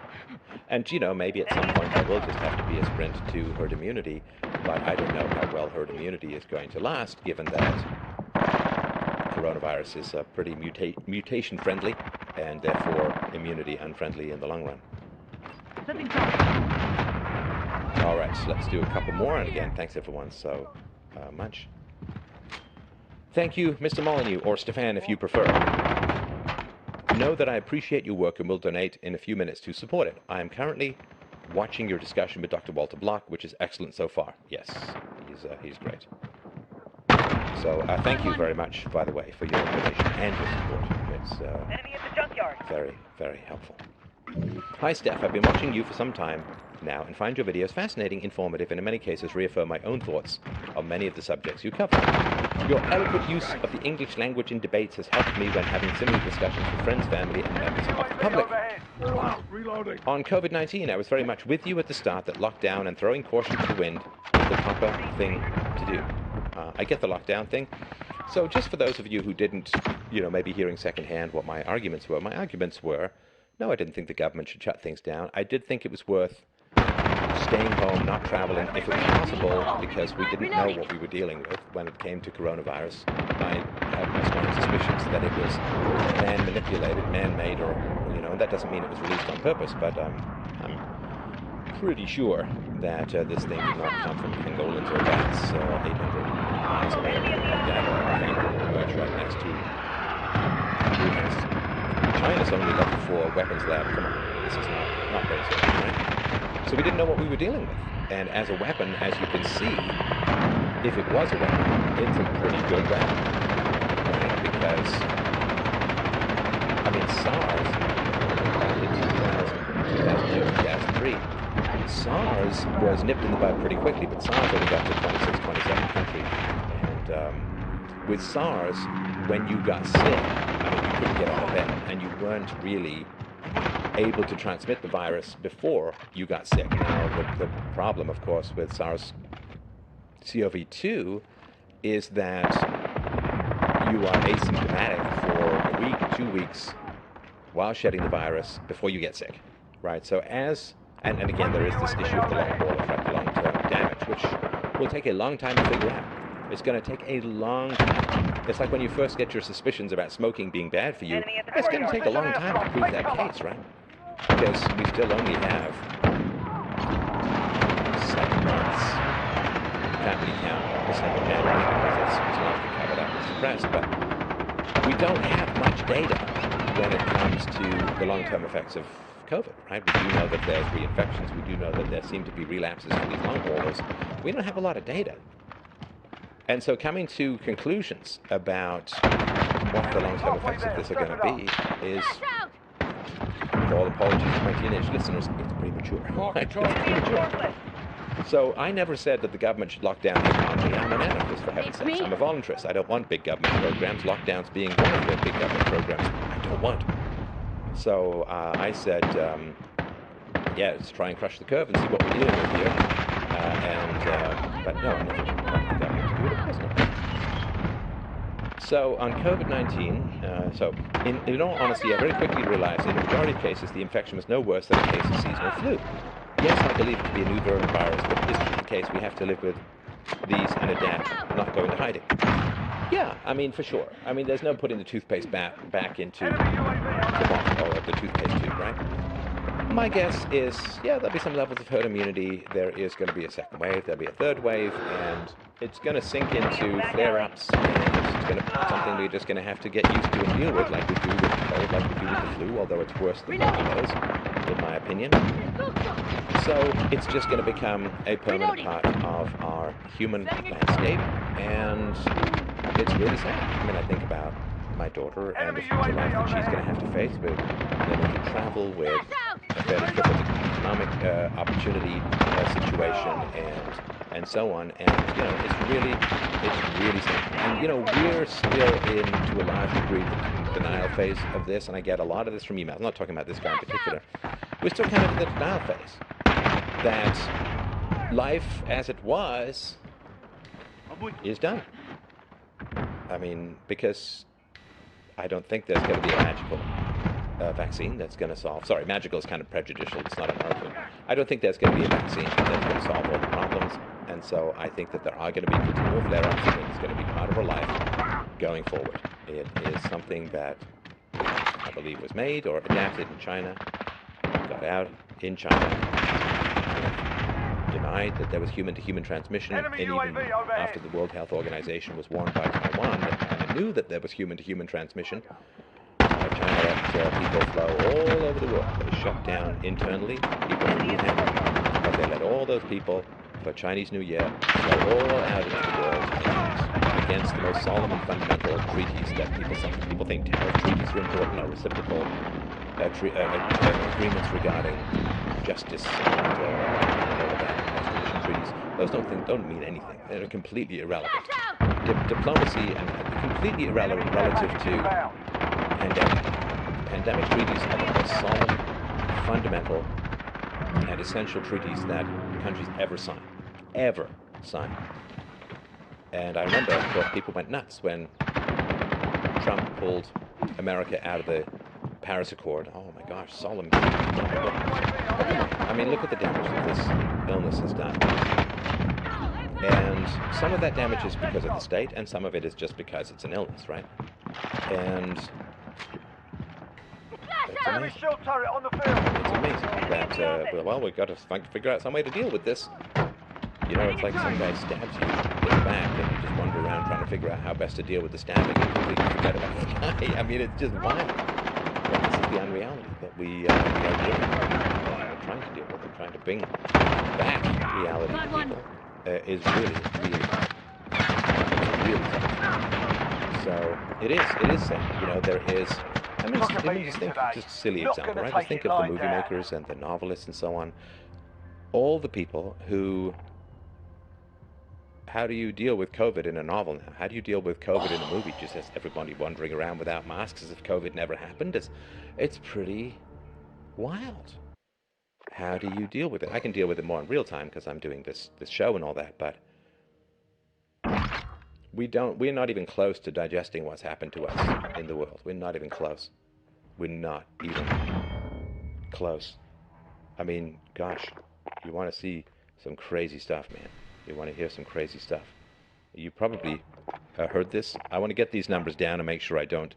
And, you know, maybe at some point there will just have to be a sprint to herd immunity, but I don't know how well herd immunity is going to last, given that coronavirus is pretty mutation-friendly, and therefore immunity unfriendly in the long run. All right, so let's do a couple more, and again, thanks everyone so much. Thank you, Mr. Molyneux, or Stefan if you prefer. Know that I appreciate your work and will donate in a few minutes to support it. I am currently watching your discussion with Dr. Walter Block, which is excellent so far. Yes, he's great. So thank you very much, by the way, for your donation and your support. It's Enemy at the junkyard. very, very helpful. Hi, Steph. I've been watching you for some time now and find your videos fascinating, informative, and in many cases reaffirm my own thoughts on many of the subjects you cover. Your eloquent use of the English language in debates has helped me when having similar discussions with friends, family, and members of the public. On COVID-19, I was very much with you at the start that lockdown and throwing caution to the wind is the proper thing to do. I get the lockdown thing. So just for those of you who didn't, maybe hearing secondhand what my arguments were, no, I didn't think the government should shut things down. I did think it was worth staying home, not traveling, if it was possible, because we didn't know what we were dealing with when it came to coronavirus. I had my strong suspicions that it was man-manipulated, man-made, or, and that doesn't mean it was released on purpose, but I'm pretty sure that this thing did not come from pangolins or bats 800 miles away. That thing emerged right next to Wuhan's. China's only level 4 weapons lab. Come on, this is not very safe, right? So we didn't know what we were dealing with. And as a weapon, as you can see, if it was a weapon, it's a pretty good weapon. Right? Because, SARS, back in 2003, SARS was nipped in the bud pretty quickly, but SARS only got to 26, 27 countries. And with SARS, when you got sick, you couldn't get out of bed, and you weren't really able to transmit the virus before you got sick. Now, the problem, of course, with SARS-CoV-2 is that you are asymptomatic for a week, 2 weeks, while shedding the virus before you get sick, right? So and again, there is this issue of the long haul effect, long-term damage, which will take a long time to figure out. It's going to take a long time. It's like when you first get your suspicions about smoking being bad for you. It's going to take a long time to prove that case, right? Because we still only have 7 months. Can't really count December, January, because it's largely covered up and suppressed, but we don't have much data when it comes to the long-term effects of COVID, right? We do know that there's reinfections. We do know that there seem to be relapses for these long haulers. We don't have a lot of data. And so coming to conclusions about what the long-term effects of this are going to be is, with all apologies to my teenage listeners, it's premature. It's premature. So I never said that the government should lock down the economy. I'm an anarchist, for heaven's sakes. I'm a voluntarist. I don't want big government programs, lockdowns being one of the big government programs I don't want. So I said, yeah, let's try and crush the curve and see what we're dealing with here. But no, I never want the government to do it, of course not. So on COVID-19, in all honesty, I very quickly realized in the majority of cases the infection was no worse than a case of seasonal flu. Yes, I believe it to be a new virulent virus, but is it the case we have to live with these and adapt, not go into hiding? Yeah, I mean, for sure. I mean, there's no putting the toothpaste back into the bottle or the toothpaste tube, right? My guess is, yeah, there'll be some levels of herd immunity. There is going to be a second wave. There'll be a third wave, and it's going to sink into flare-ups, and it's going to be something we're just going to have to get used to and deal with, like we do with the cold, like we do with the flu, although it's worse than both of those, in my opinion. So it's just going to become a permanent part of our human landscape, and it's really sad. I mean, I think about my daughter and the future life that she's going to have to face with limited travel, with a fairly crippled economic opportunity situation, and so on. And you know, it's really sad. And you know, we're still in, to a large degree, the denial phase of this, and I get a lot of this from emails. I'm not talking about this guy in particular. We're still kind of in the denial phase. That life as it was is done. I mean, because I don't think there's going to be a magical vaccine that's going to solve. Sorry, magical is kind of prejudicial. It's not an argument. I don't think there's going to be a vaccine that's going to solve all the problems. And so I think that there are going to be continual flare-ups. I think it's going to be part of our life going forward. It is something that I believe was made or adapted in China, got out in China, denied that there was human-to-human transmission, and even after the World Health Organization was warned by Taiwan that China knew that there was human-to-human transmission, China let people flow all over the world. They shut down internally people in Wuhan, but they let all those people for Chinese New Year flow all out into the world against the most solemn and fundamental treaties that people sign. People think tariff treaties are important, or reciprocal agreements regarding justice and all of that. Treaties. Those don't mean anything. They're completely irrelevant. Diplomacy and completely irrelevant relative to pandemic. Pandemic treaties are the most solemn, fundamental, and essential treaties that countries ever sign. Ever sign. And I remember, of course, people went nuts when Trump pulled America out of the Paris Accord. Oh my gosh, solemn. I mean, look at the damage that this illness has done. And some of that damage is because of the state, and some of it is just because it's an illness, right? And it's amazing. It's amazing that, well, we've got to figure out some way to deal with this. You know, it's like some guy stabs you in the back, and you just wander around trying to figure out how best to deal with the stabbing and completely forget about the guy. I mean, it's just wild. Well, this is the unreality that we are dealing with. We're trying to deal with. We're trying to bring back reality to people. Is really tough. So it is sad. You know, there is. I mean, just think, just a silly example, right? Just think of the movie makers and the novelists and so on. All the people who. How do you deal with COVID in a novel now? How do you deal with COVID in a movie? Just as everybody wandering around without masks as if COVID never happened? It's pretty wild. How do you deal with it? I can deal with it more in real time because I'm doing this show and all that, but we're not even close to digesting what's happened to us in the world. We're not even close. We're not even close. I mean, gosh, you want to see some crazy stuff, man. You want to hear some crazy stuff. You probably heard this. I want to get these numbers down and make sure I don't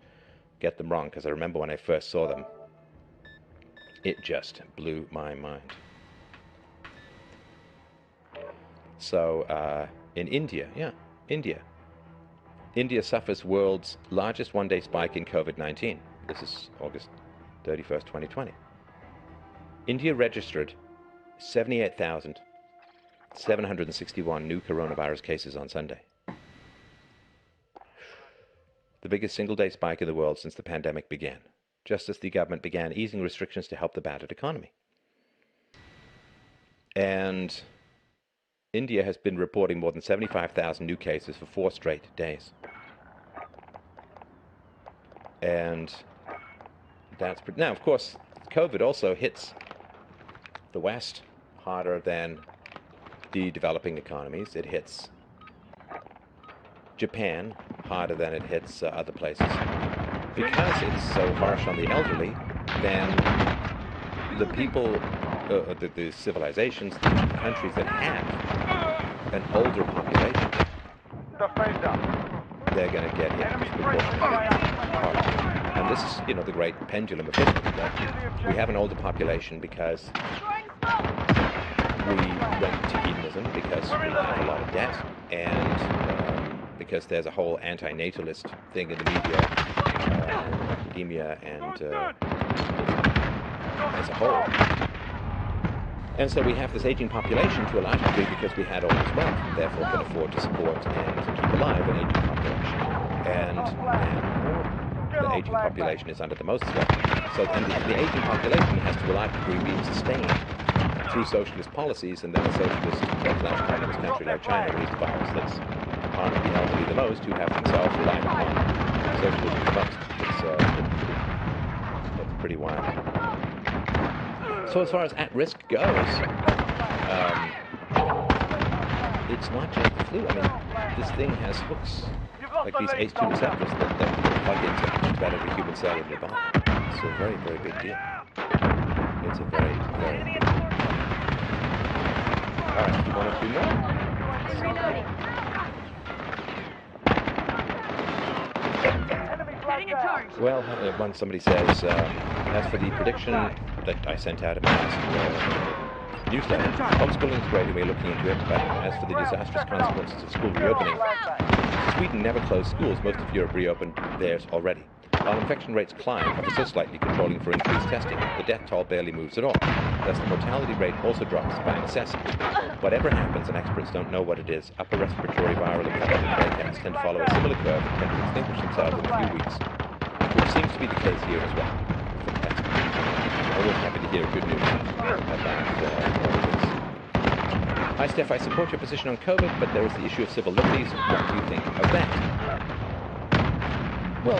get them wrong, because I remember when I first saw them, it just blew my mind. So, in India, India suffers world's largest one-day spike in COVID-19. This is August 31st, 2020. India registered 78,761 new coronavirus cases on Sunday. The biggest single-day spike in the world since the pandemic began, just as the government began easing restrictions to help the battered economy. And India has been reporting more than 75,000 new cases for 4 straight days. And that's... Now, of course, COVID also hits the West harder than the developing economies. It hits Japan harder than it hits other places. Because it's so harsh on the elderly, then the people, the civilizations, the countries that have an older population, they're going to get hit disproportionately hard. And this is, the great pendulum of history, that we have an older population because we went to hedonism, because we have a lot of debt, and because there's a whole anti-natalist thing in the media, academia, and as a whole. And so we have this aging population to a large degree because we had all this wealth, and therefore could afford to support and keep alive an aging population. And the aging population is under the most threat. So and the aging population has to a large degree be sustained through socialist policies, and then a socialist, multinational communist country like China released a virus that's harming the elderly the most, who have themselves relied upon socialism the most. It's pretty wild. So as far as at-risk goes, it's not just the flu. I mean, this thing has hooks, like these ACE2 receptors that plug into just about every human cell in your body. It's a very, very big deal. It's a very, very big deal. All right, you want to do more? Well, once somebody says, as for the prediction that I sent out in my last newsletter, homeschooling is great and we're looking into it, but as for the disastrous consequences of school reopening, Sweden never closed schools. Most of Europe reopened theirs already. While infection rates climb, ever so slightly controlling for increased testing, the death toll barely moves at all. Thus, the mortality rate also drops by necessity. Whatever happens, and experts don't know what it is, upper respiratory viral infection breakouts tend to follow a similar curve and tend to extinguish themselves in a few weeks, which seems to be the case here as well. Fantastic. Always happy to hear good news about all of this. Hi, Steph. I support your position on COVID, but there is the issue of civil liberties. What do you think of that? Well,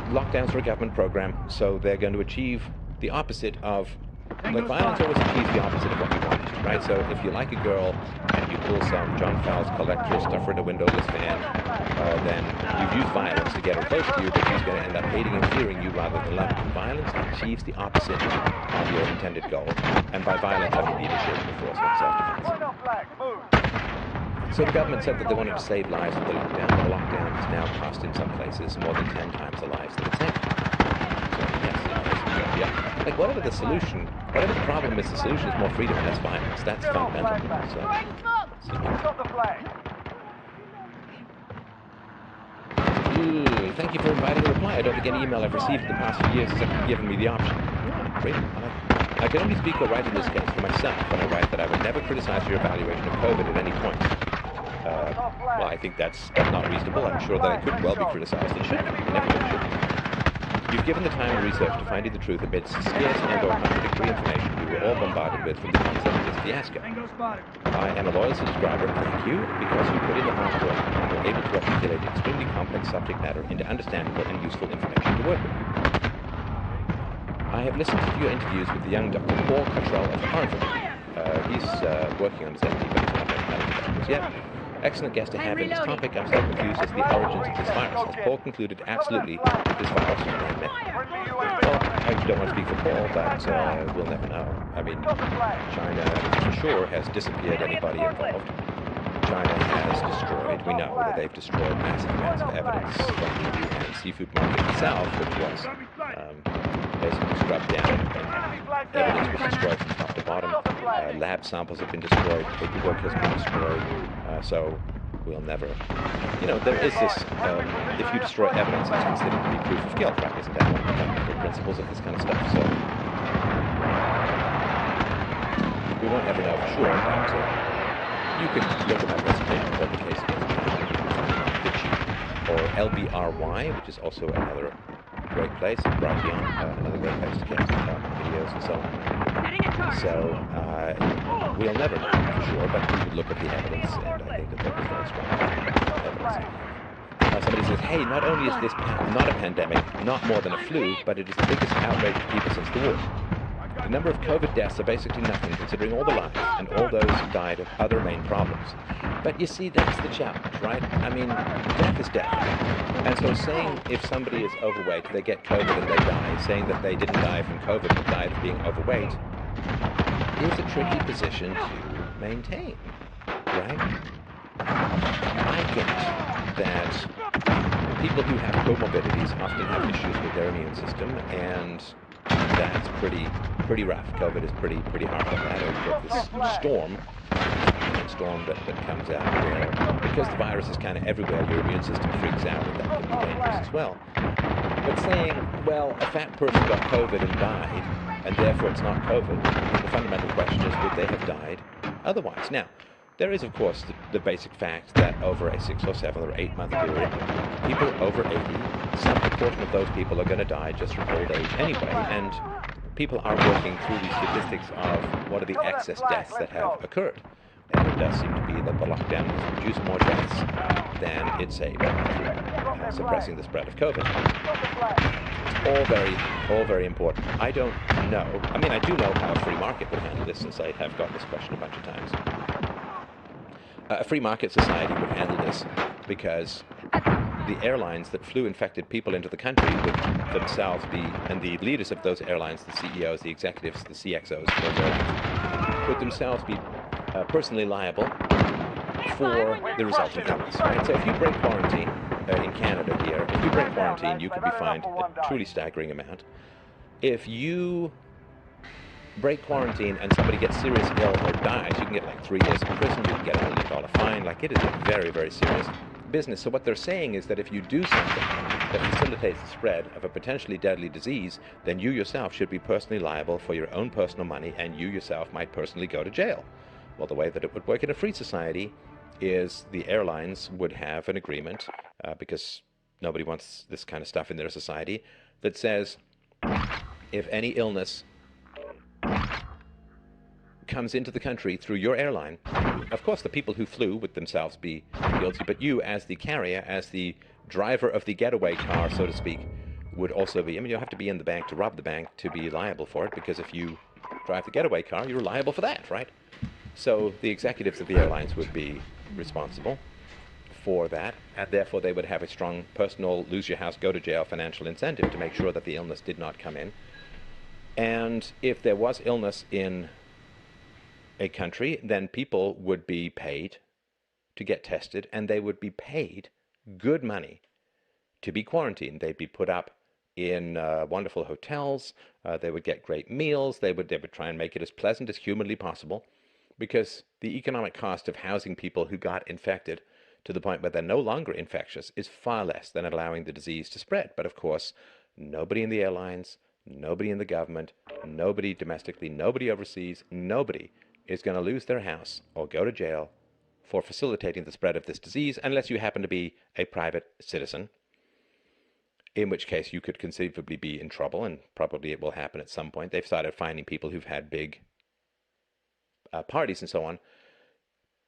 lockdowns are a government program, so they're going to achieve the opposite of... Like, violence always achieves the opposite of what you want, right? So if you like a girl and you pull some John Fowles collector, stuff her in a windowless van, then you've used violence to get her close to you, but she's going to end up hating and fearing you rather than loving you. Violence achieves the opposite of your intended goal. And by violence, I mean the initiation of force, not self-defense. So the government said that they wanted to save lives with the lockdown. The lockdown has now cost in some places more than 10 times the lives that it saved. So yes, yeah. Like, whatever the solution, whatever the problem is, the solution is more freedom and less violence. That's fundamental. So thank you for inviting a reply. I don't think any email I've received in the past few years has ever given me the option. Great. I can only speak or write in this case for myself when I write that I would never criticize your evaluation of COVID at any point. Well, I think that's not reasonable. I'm sure that I could well be criticized and should be. You've given the time and research to finding the truth amidst scarce and or contradictory information we were all bombarded with from the onset of this fiasco. I am a loyal subscriber, thank you, because you put in the hard work and were able to articulate extremely complex subject matter into understandable and useful information to work with. I have listened to your interviews with the young Dr. Paul Cottrell of Harvard. He's working on his MD, but he's not medical yet. Excellent guest to have in this topic. I'm still confused as to the origins of this virus. Has Paul concluded absolutely that this virus is man-made? Well, I don't want to speak for Paul, but we'll never know. I mean, China for sure has disappeared anybody involved. China has destroyed, we know that they've destroyed massive amounts of evidence from the Wuhan seafood market itself, which was basically scrubbed down, and evidence was destroyed from top to bottom. Lab samples have been destroyed, paperwork has been destroyed, so we'll never, there is this, if you destroy evidence, it's considered to be proof of guilt, right? Isn't that one of the fundamental principles of this kind of stuff? So we won't ever know for sure, but you can look at that recitation for the case against or LBRY, which is also another great place, Brighteon, another great place to get videos and so on. So we'll never know for sure, but we would look at the evidence, and I think that there is very strong evidence. Somebody says, hey, not only is this not a pandemic, not more than a flu, but it is the biggest outbreak of people since the war. The number of COVID deaths are basically nothing, considering all the lives, and all those who died of other main problems. But you see, that's the challenge, right? I mean, death is death. And so saying if somebody is overweight, they get COVID and they die, saying that they didn't die from COVID but died of being overweight, is a tricky position to maintain, right? I get that people who have comorbidities often have issues with their immune system, and that's pretty rough. COVID is pretty hard on that. Or this storm that comes out where, because the virus is kind of everywhere, your immune system freaks out, and that can be dangerous as well. But saying, well, a fat person got COVID and died, and therefore it's not COVID, the fundamental question is, would they have died otherwise? Now, there is, of course, the basic fact that over a 6 or 7 or 8 month period, people over 80, some proportion of those people are going to die just from old age anyway, and people are working through these statistics of what are the excess deaths that have occurred. And it does seem to be that the lockdown has produced more deaths than it's suppressing the spread of COVID. It's all very important. I don't know. I mean, I do know how a free market would handle this, since I have gotten this question a bunch of times. A free market society would handle this because the airlines that flew infected people into the country would themselves be, and the leaders of those airlines, the CEOs, the executives, the CXOs of those airlines, would themselves be personally liable for the resulting illness. Right? So if you break quarantine in Canada here, if you break quarantine, you could be fined a truly staggering amount. If you break quarantine and somebody gets seriously ill or dies, you can get like 3 years in prison, you can get a $1 million fine. Like, it is a very, very serious business. So what they're saying is that if you do something that facilitates the spread of a potentially deadly disease, then you yourself should be personally liable for your own personal money, and you yourself might personally go to jail. Well, the way that it would work in a free society is the airlines would have an agreement, because nobody wants this kind of stuff in their society, that says if any illness comes into the country through your airline, of course the people who flew would themselves be guilty, but you as the carrier, as the driver of the getaway car, so to speak, would also be, I mean, you'll have to be in the bank to rob the bank to be liable for it, because if you drive the getaway car, you're liable for that, right? So the executives of the airlines would be responsible for that, and therefore they would have a strong personal lose your house, go to jail financial incentive to make sure that the illness did not come in. And if there was illness in a country, then people would be paid to get tested, and they would be paid good money to be quarantined. They'd be put up in wonderful hotels. They would get great meals. They would try and make it as pleasant as humanly possible, because the economic cost of housing people who got infected to the point where they're no longer infectious is far less than allowing the disease to spread. But of course, nobody in the airlines, nobody in the government, nobody domestically, nobody overseas, nobody is going to lose their house or go to jail for facilitating the spread of this disease, unless you happen to be a private citizen, in which case you could conceivably be in trouble, and probably it will happen at some point. They've started finding people who've had big parties and so on,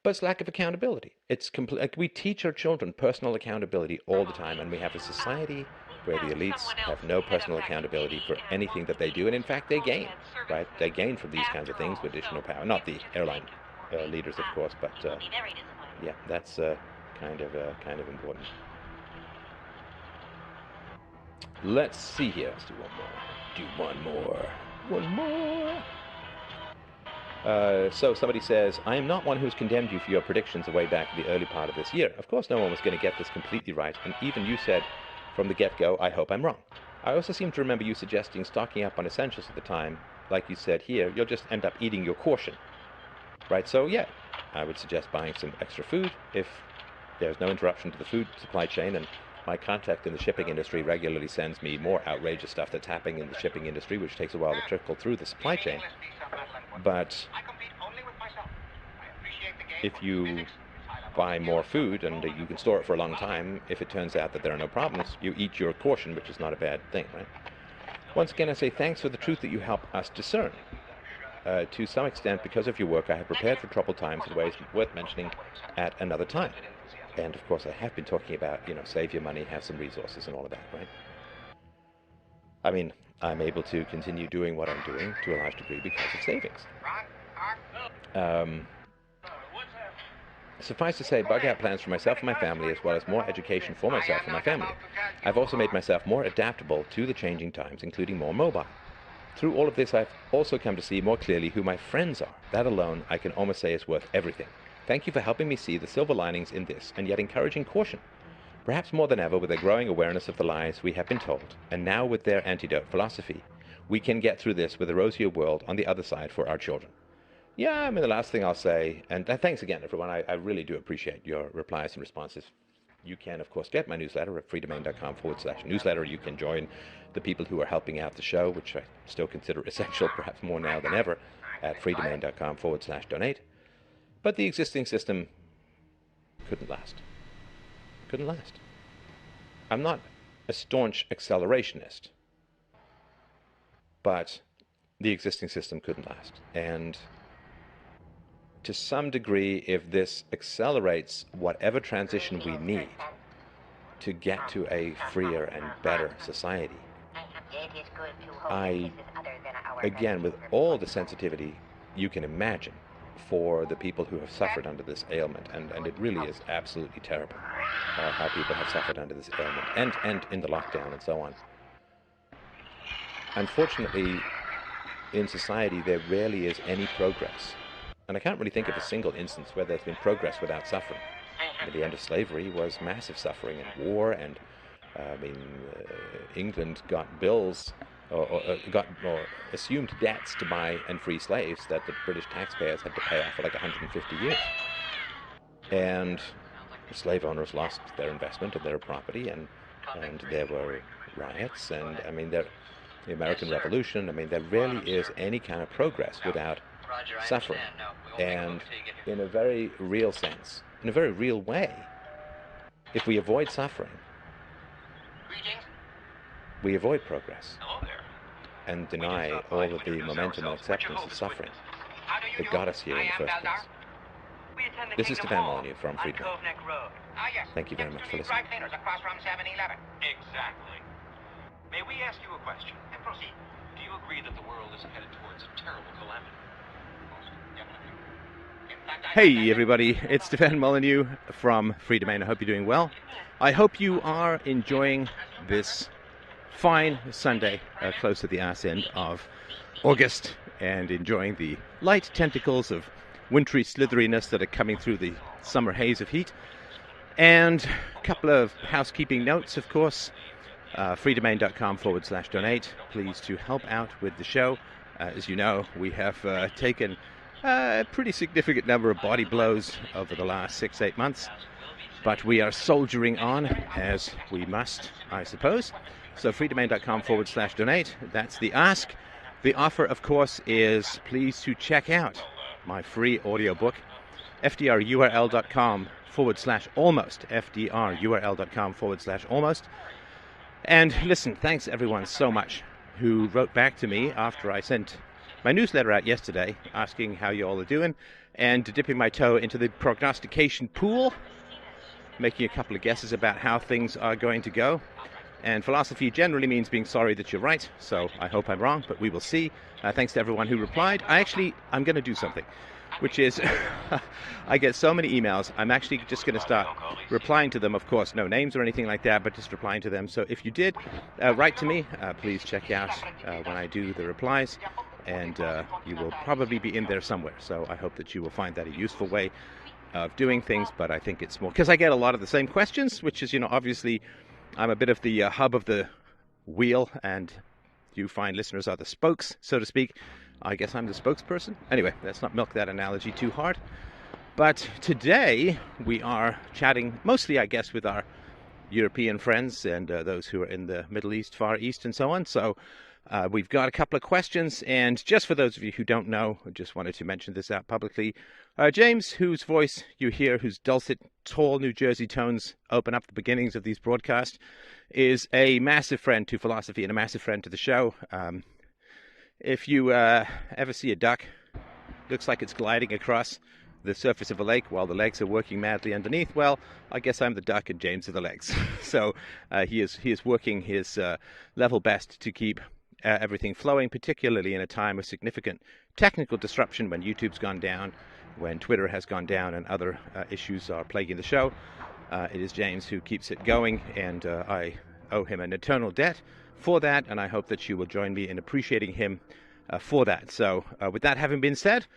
but it's lack of accountability. It's like we teach our children personal accountability all the time, and we have a society where the elites have no personal accountability for anything that they do, and in fact they gain, right? They gain from these kinds of things with additional power. Not the airline leaders, of course, but yeah, that's kind of important. Let's see here. Let's do one more. One more. So somebody says, I am not one who has condemned you for your predictions way back in the early part of this year. Of course, no one was going to get this completely right, and even you said from the get-go, I hope I'm wrong. I also seem to remember you suggesting stocking up on essentials at the time. Like you said here, you'll just end up eating your caution. Right, so yeah, I would suggest buying some extra food if there's no interruption to the food supply chain, and my contact in the shipping industry regularly sends me more outrageous stuff that's happening in the shipping industry, which takes a while to trickle through the supply chain. But if you buy more food and you can store it for a long time, if it turns out that there are no problems, you eat your caution, which is not a bad thing, right? Once again, I say thanks for the truth that you help us discern. To some extent, because of your work, I have prepared for troubled times in ways worth mentioning at another time. And of course, I have been talking about, save your money, have some resources and all of that, right? I mean, I'm able to continue doing what I'm doing to a large degree because of savings. Suffice to say, bug out plans for myself and my family, as well as more education for myself and my family. I've also made myself more adaptable to the changing times, including more mobile. Through all of this, I've also come to see more clearly who my friends are. That alone, I can almost say, is worth everything. Thank you for helping me see the silver linings in this, and yet encouraging caution. Perhaps more than ever, with a growing awareness of the lies we have been told, and now with their antidote philosophy, we can get through this with a rosier world on the other side for our children. Yeah, I mean, the last thing I'll say, and thanks again, everyone. I really do appreciate your replies and responses. You can, of course, get my newsletter at freedomain.com/newsletter. You can join the people who are helping out the show, which I still consider essential, perhaps more now than ever, at freedomain.com/donate. But the existing system couldn't last. Couldn't last. I'm not a staunch accelerationist, but the existing system couldn't last. And to some degree, if this accelerates whatever transition we need to get to a freer and better society, I, again, with all the sensitivity you can imagine for the people who have suffered under this ailment, and it really is absolutely terrible how people have suffered under this ailment, and in the lockdown and so on. Unfortunately, in society, there rarely is any progress. And I can't really think of a single instance where there's been progress without suffering. The end of slavery was massive suffering and war, and England got bills or assumed debts to buy and free slaves that the British taxpayers had to pay off for like 150 years. And the slave owners lost their investment of their property, and there were riots, and the American Revolution. There rarely is any kind of progress without suffering. And in a very real sense, in a very real way, if we avoid suffering, we avoid progress and deny all of the momentum and acceptance of suffering that got us here in the first place. This is Stefan Molyneux from Freedom. Thank you very much for listening. Exactly. May we ask you a question? And proceed. Do you agree that the world is headed towards a terrible calamity? Hey everybody, it's Stefan Molyneux from Freedomain. I hope you're doing well. I hope you are enjoying this fine Sunday close to the ass end of August, and enjoying the light tentacles of wintry slitheriness that are coming through the summer haze of heat. And a couple of housekeeping notes, of course. freedomain.com/donate. Please to help out with the show. As you know, we have taken a pretty significant number of body blows over the last 6-8 months, but we are soldiering on as we must, I suppose. So freedomain.com/donate. That's the ask. The offer, of course, is please to check out my free audiobook, fdrurl.com/almost, fdrurl.com/almost. And listen, thanks everyone so much who wrote back to me after I sent my newsletter out yesterday, asking how you all are doing, and dipping my toe into the prognostication pool, making a couple of guesses about how things are going to go. And philosophy generally means being sorry that you're right, so I hope I'm wrong, but we will see. Thanks to everyone who replied. I'm going to do something, which is, I get so many emails, I'm actually just going to start replying to them. Of course, no names or anything like that, but just replying to them. So if you did write to me, please check out when I do the replies. and you will probably be in there somewhere. So I hope that you will find that a useful way of doing things, but I think it's more because I get a lot of the same questions, which is, obviously I'm a bit of the hub of the wheel, and you fine listeners are the spokes, so to speak. I guess I'm the spokesperson. Anyway, let's not milk that analogy too hard. But today we are chatting mostly, I guess, with our European friends and those who are in the Middle East, Far East, and so on. So we've got a couple of questions, and just for those of you who don't know, I just wanted to mention this out publicly. James, whose voice you hear, whose dulcet, tall New Jersey tones open up the beginnings of these broadcasts, is a massive friend to philosophy and a massive friend to the show. If you ever see a duck, looks like it's gliding across the surface of a lake while the legs are working madly underneath, well, I guess I'm the duck and James are the legs. So he is working his level best to keep everything flowing, particularly in a time of significant technical disruption when YouTube's gone down, when Twitter has gone down, and other issues are plaguing the show. It is James who keeps it going, and I owe him an eternal debt for that, and I hope that you will join me in appreciating him for that. So with that having been said,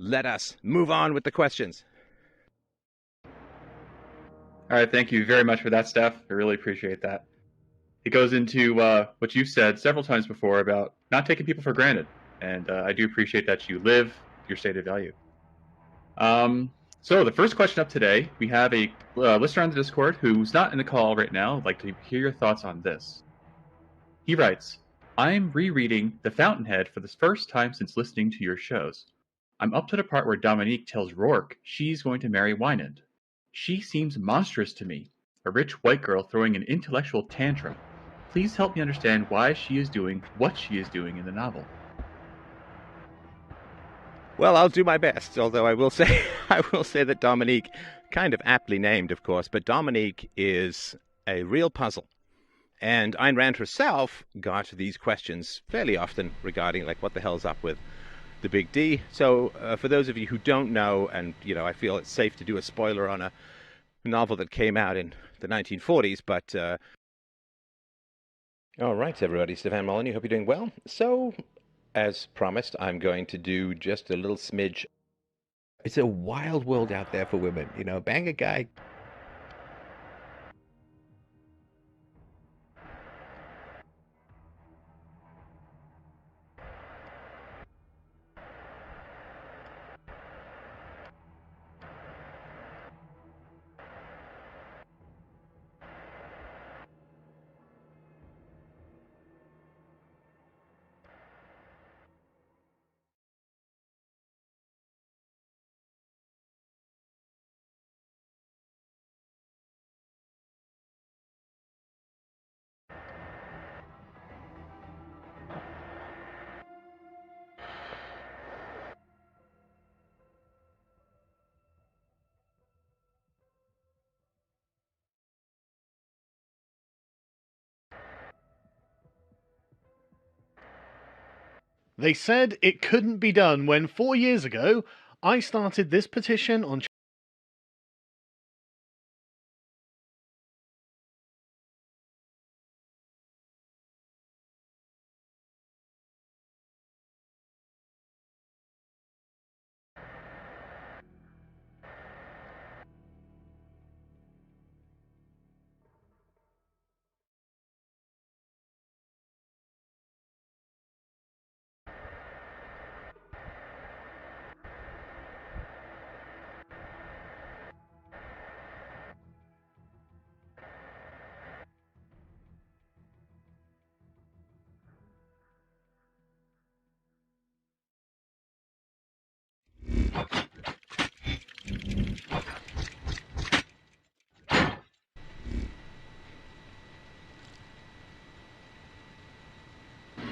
let us move on with the questions. All right, thank you very much for that, Steph. I really appreciate that. It goes into what you've said several times before about not taking people for granted, and I do appreciate that you live your stated value. So the first question up today, we have a listener on the Discord who's not in the call right now. I'd like to hear your thoughts on this. He writes, I'm rereading The Fountainhead for the first time since listening to your shows. I'm up to the part where Dominique tells Rourke she's going to marry Wynand. She seems monstrous to me, a rich white girl throwing an intellectual tantrum. Please help me understand why she is doing what she is doing in the novel. Well, I'll do my best, although I will say that Dominique, kind of aptly named, of course, but Dominique is a real puzzle. And Ayn Rand herself got these questions fairly often regarding, like, what the hell's up with the big D. So for those of you who don't know, and I feel it's safe to do a spoiler on a novel that came out in the 1940s, but all right, everybody, Stefan Molyneux, hope you're doing well. So as promised, I'm going to do just a little smidge. It's a wild world out there for women, bang a guy. They said it couldn't be done when 4 years ago I started this petition on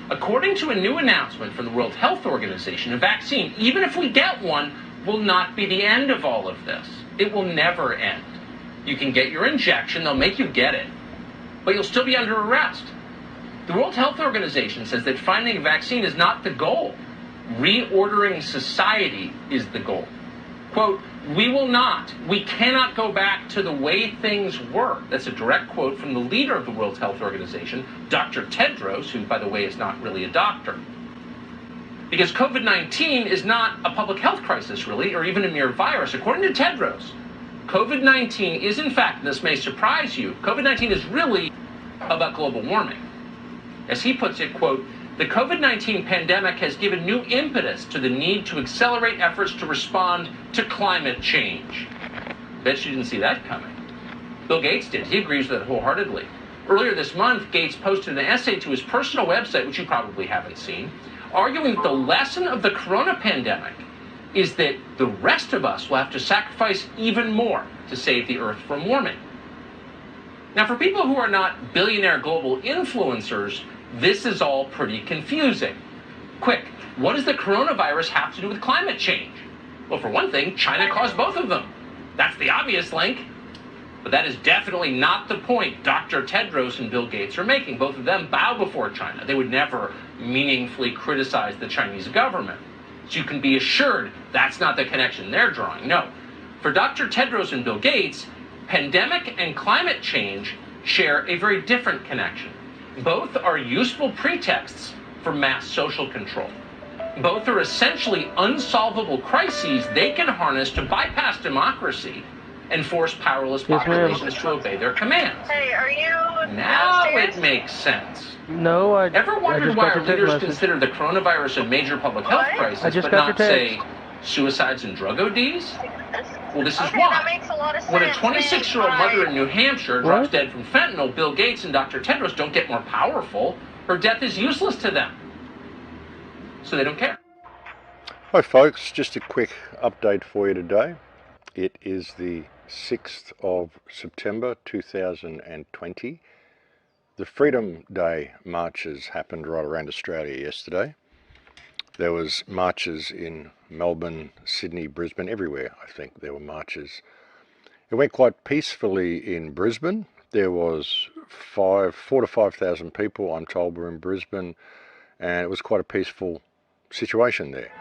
According to a new announcement from the World Health Organization, a vaccine, even if we get one, will not be the end of all of this. It will never end. You can get your injection, they'll make you get it, but you'll still be under arrest. The World Health Organization says that finding a vaccine is not the goal. Reordering society is the goal. Quote, we cannot go back to the way things were. That's a direct quote from the leader of the World Health Organization, Dr. Tedros, who, by the way, is not really a doctor. Because COVID-19 is not a public health crisis, really, or even a mere virus. According to Tedros, COVID-19 is, in fact, and this may surprise you, COVID-19 is really about global warming. As he puts it, quote, the COVID-19 pandemic has given new impetus to the need to accelerate efforts to respond to climate change. Bet you didn't see that coming. Bill Gates did. He agrees with that wholeheartedly. Earlier this month, Gates posted an essay to his personal website, which you probably haven't seen, arguing that the lesson of the corona pandemic is that the rest of us will have to sacrifice even more to save the Earth from warming. Now, for people who are not billionaire global influencers, this is all pretty confusing. Quick, what does the coronavirus have to do with climate change? Well, for one thing, China caused both of them. That's the obvious link. But that is definitely not the point Dr. Tedros and Bill Gates are making. Both of them bow before China. They would never meaningfully criticize the Chinese government. So you can be assured that's not the connection they're drawing. No. For Dr. Tedros and Bill Gates, pandemic and climate change share a very different connection. Both are useful pretexts for mass social control. Both are essentially unsolvable crises they can harness to bypass democracy and force powerless populations to obey their commands. Hey, are you Now downstairs? it makes sense. No, I Ever wondered just why got our your text leaders message. consider the coronavirus a major public health I crisis, just but got not, your say, text. suicides and drug ODs? Well, this is Okay, why. that makes a lot of sense. When a 26-year-old man. mother in New Hampshire drops What? dead from fentanyl, Bill Gates and Dr. Tedros don't get more powerful. Her death is useless to them. So they don't care. Hi folks, just a quick update for you today. It is the 6th of September 2020. The Freedom Day marches happened right around Australia yesterday. There was marches in Melbourne, Sydney, Brisbane, everywhere I think there were marches. It went quite peacefully in Brisbane. There was 4,000 to 5,000 people, I'm told, were in Brisbane, and it was quite a peaceful situation there.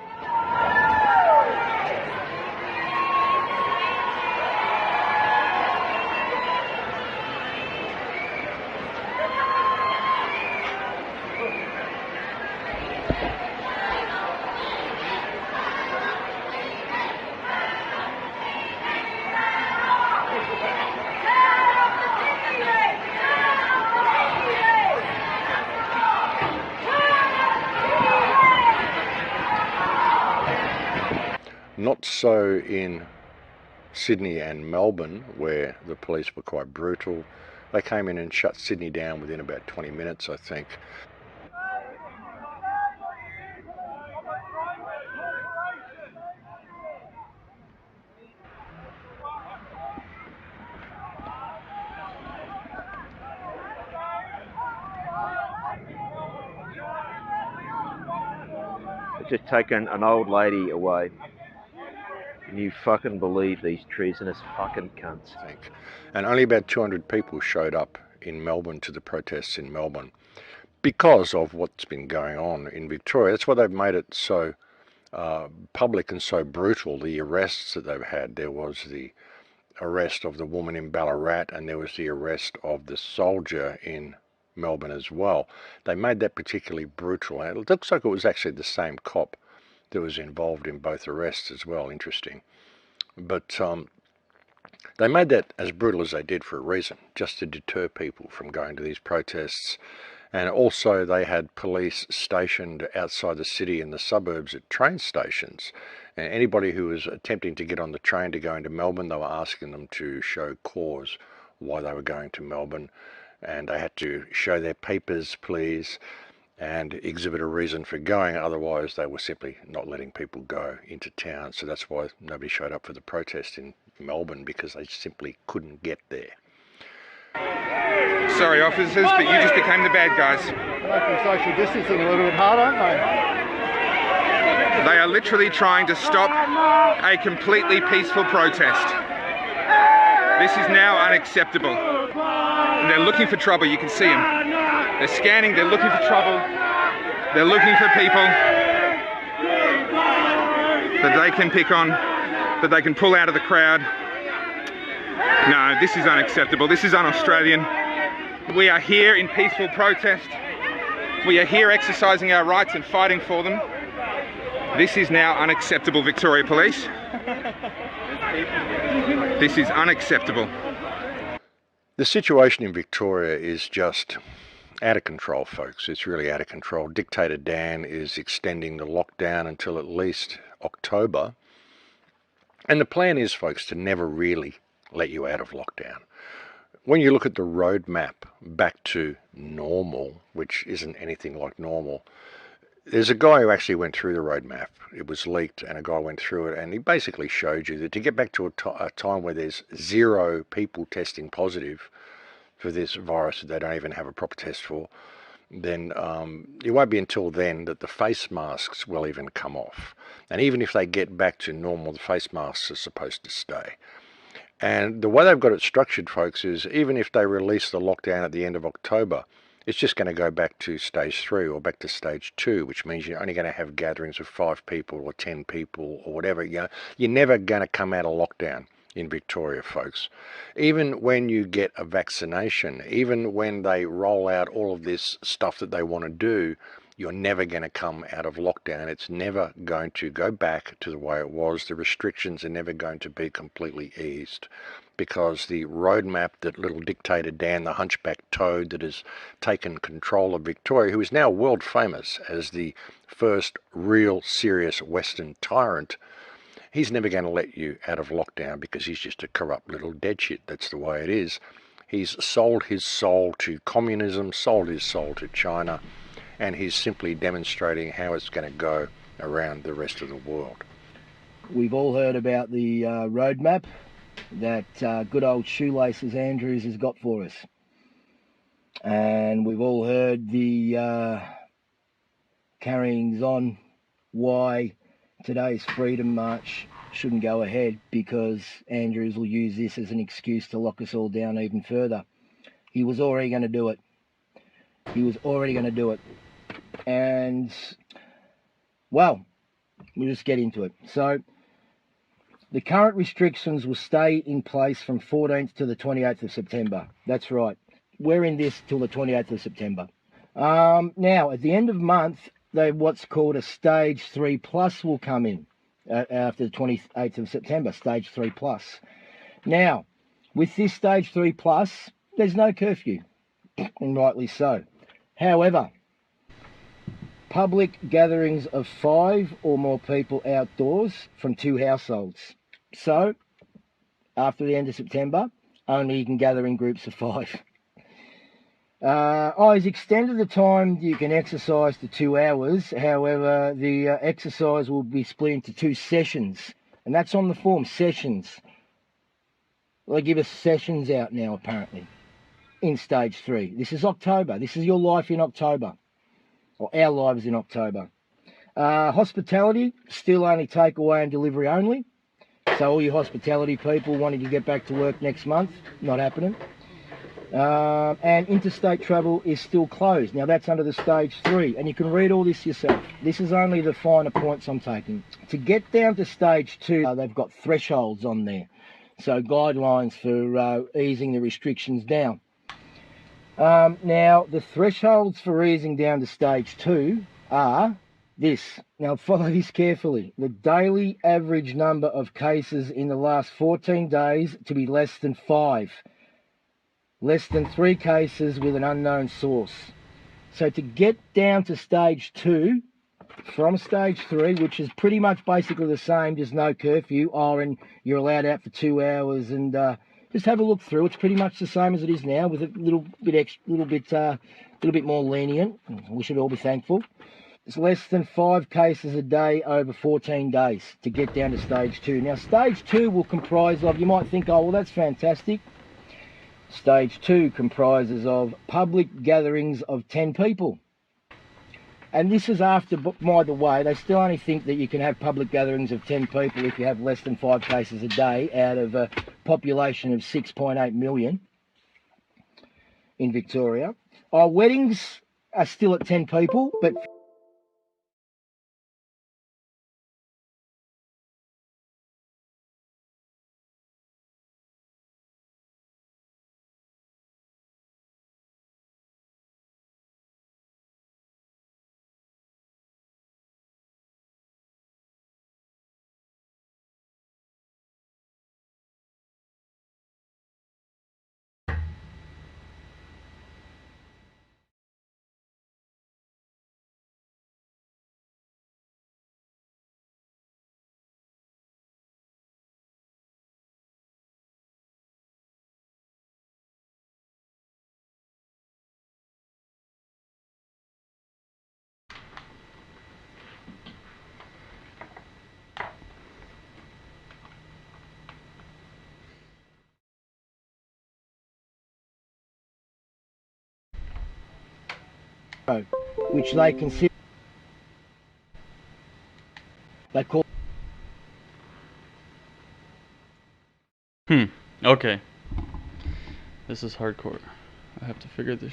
Not so in Sydney and Melbourne, where the police were quite brutal. They came in and shut Sydney down within about 20 minutes, I think. It's just taken an old lady away. Can you fucking believe these treasonous fucking cunts? And only about 200 people showed up in Melbourne to the protests in Melbourne because of what's been going on in Victoria. That's why they've made it so public and so brutal, the arrests that they've had. There was the arrest of the woman in Ballarat, and there was the arrest of the soldier in Melbourne as well. They made that particularly brutal. And it looks like it was actually the same cop that was involved in both arrests as well. Interesting. But they made that as brutal as they did for a reason, just to deter people from going to these protests. And also they had police stationed outside the city in the suburbs at train stations. And anybody who was attempting to get on the train to go into Melbourne, they were asking them to show cause why they were going to Melbourne. And they had to show their papers, please, and exhibit a reason for going. Otherwise, they were simply not letting people go into town. So that's why nobody showed up for the protest in Melbourne, because they simply couldn't get there. Sorry, officers, but you just became the bad guys. Making social distancing a little bit hard, aren't they? They are literally trying to stop a completely peaceful protest. This is now unacceptable. And they're looking for trouble, you can see them. They're scanning, they're looking for trouble. They're looking for people that they can pick on, that they can pull out of the crowd. No, this is unacceptable. This is un-Australian. We are here in peaceful protest. We are here exercising our rights and fighting for them. This is now unacceptable, Victoria Police. This is unacceptable. The situation in Victoria is just out of control, folks. It's really out of control. Dictator Dan is extending the lockdown until at least October. And the plan is, folks, to never really let you out of lockdown. When you look at the roadmap back to normal, which isn't anything like normal, there's a guy who actually went through the roadmap. It was leaked, and a guy went through it, and he basically showed you that to get back to a time where there's 0 people testing positive for this virus that they don't even have a proper test for, then it won't be until then that the face masks will even come off. And even if they get back to normal, the face masks are supposed to stay. And the way they've got it structured, folks, is even if they release the lockdown at the end of October, it's just going to go back to stage 3 or back to stage 2, which means you're only going to have gatherings of 5 people or 10 people or whatever. You're never going to come out of lockdown in Victoria, folks. Even when you get a vaccination, even when they roll out all of this stuff that they want to do, you're never going to come out of lockdown. It's never going to go back to the way it was. The restrictions are never going to be completely eased, because the roadmap that little dictator Dan, the hunchback toad that has taken control of Victoria, who is now world famous as the first real serious Western tyrant, he's never going to let you out of lockdown because he's just a corrupt little dead shit. That's the way it is. He's sold his soul to communism, sold his soul to China, and he's simply demonstrating how it's going to go around the rest of the world. We've all heard about the roadmap that good old Shoelaces Andrews has got for us. And we've all heard the carryings on why today's Freedom March shouldn't go ahead, because Andrews will use this as an excuse to lock us all down even further. He was already going to do it. He was already going to do it. And, well, we'll just get into it. So, the current restrictions will stay in place from 14th to the 28th of September. That's right. We're in this till the 28th of September. Now, at the end of the month, what's called a Stage 3 Plus will come in after the 28th of September, Stage 3 Plus. Now, with this Stage 3 Plus, there's no curfew, and rightly so. However, public gatherings of 5 or more people outdoors from 2 households. So, after the end of September, only you can gather in groups of 5. He's extended the time you can exercise to 2 hours. However, the exercise will be split into 2 sessions. And that's on the form, sessions. They give us sessions out now, apparently, in Stage 3. This is October. This is your life in October. Or our lives in October. Hospitality, still only takeaway and delivery only. So all you hospitality people wanting to get back to work next month, not happening. And interstate travel is still closed. Now that's under the Stage 3, and you can read all this yourself. This is only the finer points I'm taking. To get down to Stage 2, they've got thresholds on there. So guidelines for easing the restrictions down. Now, the thresholds for easing down to Stage 2 are this. Now, follow this carefully. The daily average number of cases in the last 14 days to be less than 5. Less than 3 cases with an unknown source. So to get down to Stage 2 from Stage 3, which is pretty much basically the same, just no curfew, and you're allowed out for 2 hours, and just have a look through. It's pretty much the same as it is now, with a little bit more lenient. We should all be thankful. It's less than 5 cases a day over 14 days to get down to Stage 2. Now, Stage 2 will comprise of, you might think, oh, well, that's fantastic. Stage 2 comprises of public gatherings of 10 people. And this is after, by the way, they still only think that you can have public gatherings of 10 people if you have less than 5 cases a day out of a population of 6.8 million in Victoria. Our weddings are still at 10 people, but which they consider call. Okay. This is hardcore. I have to figure this